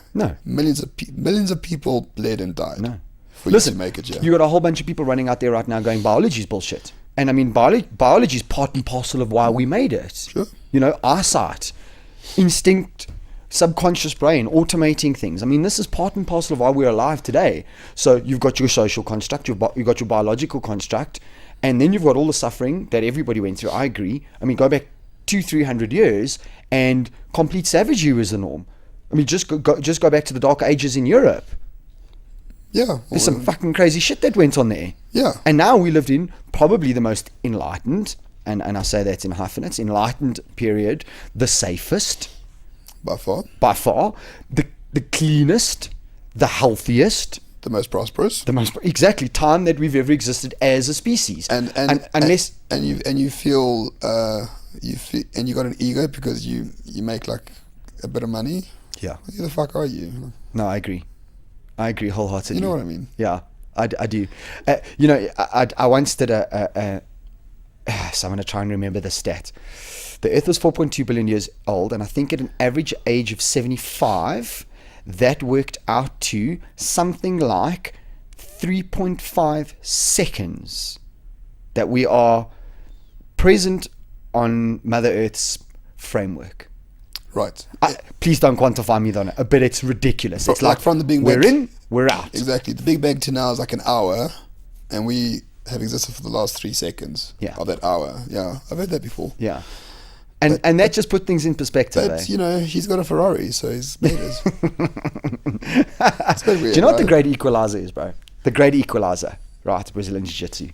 Millions of people bled and died. No. For you to make it, yeah. You got a whole bunch of people running out there right now going, biology's bullshit. And I mean, biology is part and parcel of why we made it. Sure. Eyesight, instinct, subconscious brain, automating things. I mean, this is part and parcel of why we're alive today. So you've got your social construct, you've got your biological construct, and then you've got all the suffering that everybody went through. I agree. I mean, go back 200-300 years and complete savagery was the norm. I mean, just go back to the Dark Ages in Europe. Yeah. There's some fucking crazy shit that went on there. Yeah. And now we lived in probably the most enlightened, and I say that in hyphenates, enlightened period, the safest. By far. The cleanest, the healthiest. The most prosperous. Exactly, time that we've ever existed as a species. And you feel and you got an ego because you make like a bit of money. Yeah. Who the fuck are you? No, I agree wholeheartedly. You know what I mean? Yeah, I do. I once did so I'm going to try and remember the stat. The Earth was 4.2 billion years old, and I think at an average age of 75, that worked out to something like 3.5 seconds that we are present on Mother Earth's framework. Right. Please don't quantify me on it, but it's ridiculous. It's like from the Big Bang, we're in, we're out. Exactly. The Big Bang to now is like an hour, and we have existed for the last 3 seconds of that hour. Yeah, I've heard that before. Yeah. And that just put things in perspective. But, he's got a Ferrari, so he's made it. It's weird, do you know what the great equalizer is, bro? The great equalizer, right? Brazilian Jiu-Jitsu.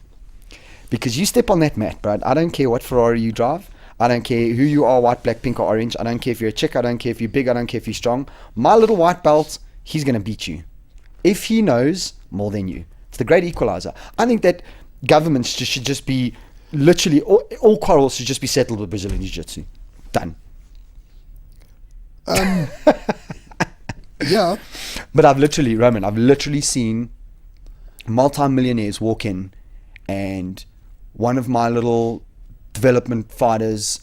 Because you step on that mat, bro. I don't care what Ferrari you drive. I don't care who you are, white, black, pink, or orange. I don't care if you're a chick. I don't care if you're big. I don't care if you're strong. My little white belt, he's going to beat you. If he knows more than you. It's the great equalizer. I think that governments should just be, literally, all quarrels should just be settled with Brazilian Jiu-Jitsu. Done. Yeah. But I've literally seen multi-millionaires walk in, and one of my little development fighters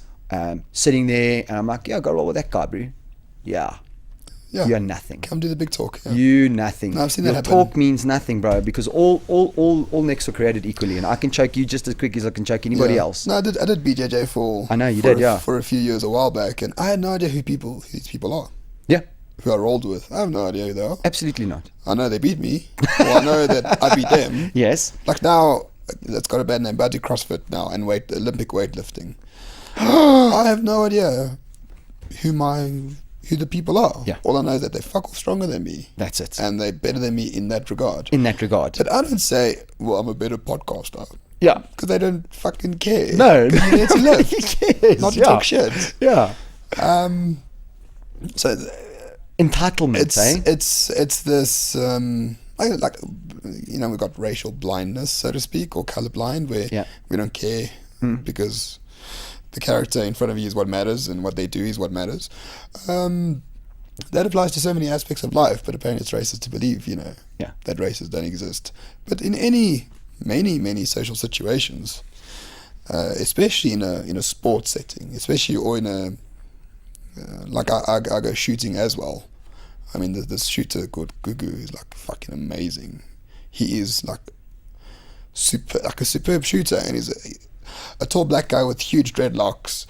sitting there, and I'm like, yeah, go roll with that guy, bro. Yeah. You're nothing. Come do the big talk. Yeah. You nothing. No, I've seen that happen. Talk means nothing, bro, because all necks are created equally, and I can choke you just as quick as I can choke anybody else. No, I did BJJ for. I know you did, for a few years a while back, and I had no idea who these people are. Yeah. Who I rolled with. I have no idea who they are. Absolutely not. I know they beat me. Well, I know that I beat them. Yes. Like now, that's got a bad name, but I do CrossFit now and Olympic weightlifting. I have no idea who the people are. Yeah. All I know is that they're fuck all stronger than me. That's it. And they're better than me in that regard. But I don't say, well, I'm a better podcaster. Yeah. Because they don't fucking care. No. You're there to live. He cares. Not to talk shit. Yeah. So entitlement, it's this like, we've got racial blindness, so to speak, or colorblind, where we don't care because the character in front of you is what matters, and what they do is what matters. That applies to so many aspects of life, but apparently it's racist to believe, that races don't exist. But in many social situations, especially in a sports setting, especially, or in a like I go shooting as well. I mean, this shooter called Gugu is like fucking amazing. He is like a superb shooter, and he's a tall black guy with huge dreadlocks.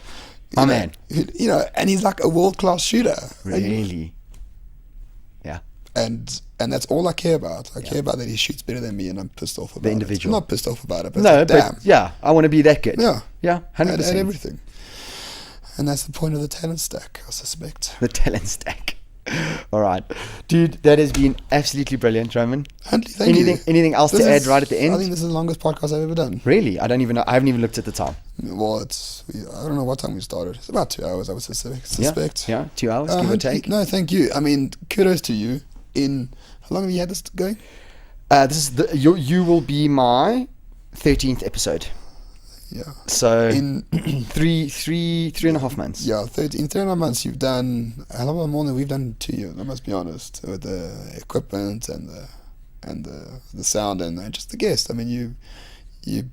Man. And he's like a world-class shooter. Really? Yeah. And that's all I care about. I care about that he shoots better than me, and I'm pissed off about the individual. it. I'm not pissed off about it, but no, like, damn. But I want to be that good. Yeah. Yeah, 100%. At everything. And that's the point of the talent stack, I suspect. The talent stack. All right. Dude, that has been absolutely brilliant, Roman. Huntley, thank you. Anything else to add right at the end? I think this is the longest podcast I've ever done. Really? I don't even know. I haven't even looked at the time. Well, I don't know what time we started. It's about 2 hours, I would suspect. Yeah, 2 hours, give or take. No, thank you. I mean, kudos to you. How long have you had this going? This is you will be my 13th episode. Yeah. So in 3.5 months. Yeah, in 3.5 months you've done a lot more than we've done in 2 years. I must be honest, with the equipment and the sound and just the guest. I mean, you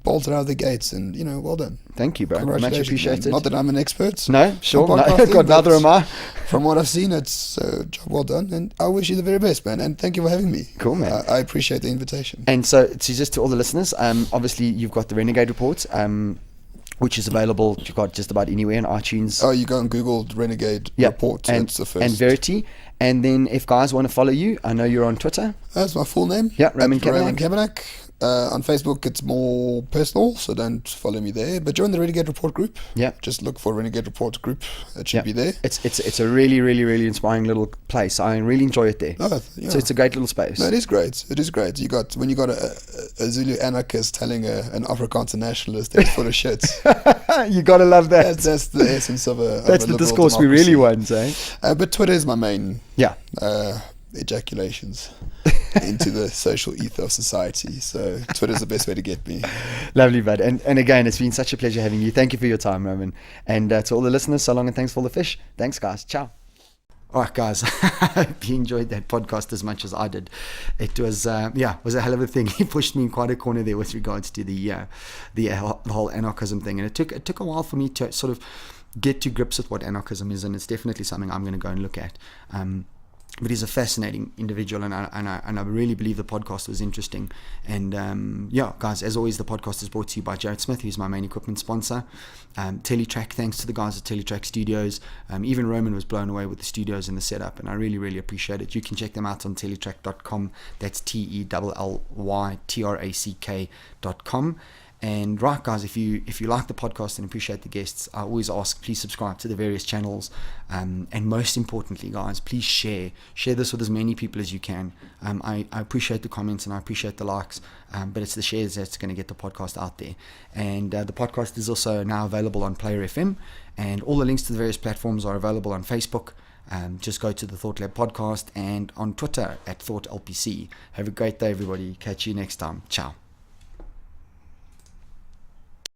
bolted out of the gates, and well done. Thank you, bro. Congratulations, Much appreciated. man. Not that I'm an expert. No, sure. God, neither am I. From what I've seen, it's a job well done, and I wish you the very best, man. And thank you for having me. Cool, man. I appreciate the invitation. And so just to all the listeners, obviously you've got the Renegade Reports, which is available. You've got just about anywhere on iTunes. Oh, you go and Google Renegade Report. That's the first. And Verity. And then if guys want to follow you, I know you're on Twitter. That's my full name. Yeah, Roman Cabanac. On Facebook, it's more personal, so don't follow me there. But join the Renegade Report group. Yeah. Just look for Renegade Report group. It should be there. It's a really, really, really inspiring little place. I really enjoy it there. Oh, yeah. So it's a great little space. No, it is great. It is great. When you got a Zulu anarchist telling an Afrikaner nationalist that's full of shit. You gotta love that. That's the essence of a. That's the discourse democracy. We really want, eh? But Twitter is my main. Yeah. Ejaculations into the social ether of society. So Twitter's the best way to get me. Lovely, bud. And again, it's been such a pleasure having you. Thank you for your time, Roman. And to all the listeners, so long and thanks for all the fish. Thanks, guys. Ciao. All right, guys. I hope you enjoyed that podcast as much as I did. It was, was a hell of a thing. He pushed me in quite a corner there with regards to the whole anarchism thing. And it took a while for me to sort of get to grips with what anarchism is, and it's definitely something I'm going to go and look at. But he's a fascinating individual, and I really believe the podcast was interesting. And guys, as always, the podcast is brought to you by Jared Smith, who's my main equipment sponsor. Teletrack, thanks to the guys at Teletrack Studios. Even Roman was blown away with the studios and the setup, and I really, really appreciate it. You can check them out on teletrack.com. That's TELLYTRACK.com. And right, guys, if you like the podcast and appreciate the guests, I always ask, please subscribe to the various channels, and most importantly, guys, please share this with as many people as you can. I appreciate the comments and I appreciate the likes, but it's the shares that's going to get the podcast out there. And the podcast is also now available on Player FM, and all the links to the various platforms are available on Facebook. Just go to the Thought Lab podcast, and on Twitter at ThoughtLPC. Have a great day, everybody. Catch you next time. Ciao.